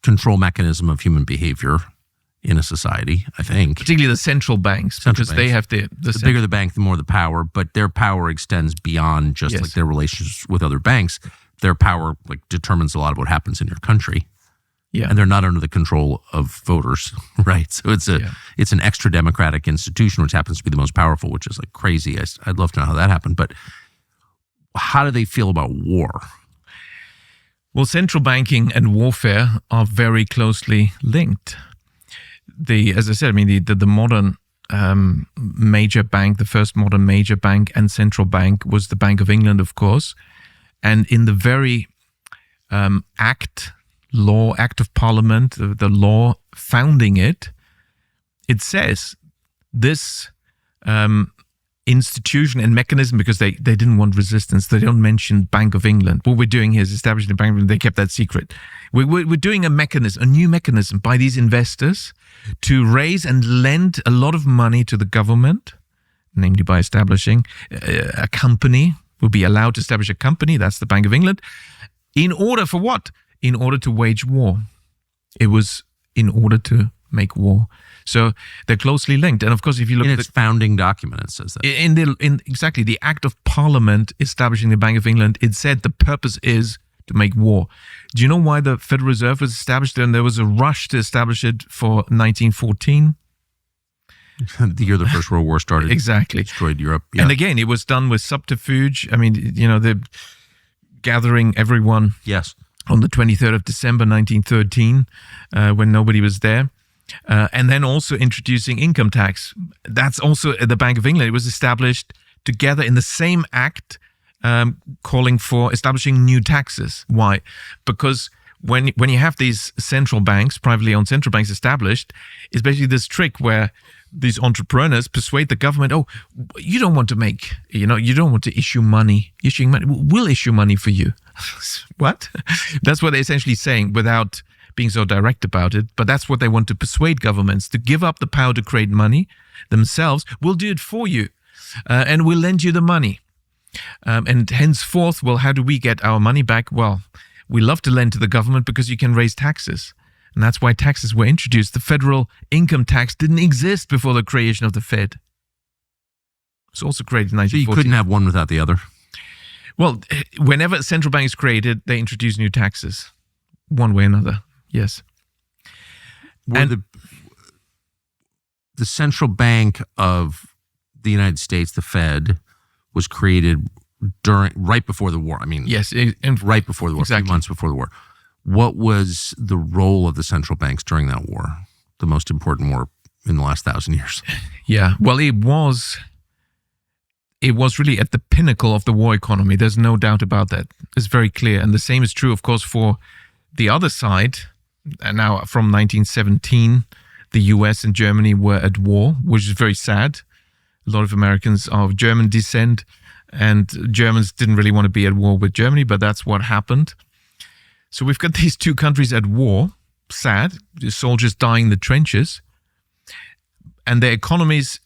control mechanism of human behavior in a society, I think. Particularly the central banks, because they have the bigger the bank, the more the power, but their power extends beyond just like their relationships with other banks. Their power like determines a lot of what happens in your country. Yeah. And they're not under the control of voters, right? So it's an extra democratic institution, which happens to be the most powerful, which is like crazy. I'd love to know how that happened. But how do they feel about war? Well, central banking and warfare are very closely linked. As I said, I mean, the modern major bank, the first modern major bank and central bank was the Bank of England, of course. And in the very act of parliament, the law founding it, it says this institution and mechanism, because they didn't want resistance. They don't mention Bank of England. What we're doing here is establishing the Bank of England. They kept that secret. We're doing a new mechanism by these investors to raise and lend a lot of money to the government, namely by establishing a company. We'll be allowed to establish a company. That's the Bank of England. In order for what? In order to wage war. It was in order to make war. So they're closely linked. And of course, if you look at its founding document, it says that. In exactly the Act of Parliament establishing the Bank of England, it said the purpose is to make war. Do you know why the Federal Reserve was established? And there was a rush to establish it for 1914. The year the First World War started. Exactly. Destroyed Europe. Yeah. And again, it was done with subterfuge. I mean, they're gathering everyone. Yes. On the 23rd of December, 1913, when nobody was there. And then also introducing income tax. That's also at the Bank of England. It was established together in the same act, calling for establishing new taxes. Why? Because when you have these central banks, privately owned central banks established, it's basically this trick where these entrepreneurs persuade the government, you don't want to issue money. Issuing money, we'll issue money for you. What? That's what they're essentially saying without being so direct about it. But that's what they want to persuade governments to give up the power to create money themselves. We'll do it for you, and we'll lend you the money. And henceforth, how do we get our money back? Well, we love to lend to the government because you can raise taxes. And that's why taxes were introduced. The federal income tax didn't exist before the creation of the Fed. It was also created in 1940. So you couldn't have one without the other? Well, whenever a central bank is created, they introduce new taxes, one way or another. Yes. The central bank of the United States, the Fed, was created right before the war. I mean, yes, right before the war, exactly. A few months before the war. What was the role of the central banks during that war, the most important war in the last 1,000 years? Yeah, well, it was really at the pinnacle of the war economy. There's no doubt about that. It's very clear. And the same is true, of course, for the other side. And now from 1917, the US and Germany were at war, which is very sad. A lot of Americans are of German descent, and Germans didn't really want to be at war with Germany, but that's what happened. So we've got these two countries at war, sad, the soldiers dying in the trenches, and their economies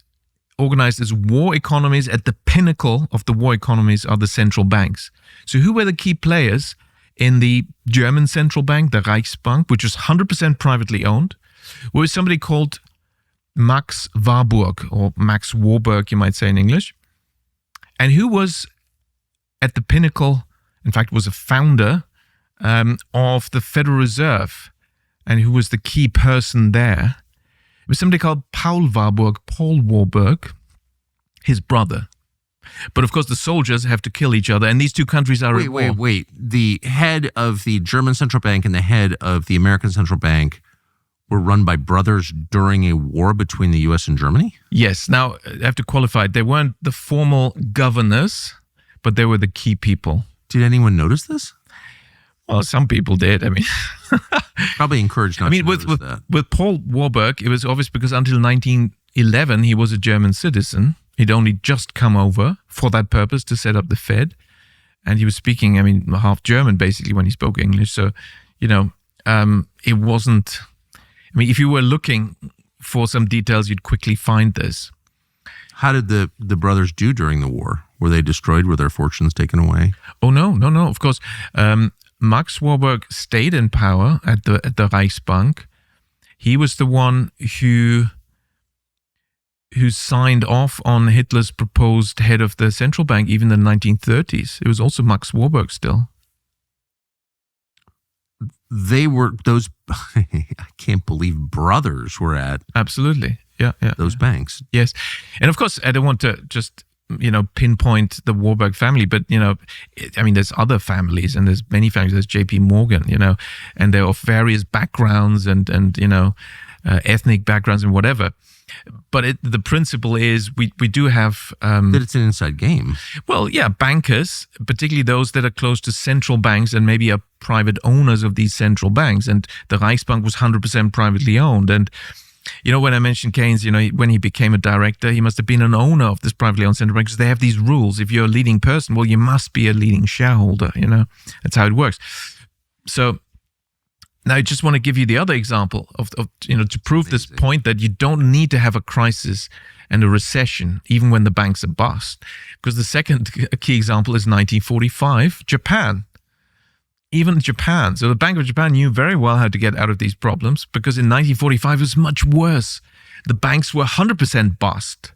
organized as war economies. At the pinnacle of the war economies are the central banks. So who were the key players in the German central bank, the Reichsbank, which was 100% privately owned? Well, was somebody called Max Warburg, or Max Warburg, you might say in English. And who was at the pinnacle, in fact, was a founder of the Federal Reserve, and who was the key person there? It was somebody called Paul Warburg, his brother. But of course, the soldiers have to kill each other, and these two countries are at war. Wait. The head of the German central bank and the head of the American central bank were run by brothers during a war between the U.S. and Germany? Yes. Now, I have to qualify it. They weren't the formal governors, but they were the key people. Did anyone notice this? Well, some people did. I mean, probably encouraged not to notice that. With Paul Warburg, it was obvious because until 1911, he was a German citizen. He'd only just come over for that purpose to set up the Fed. And he was speaking, half German, basically, when he spoke English. So, it wasn't... if you were looking for some details, you'd quickly find this. How did the brothers do during the war? Were they destroyed? Were their fortunes taken away? Oh, no. Of course, Max Warburg stayed in power at the Reichsbank. He was the one who signed off on Hitler's proposed head of the central bank, even in the 1930s. It was also Max Warburg still. They were those, I can't believe brothers were at Absolutely. Yeah. those banks. Yes. And of course, I don't want to just, pinpoint the Warburg family, but, there's other families and there's many families. There's JP Morgan, and they're of various backgrounds and ethnic backgrounds and whatever. But the principle is we do have... that it's an inside game. Well, yeah, bankers, particularly those that are close to central banks and maybe are private owners of these central banks. And the Reichsbank was 100% privately owned. And, when I mentioned Keynes, when he became a director, he must have been an owner of this privately owned central bank because they have these rules. If you're a leading person, well, you must be a leading shareholder, That's how it works. So... Now, I just want to give you the other example of to prove this point that you don't need to have a crisis and a recession even when the banks are bust. Because the second key example is 1945, Japan. Even Japan. So the Bank of Japan knew very well how to get out of these problems because in 1945 it was much worse. The banks were 100% bust.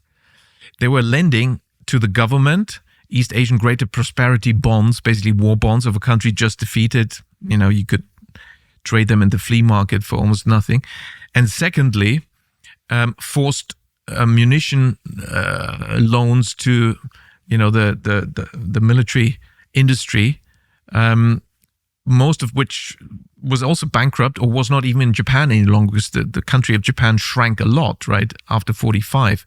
They were lending to the government, East Asian Greater Prosperity bonds, basically war bonds of a country just defeated. You could trade them in the flea market for almost nothing. And secondly, forced munition loans to, the military industry, most of which was also bankrupt or was not even in Japan any longer because the country of Japan shrank a lot, right, after 45.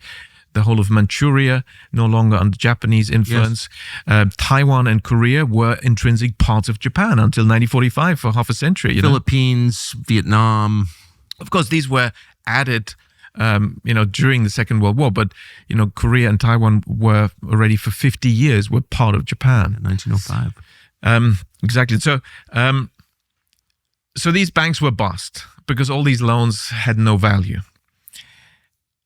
The whole of Manchuria, no longer under Japanese influence. Yes. Taiwan and Korea were intrinsic parts of Japan until 1945 for half a century. Philippines, Vietnam. Of course, these were added, during the Second World War. But, Korea and Taiwan were already for 50 years were part of Japan. 1905. Exactly. So these banks were bust because all these loans had no value.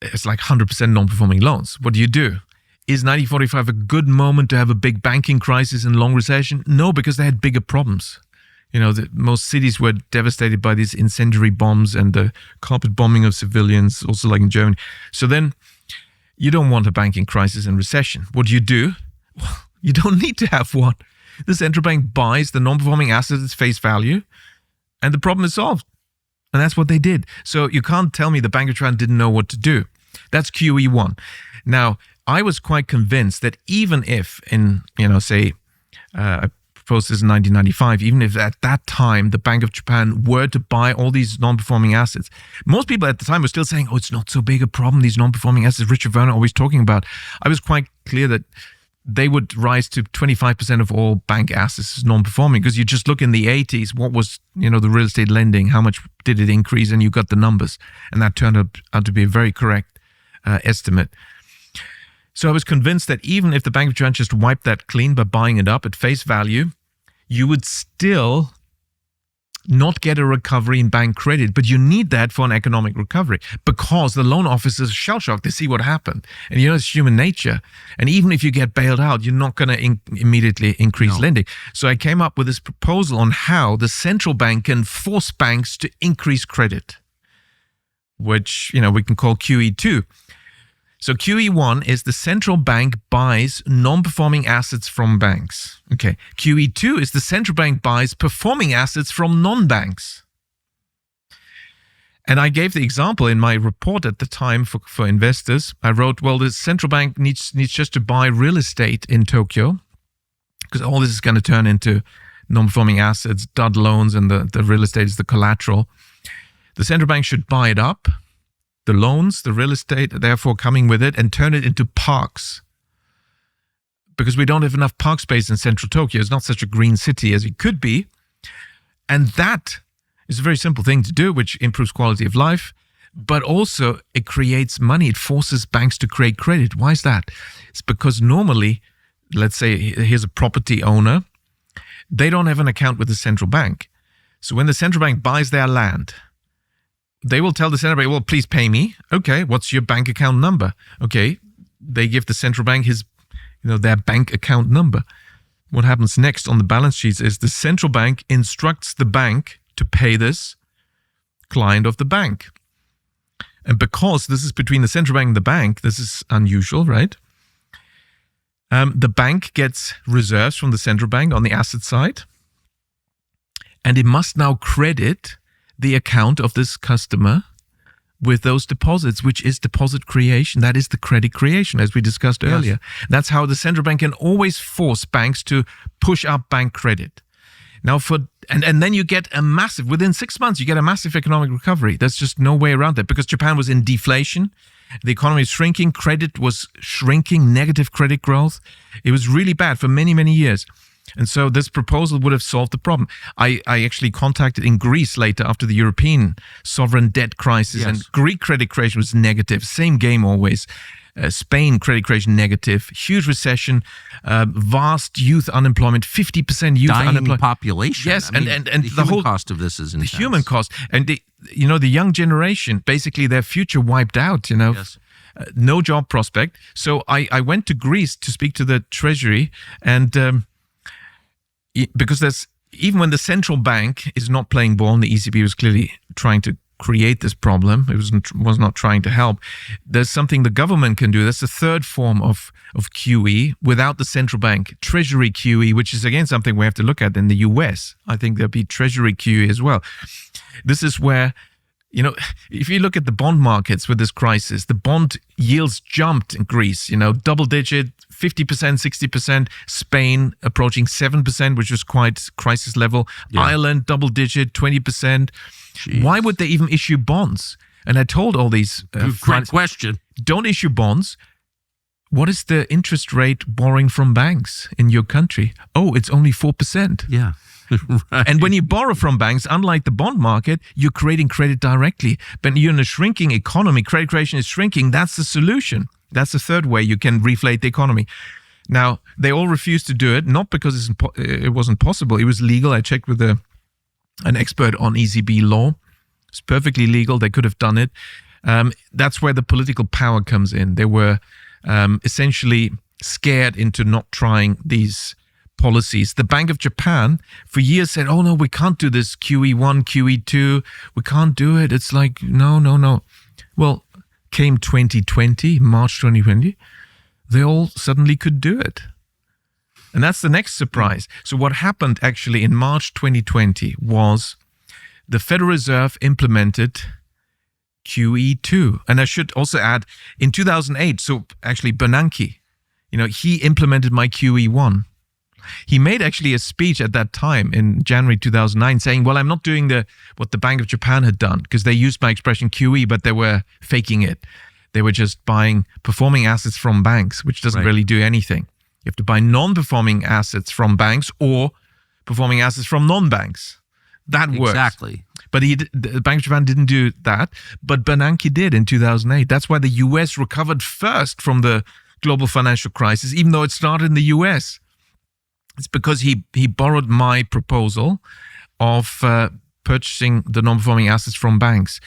It's like 100% non-performing loans. What do? Is 1945 a good moment to have a big banking crisis and long recession? No, because they had bigger problems. Most cities were devastated by these incendiary bombs and the carpet bombing of civilians, also like in Germany. So then you don't want a banking crisis and recession. What do? Well, you don't need to have one. The central bank buys the non-performing assets at face value and the problem is solved. And that's what they did. So you can't tell me the Bank of Japan didn't know what to do. That's QE1. Now, I was quite convinced that even if I proposed this in 1995, even if at that time the Bank of Japan were to buy all these non-performing assets, most people at the time were still saying, it's not so big a problem, these non-performing assets Richard Werner always talking about. I was quite clear that they would rise to 25% of all bank assets as non-performing because you just look in the 80s, what was, the real estate lending, how much did it increase, and you got the numbers. And that turned out to be a very correct estimate. So I was convinced that even if the Bank of Japan just wiped that clean by buying it up at face value, you would still not get a recovery in bank credit, but you need that for an economic recovery because the loan officers are shell-shocked. They see what happened. And it's human nature. And even if you get bailed out, you're not going to immediately increase lending. So I came up with this proposal on how the central bank can force banks to increase credit, which, we can call QE2. So QE1 is the central bank buys non-performing assets from banks. Okay. QE2 is the central bank buys performing assets from non-banks. And I gave the example in my report at the time for investors. I wrote, well, the central bank needs just to buy real estate in Tokyo because all this is going to turn into non-performing assets, dud loans, and the real estate is the collateral. The central bank should buy it up. The loans, the real estate, therefore coming with it, and turn it into parks. Because we don't have enough park space in central Tokyo. It's not such a green city as it could be. And that is a very simple thing to do, which improves quality of life. But also it creates money. It forces banks to create credit. Why is that? It's because normally, let's say here's a property owner. They don't have an account with the central bank. So when the central bank buys their land, they will tell the central bank, well, please pay me. Okay, what's your bank account number? Okay, they give the central bank his their bank account number. What happens next on the balance sheets is the central bank instructs the bank to pay this client of the bank. And because this is between the central bank and the bank, this is unusual, right? The bank gets reserves from the central bank on the asset side, and it must now credit the account of this customer with those deposits, which is deposit creation. That is the credit creation, as we discussed earlier. That's how the central bank can always force banks to push up bank credit. Now, and then you get within 6 months, you get a massive economic recovery. There's just no way around that, because Japan was in deflation. The economy is shrinking. Credit was shrinking, negative credit growth. It was really bad for many, many years. And so this proposal would have solved the problem. I actually contacted in Greece later after the European sovereign debt crisis, and Greek credit creation was negative. Same game always. Spain credit creation negative, huge recession, vast youth unemployment, 50% youth unemployment. Population. Yes, I mean, and the whole cost of this is intense. The human cost, and the young generation, basically their future wiped out. No job prospect. So I went to Greece to speak to the Treasury, and because even when the central bank is not playing ball, and the ECB was clearly trying to create this problem, it was not trying to help. There's something the government can do. That's the third form of QE without the central bank, Treasury QE, which is again something we have to look at in the US. I think there'll be Treasury QE as well. This is where, if you look at the bond markets with this crisis, the bond yields jumped in Greece, double digit, 50%, 60%, Spain approaching 7%, which was quite crisis level. Yeah. Ireland, double digit, 20%. Jeez. Why would they even issue bonds? And I told all these great question. Don't issue bonds. What is the interest rate borrowing from banks in your country? Oh, it's only 4%. Yeah. Right. And when you borrow from banks, unlike the bond market, you're creating credit directly. But you're in a shrinking economy. Credit creation is shrinking. That's the solution. That's the third way you can reflate the economy. Now, they all refused to do it, not because it wasn't possible. It was legal. I checked with an expert on ECB law. It's perfectly legal. They could have done it. That's where the political power comes in. They were essentially scared into not trying these policies. The Bank of Japan for years said, oh no, we can't do this QE1, QE2. We can't do it. It's like, no. Well, came 2020, March 2020, they all suddenly could do it. And that's the next surprise. So what happened actually in March 2020 was the Federal Reserve implemented QE2. And I should also add, in 2008, so actually Bernanke, he implemented my QE1. He made actually a speech at that time in January 2009 saying, well, I'm not doing what the Bank of Japan had done, because they used my expression QE, but they were faking it. They were just buying performing assets from banks, which doesn't really do anything. You have to buy non-performing assets from banks or performing assets from non-banks. That works. Exactly. But the Bank of Japan didn't do that, but Bernanke did in 2008. That's why the US recovered first from the global financial crisis, even though it started in the US. It's because he borrowed my proposal of purchasing the non-performing assets from banks.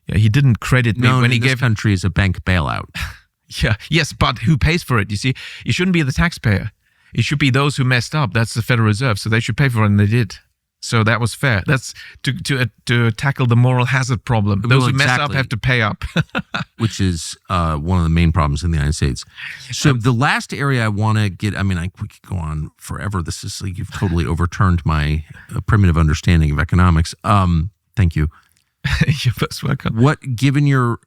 Yeah, he didn't credit me when he gave. Country is a bank bailout. Yeah, yes, but who pays for it? You see, it shouldn't be the taxpayer. It should be those who messed up. That's the Federal Reserve, so they should pay for it, and they did. So that was fair. That's to tackle the moral hazard problem. Those who mess up have to pay up. Which is one of the main problems in the United States. So the last area I want to get, we could go on forever. This is like you've totally overturned my primitive understanding of economics. Thank you. You're most welcome. Given your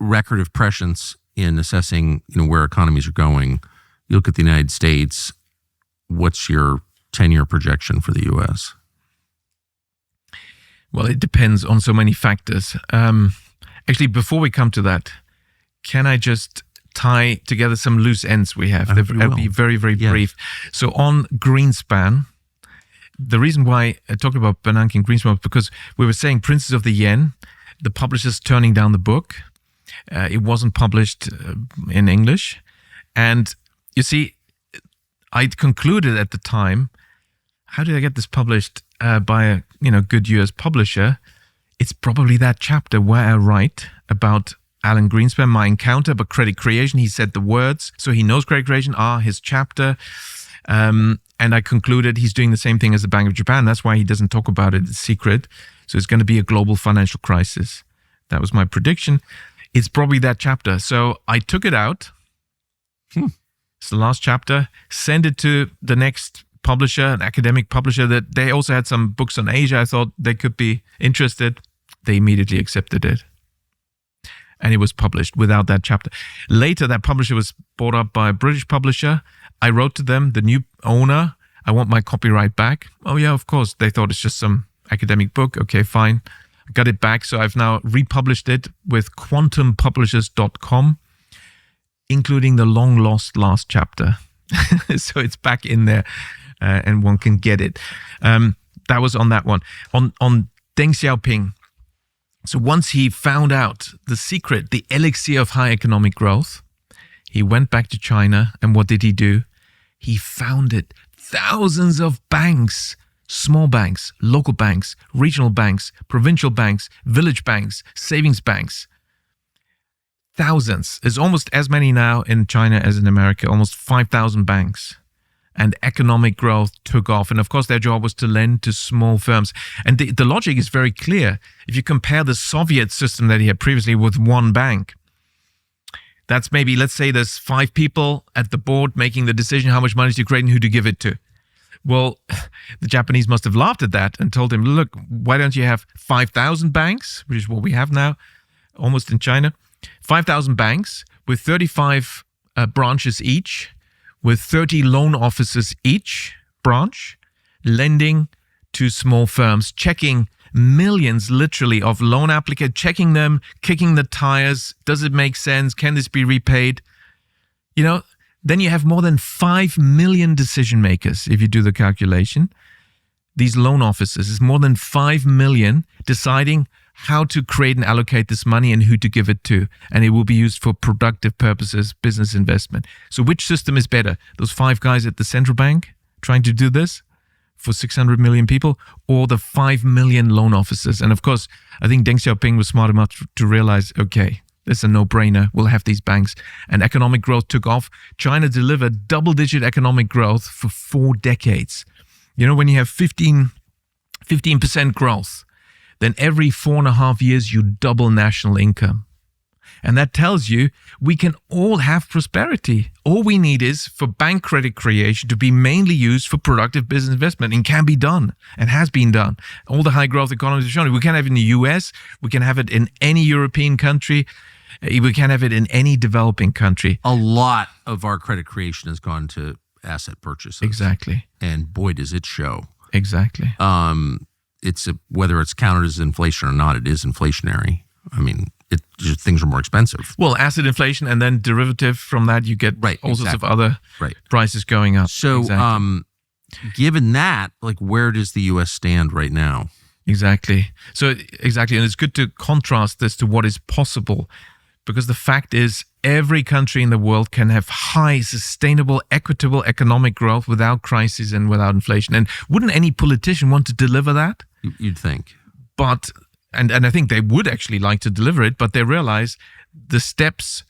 record of prescience in assessing where economies are going, you look at the United States, what's your 10-year projection for the U.S.? Well, it depends on so many factors. Actually, before we come to that, can I just tie together some loose ends we have? They'll be very, very brief. So on Greenspan, the reason why I talked about Bernanke and Greenspan was because we were saying Princes of the Yen, the publisher's turning down the book. It wasn't published in English. And you see, I concluded at the time, how did I get this published by a good US publisher? It's probably that chapter where I write about Alan Greenspan, My Encounter, but credit creation. He said the words. So he knows credit creation, his chapter. And I concluded he's doing the same thing as the Bank of Japan. That's why he doesn't talk about it. It's secret. So it's going to be a global financial crisis. That was my prediction. It's probably that chapter. So I took it out. It's the last chapter. Send it to the next publisher, an academic publisher that they also had some books on Asia. I thought they could be interested. They immediately accepted it. And it was published without that chapter. Later, that publisher was bought up by a British publisher. I wrote to them, the new owner, I want my copyright back. Oh yeah, of course. They thought it's just some academic book. Okay, fine. I got it back. So I've now republished it with quantumpublishers.com, including the long lost last chapter. So it's back in there and one can get it. That was on that one. On Deng Xiaoping. So once he found out the secret, the elixir of high economic growth, he went back to China. And what did he do? He founded thousands of banks, small banks, local banks, regional banks, provincial banks, village banks, savings banks. Thousands. There's almost as many now in China as in America, almost 5,000 banks. And economic growth took off. And of course, their job was to lend to small firms. And the logic is very clear. If you compare the Soviet system that he had previously with one bank, that's maybe, let's say there's 5 people at the board making the decision how much money to create and who to give it to. Well, the Japanese must have laughed at that and told him, look, why don't you have 5,000 banks, which is what we have now, almost in China, 5,000 banks with 35 branches each, with 30 loan officers each branch, lending to small firms, checking millions literally of loan applicants, checking them, kicking the tires. Does it make sense? Can this be repaid? You know, then you have more than 5 million decision makers if you do the calculation. These loan officers is more than 5 million deciding how to create and allocate this money and who to give it to. And it will be used for productive purposes, business investment. So which system is better? Those 5 guys at the central bank trying to do this for 600 million people, or the 5 million loan officers? And of course, I think Deng Xiaoping was smart enough to realize, okay, it's a no-brainer. We'll have these banks. And economic growth took off. China delivered double-digit economic growth for 4 decades. You know, when you have 15% growth, then every 4.5 years, you double national income. And that tells you we can all have prosperity. All we need is for bank credit creation to be mainly used for productive business investment, and can be done and has been done. All the high growth economies have shown it. We can have it in the US. We can have it in any European country. We can have it in any developing country. A lot of our credit creation has gone to asset purchases. Exactly. And boy, does it show. Exactly. Whether it's counted as inflation or not, it is inflationary. I mean, things are more expensive. Well, asset inflation, and then derivative from that, you get all sorts of other prices going up. So, given that, like, where does the U.S. stand right now? Exactly. So, exactly. And it's good to contrast this to what is possible, because the fact is every country in the world can have high, sustainable, equitable economic growth without crisis and without inflation. And wouldn't any politician want to deliver that? You'd think. But And I think they would actually like to deliver it, but they realize the steps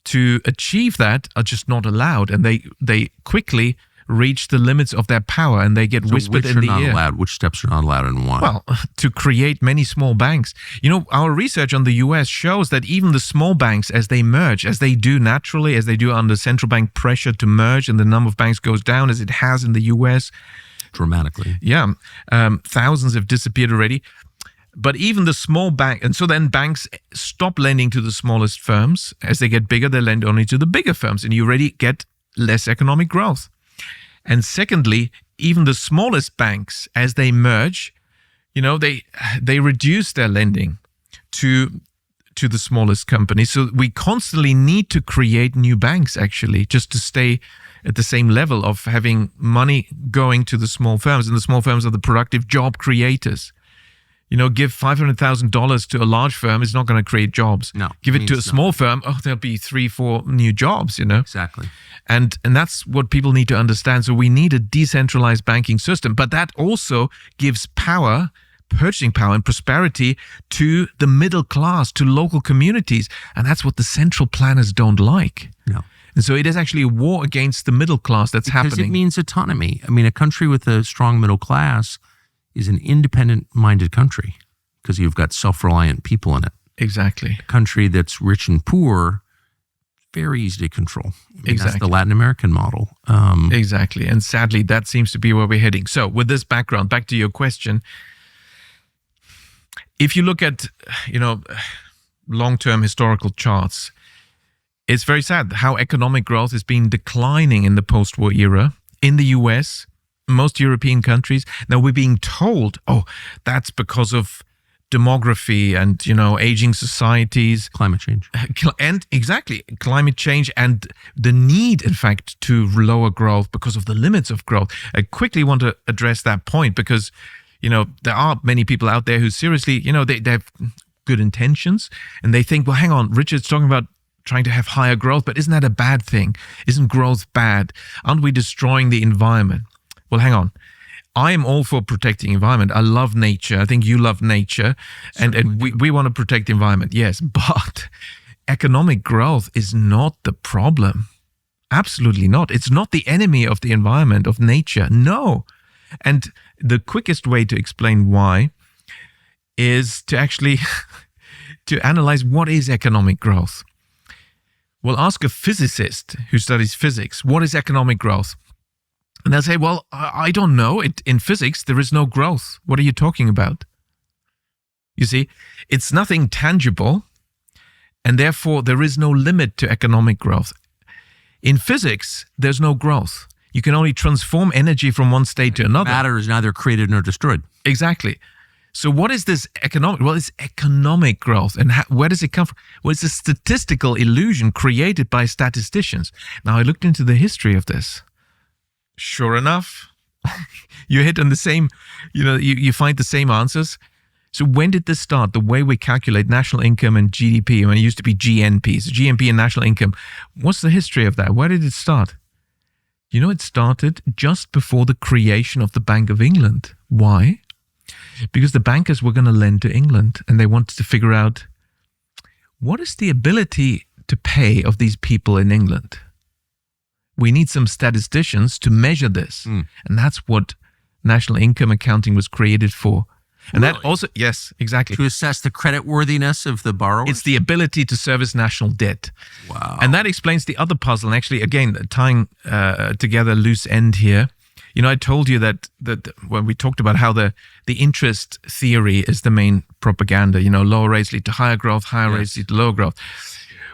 to achieve that are just not allowed. And they quickly reach the limits of their power, and they get whispered in the ear. Which steps are not allowed and why? Well, to create many small banks. You know, our research on the US shows that even the small banks, as they merge, as they do naturally, as they do under central bank pressure to merge, and the number of banks goes down as it has in the US. Dramatically. Yeah. Thousands have disappeared already. But even the small bank, and so then banks stop lending to the smallest firms. As they get bigger, they lend only to the bigger firms, and you already get less economic growth. And secondly, even the smallest banks, as they merge, you know, they reduce their lending to the smallest companies. So we constantly need to create new banks, actually, just to stay at the same level of having money going to the small firms. And the small firms are the productive job creators. You know, give $500,000 to a large firm is not going to create jobs. No. Give it to a small firm, there'll be 3-4 new jobs, you know. Exactly. And that's what people need to understand. So we need a decentralized banking system, but that also gives power purchasing power and prosperity to the middle class, to local communities. And that's what the central planners don't like. No. And so it is actually a war against the middle class that's happening. Because it means autonomy. I mean, a country with a strong middle class is an independent-minded country because you've got self-reliant people in it. Exactly. A country that's rich and poor, very easy to control. That's the Latin American model. Exactly. And sadly, that seems to be where we're heading. So with this background, back to your question, if you look at, long-term historical charts, it's very sad how economic growth has been declining in the post-war era in the US, most European countries. Now we're being told, that's because of demography and, aging societies. Climate change. And exactly, climate change and the need, in fact, to lower growth because of the limits of growth. I quickly want to address that point because, there are many people out there who seriously, they have good intentions and they think, well, hang on, Richard's talking about trying to have higher growth, but isn't that a bad thing? Isn't growth bad? Aren't we destroying the environment? Well, hang on. I am all for protecting environment. I love nature. I think you love nature. And we want to protect the environment. Yes, but economic growth is not the problem. Absolutely not. It's not the enemy of the environment, of nature. No. And the quickest way to explain why is to actually to analyze what is economic growth. Well, ask a physicist who studies physics, what is economic growth? And they'll say, well, I don't know. In physics, there is no growth. What are you talking about? You see, it's nothing tangible, and therefore there is no limit to economic growth. In physics, there's no growth. You can only transform energy from one state to another. Matter is neither created nor destroyed. Exactly. So what is this economic? Well, it's economic growth. And where does it come from? Well, it's a statistical illusion created by statisticians. Now, I looked into the history of this. Sure enough, you hit on the same, you find the same answers. So when did this start? The way we calculate national income and GDP, it used to be GNP, so GNP and national income. What's the history of that? Where did it start? It started just before the creation of the Bank of England. Why? Because the bankers were going to lend to England and they wanted to figure out what is the ability to pay of these people in England. We need some statisticians to measure this. And that's what national income accounting was created for. And that also, yes, exactly. To assess the creditworthiness of the borrowers? It's the ability to service national debt. Wow. And that explains the other puzzle. And actually, again, tying together loose end here. I told you that when we talked about how the interest theory is the main propaganda, lower rates lead to higher growth, higher rates lead to lower growth.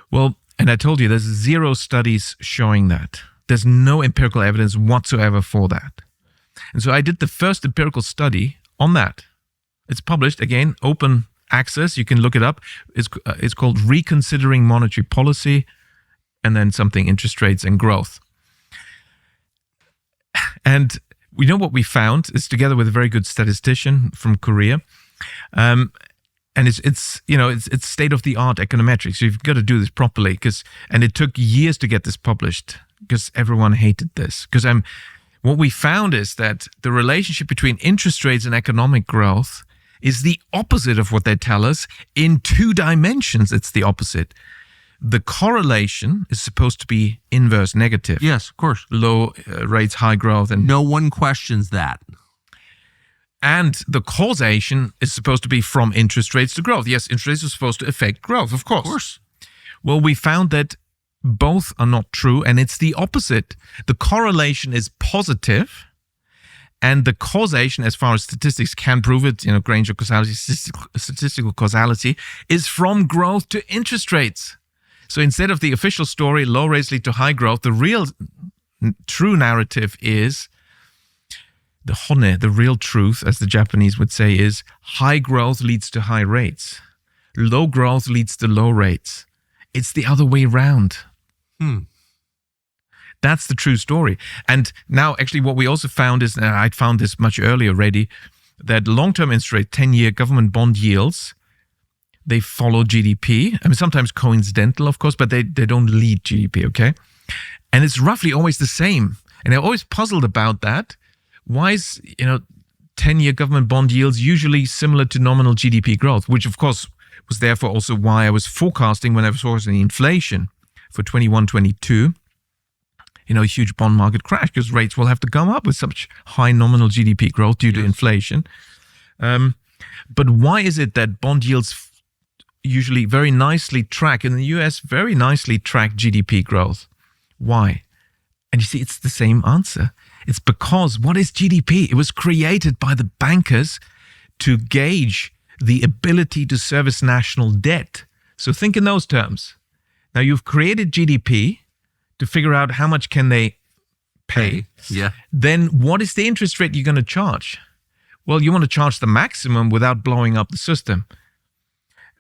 Well, and I told you there's 0 studies showing that. There's no empirical evidence whatsoever for that. And so I did the first empirical study on that. It's published, again, open access. You can look it up. It's called Reconsidering Monetary Policy, and then something interest rates and growth. And we know what we found. It's together with a very good statistician from Korea. And it's state-of-the-art econometrics. So you've got to do this properly and it took years to get this published because everyone hated this. Because what we found is that the relationship between interest rates and economic growth is the opposite of what they tell us. In 2 dimensions, it's the opposite. The correlation is supposed to be inverse negative. Yes, of course. Low rates, high growth. And no one questions that. And the causation is supposed to be from interest rates to growth. Yes, interest rates are supposed to affect growth, of course. Of course. Well, we found that both are not true, and it's the opposite. The correlation is positive, and the causation, as far as statistics can prove it, Granger causality, statistical causality, is from growth to interest rates. So instead of the official story, low rates lead to high growth, the real true narrative is, the real truth, as the Japanese would say, is high growth leads to high rates. Low growth leads to low rates. It's the other way around. That's the true story. And now, actually, what we also found is, and I'd found this much earlier already, that long-term interest rate, 10-year government bond yields, they follow GDP. Sometimes coincidental, of course, but they don't lead GDP, okay? And it's roughly always the same. And I'm always puzzled about that. Why is, 10-year government bond yields usually similar to nominal GDP growth, which of course was therefore also why I was forecasting when I was forecasting inflation for 21-22, a huge bond market crash because rates will have to come up with such high nominal GDP growth due to inflation. But why is it that bond yields usually very nicely track, in the US, very nicely track GDP growth? Why? And you see, it's the same answer. It's because what is GDP? It was created by the bankers to gauge the ability to service national debt. So think in those terms. Now you've created GDP to figure out how much can they pay. Yeah. Then what is the interest rate you're going to charge? Well, you want to charge the maximum without blowing up the system.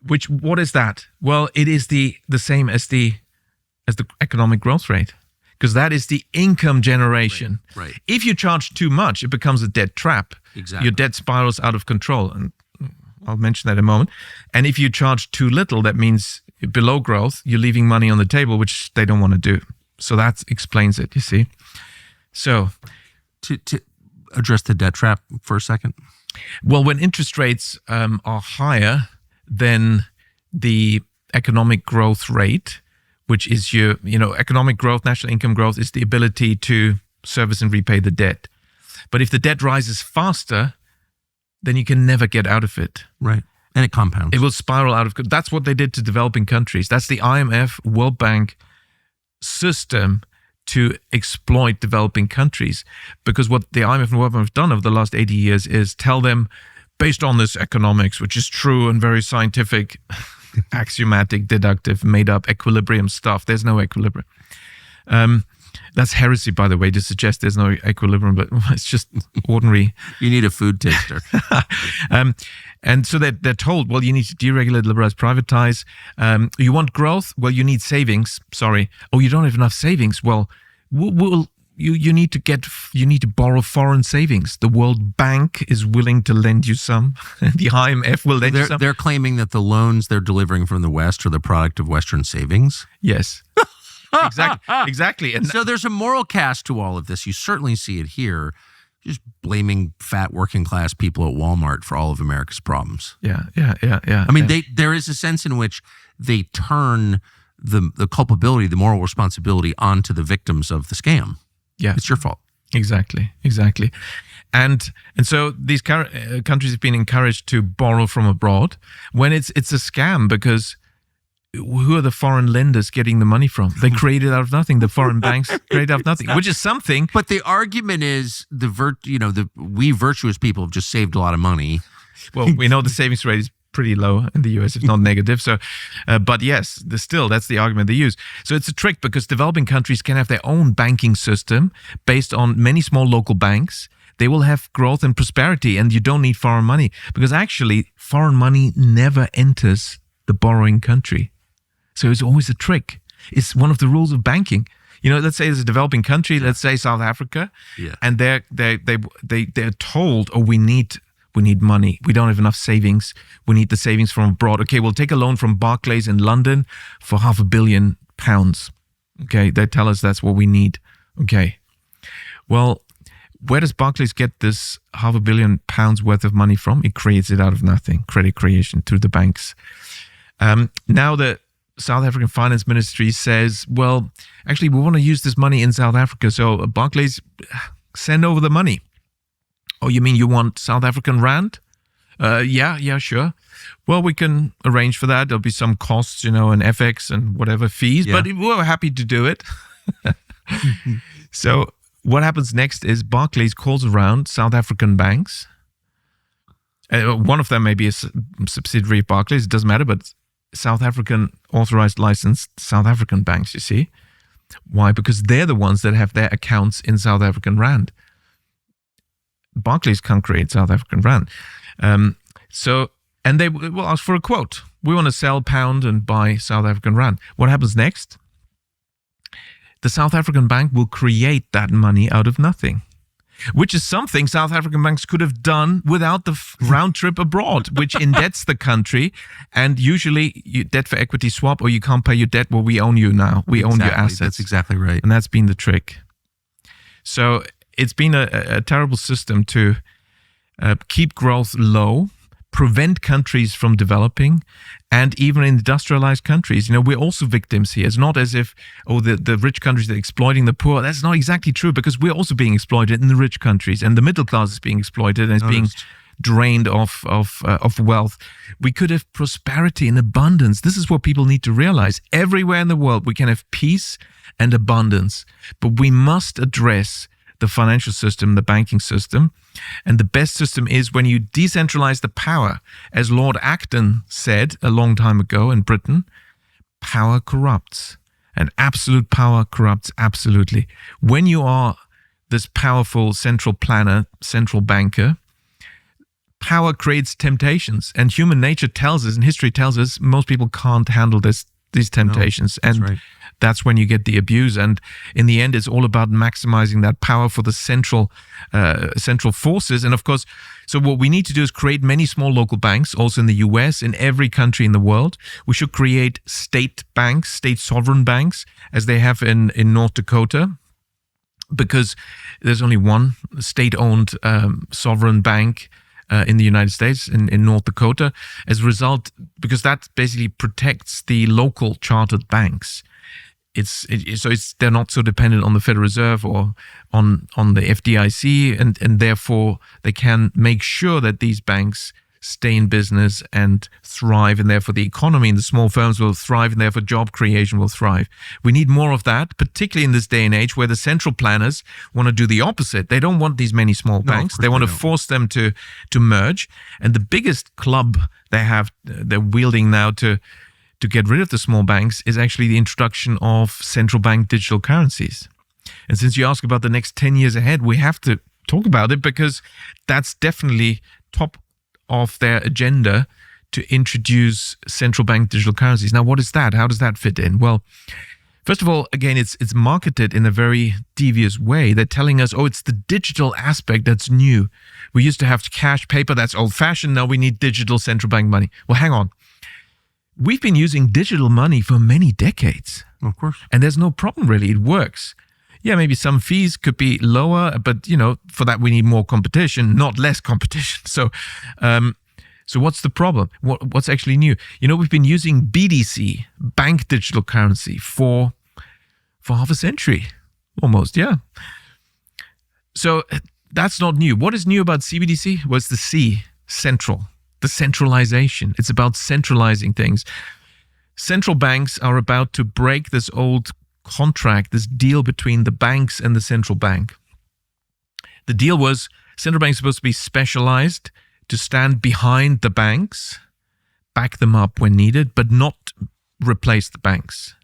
What is that? Well, it is the same as the economic growth rate, because that is the income generation. Right. If you charge too much, it becomes a debt trap. Exactly. Your debt spirals out of control, and I'll mention that in a moment. And if you charge too little, that means below growth, you're leaving money on the table, which they don't want to do. So that explains it, you see. So to address the debt trap for a second. Well, when interest rates are higher than the economic growth rate, which is your, economic growth, national income growth is the ability to service and repay the debt. But if the debt rises faster, then you can never get out of it. Right. And it compounds. It will spiral out of. That's what they did to developing countries. That's the IMF, World Bank system to exploit developing countries. Because what the IMF and World Bank have done over the last 80 years is tell them, based on this economics, which is true and very scientific, axiomatic, deductive, made up equilibrium stuff. There's no equilibrium. That's heresy, by the way, to suggest there's no equilibrium, but it's just ordinary. You need a food taster. And so they're told, well, you need to deregulate, liberalize, privatize. You want growth? Well, you need savings. Sorry. Oh, you don't have enough savings? Well, you need to borrow foreign savings. The World Bank is willing to lend you some. The IMF will lend you some. They're claiming that the loans they're delivering from the West are the product of Western savings. Yes. Exactly. And so there's a moral cast to all of this. You certainly see it here. Just blaming fat working class people at Walmart for all of America's problems. Yeah. I mean, there is a sense in which they turn the culpability, the moral responsibility onto the victims of the scam. Yeah. It's your fault. Exactly. And so these countries have been encouraged to borrow from abroad when it's a scam, because who are the foreign lenders getting the money from? They created out of nothing. The foreign banks created out of nothing, which is something. But the argument is we virtuous people have just saved a lot of money. Well, we know the savings rate is pretty low in the US, if not negative. So, but yes, that's the argument they use. So it's a trick, because developing countries can have their own banking system based on many small local banks. They will have growth and prosperity, and you don't need foreign money, because actually foreign money never enters the borrowing country. So it's always a trick. It's one of the rules of banking. Let's say there's a developing country, let's say South Africa, and they're told, oh, we need money. We don't have enough savings. We need the savings from abroad. Okay, we'll take a loan from Barclays in London for £500 million. Okay, they tell us that's what we need. Okay, well, where does Barclays get this £500 million worth of money from? It creates it out of nothing. Credit creation through the banks. Now the South African Finance Ministry says, well, actually, we want to use this money in South Africa. So Barclays, send over the money. Oh, you mean you want South African rand? Yeah, sure. Well, we can arrange for that. There'll be some costs, and FX and whatever fees, but we're happy to do it. So what happens next is Barclays calls around South African banks. One of them may be a subsidiary of Barclays. It doesn't matter, but South African authorized licensed South African banks, you see. Why? Because they're the ones that have their accounts in South African rand. Barclays can't create South African rand. And they will ask for a quote. We want to sell pound and buy South African rand. What happens next? The South African bank will create that money out of nothing, which is something South African banks could have done without the round trip abroad, which indebts the country. And usually you debt for equity swap, or you can't pay your debt. Well, we own you now. We own your assets. That's exactly right. And that's been the trick. So it's been a terrible system to keep growth low, prevent countries from developing, and even in industrialized countries, we're also victims here. It's not as if, the rich countries are exploiting the poor. That's not exactly true, because we're also being exploited in the rich countries, and the middle class is being exploited and is being drained of wealth. We could have prosperity and abundance. This is what people need to realize. Everywhere in the world, we can have peace and abundance, but we must address the financial system, the banking system. And the best system is when you decentralize the power. As Lord Acton said a long time ago in Britain, power corrupts, and absolute power corrupts absolutely. When you are this powerful central planner, central banker, power creates temptations, and human nature tells us, and history tells us, most people can't handle these temptations. No, and that's when you get the abuse. And in the end, it's all about maximizing that power for the central forces. And of course, so what we need to do is create many small local banks, also in the US, in every country in the world. We should create state banks, state sovereign banks, as they have in North Dakota, because there's only one state-owned sovereign bank in the United States, in North Dakota, as a result, because that basically protects the local chartered banks. They're not so dependent on the Federal Reserve or on the FDIC, and therefore they can make sure that these banks stay in business and thrive, and therefore the economy and the small firms will thrive, and therefore job creation will thrive. We need more of that, particularly in this day and age where the central planners want to do the opposite. They don't want these many small banks. They want to force them to merge. And the biggest club they're wielding now to get rid of the small banks is actually the introduction of central bank digital currencies. And since you ask about the next 10 years ahead, we have to talk about it, because that's definitely top of their agenda, to introduce central bank digital currencies. Now, what is that? How does that fit in? Well, first of all, again, it's marketed in a very devious way. They're telling us, it's the digital aspect that's new. We used to have cash, paper, that's old-fashioned. Now we need digital central bank money. Well, hang on. We've been using digital money for many decades. Of course. And there's no problem, really. It works. Yeah, maybe some fees could be lower, but, for that we need more competition, not less competition. So what's the problem? What's actually new? We've been using BDC, bank digital currency, for half a century, almost, yeah. So that's not new. What is new about CBDC? Was the C, central. The centralization. It's about centralizing things. Central banks are about to break this old contract, this deal between the banks and the central bank. The deal was central banks are supposed to be specialized to stand behind the banks, back them up when needed, but not replace the banks.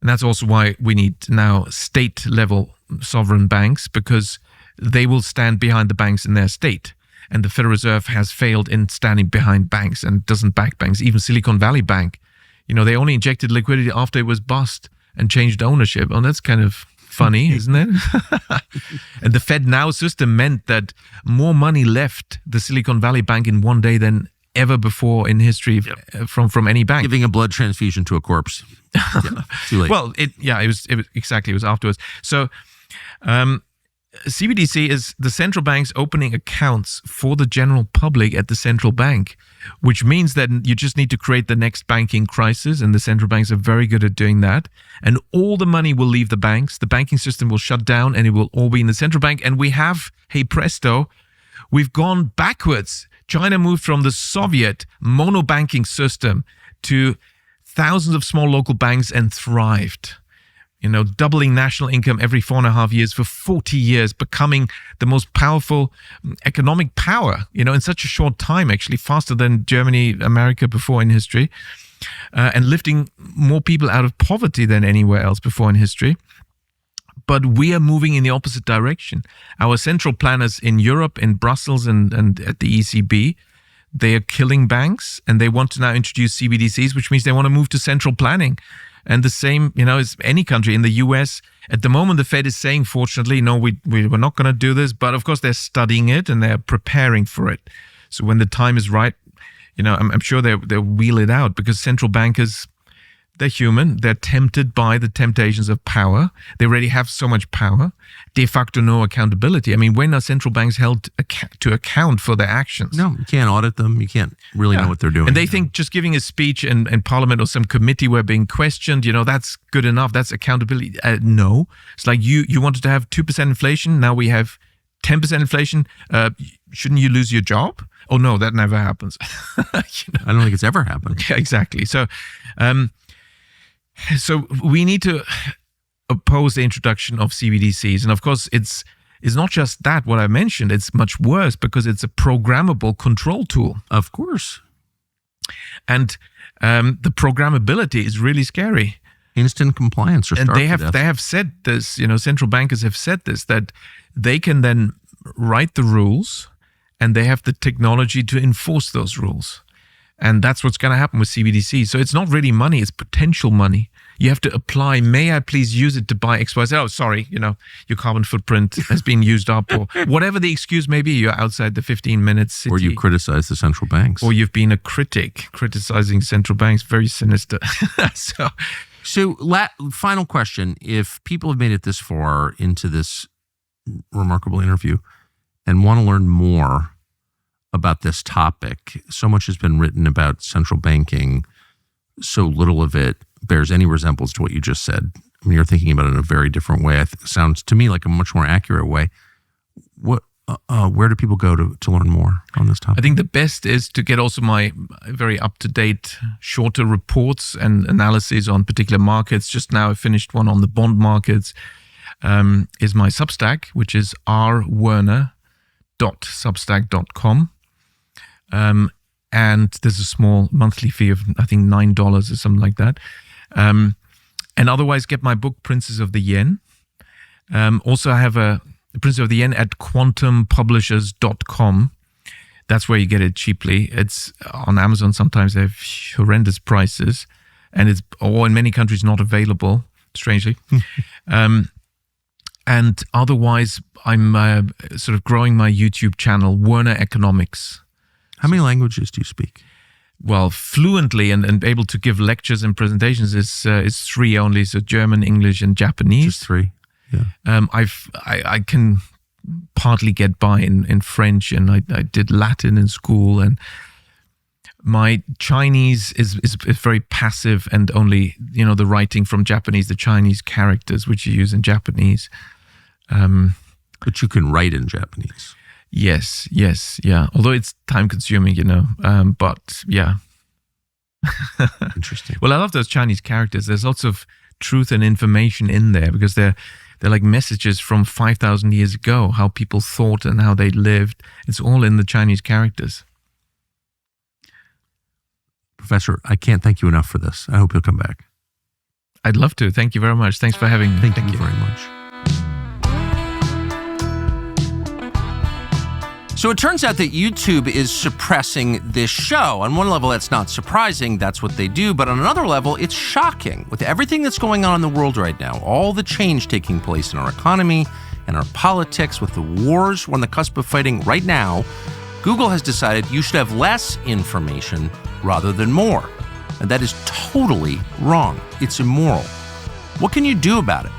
And that's also why we need now state-level sovereign banks, because they will stand behind the banks in their state. And the Federal Reserve has failed in standing behind banks and doesn't back banks. Even Silicon Valley Bank, they only injected liquidity after it was bust and changed ownership. Oh, that's kind of funny, isn't it? And the Fed Now system meant that more money left the Silicon Valley Bank in one day than ever before in history from any bank. Giving a blood transfusion to a corpse. Too late. Well, it was afterwards. So, CBDC is the central banks opening accounts for the general public at the central bank, which means that you just need to create the next banking crisis, and the central banks are very good at doing that. And all the money will leave the banks. The banking system will shut down, and it will all be in the central bank. And we have, hey presto, we've gone backwards. China moved from the Soviet mono-banking system to thousands of small local banks and thrived. Doubling national income every 4.5 years for 40 years, becoming the most powerful economic power, in such a short time, actually faster than Germany, America before in history, and lifting more people out of poverty than anywhere else before in history. But we are moving in the opposite direction. Our central planners in Europe, in Brussels and at the ECB, they are killing banks, and they want to now introduce CBDCs, which means they want to move to central planning. And the same, as any country in the US. At the moment, the Fed is saying, fortunately, no, we're not going to do this. But of course, they're studying it and they're preparing for it. So when the time is right, I'm sure they'll wheel it out, because central bankers, They're human. They're tempted by the temptations of power. They already have so much power. De facto, no accountability. I mean, when are central banks held to account for their actions? No, you can't audit them. You can't really know what they're doing. And they think just giving a speech in Parliament or some committee where being questioned, that's good enough. That's accountability. No. It's like you wanted to have 2% inflation. Now we have 10% inflation. Shouldn't you lose your job? Oh, no, that never happens. I don't think it's ever happened. Yeah, exactly. So we need to oppose the introduction of CBDCs. And of course, it's not just that, what I mentioned. It's much worse because it's a programmable control tool. Of course. And the programmability is really scary. Instant compliance. And they have said this, central bankers have said this, that they can then write the rules and they have the technology to enforce those rules. And that's what's going to happen with CBDC. So it's not really money, it's potential money. You have to apply, may I please use it to buy X, Y, Z? Oh, sorry, your carbon footprint has been used up, or whatever the excuse may be. You're outside the 15-minute city. Or you criticize the central banks. Or you've been a critic criticizing central banks. Very sinister. So final question. If people have made it this far into this remarkable interview and want to learn more about this topic, so much has been written about central banking, so little of it bears any resemblance to what you just said. I mean, you're thinking about it in a very different way. It sounds to me like a much more accurate way. Where do people go to learn more on this topic? I think the best is to get also my very up-to-date, shorter reports and analyses on particular markets. Just now I finished one on the bond markets. Is my Substack, which is rwerner.substack.com. And there's a small monthly fee of, I think, $9 or something like that. And otherwise, get my book, Princes of the Yen. Also, I have the Princes of the Yen at quantumpublishers.com. That's where you get it cheaply. It's on Amazon. Sometimes they have horrendous prices. And it's, or in many countries, not available, strangely. And otherwise, I'm sort of growing my YouTube channel, Werner Economics. How many languages do you speak? Well, fluently and able to give lectures and presentations is 3 only. So German, English, and Japanese. Just 3. Yeah. I can partly get by in French, and I did Latin in school, and my Chinese is very passive and only the writing from Japanese, the Chinese characters which you use in Japanese. But you can write in Japanese. Yes, yeah. Although it's time consuming, but yeah. Interesting. Well, I love those Chinese characters. There's lots of truth and information in there because they're like messages from 5,000 years ago, how people thought and how they lived. It's all in the Chinese characters. Professor, I can't thank you enough for this. I hope you'll come back. I'd love to. Thank you very much. Thanks for having me. Thank you very much. So it turns out that YouTube is suppressing this show. On one level, that's not surprising. That's what they do. But on another level, it's shocking. With everything that's going on in the world right now, all the change taking place in our economy and our politics, with the wars we're on the cusp of fighting right now, Google has decided you should have less information rather than more. And that is totally wrong. It's immoral. What can you do about it?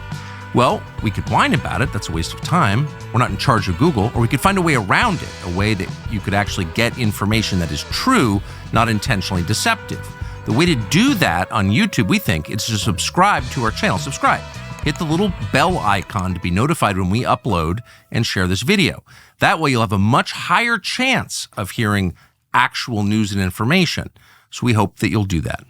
Well, we could whine about it. That's a waste of time. We're not in charge of Google. Or we could find a way around it, a way that you could actually get information that is true, not intentionally deceptive. The way to do that on YouTube, we think, is to subscribe to our channel. Subscribe. Hit the little bell icon to be notified when we upload and share this video. That way you'll have a much higher chance of hearing actual news and information. So we hope that you'll do that.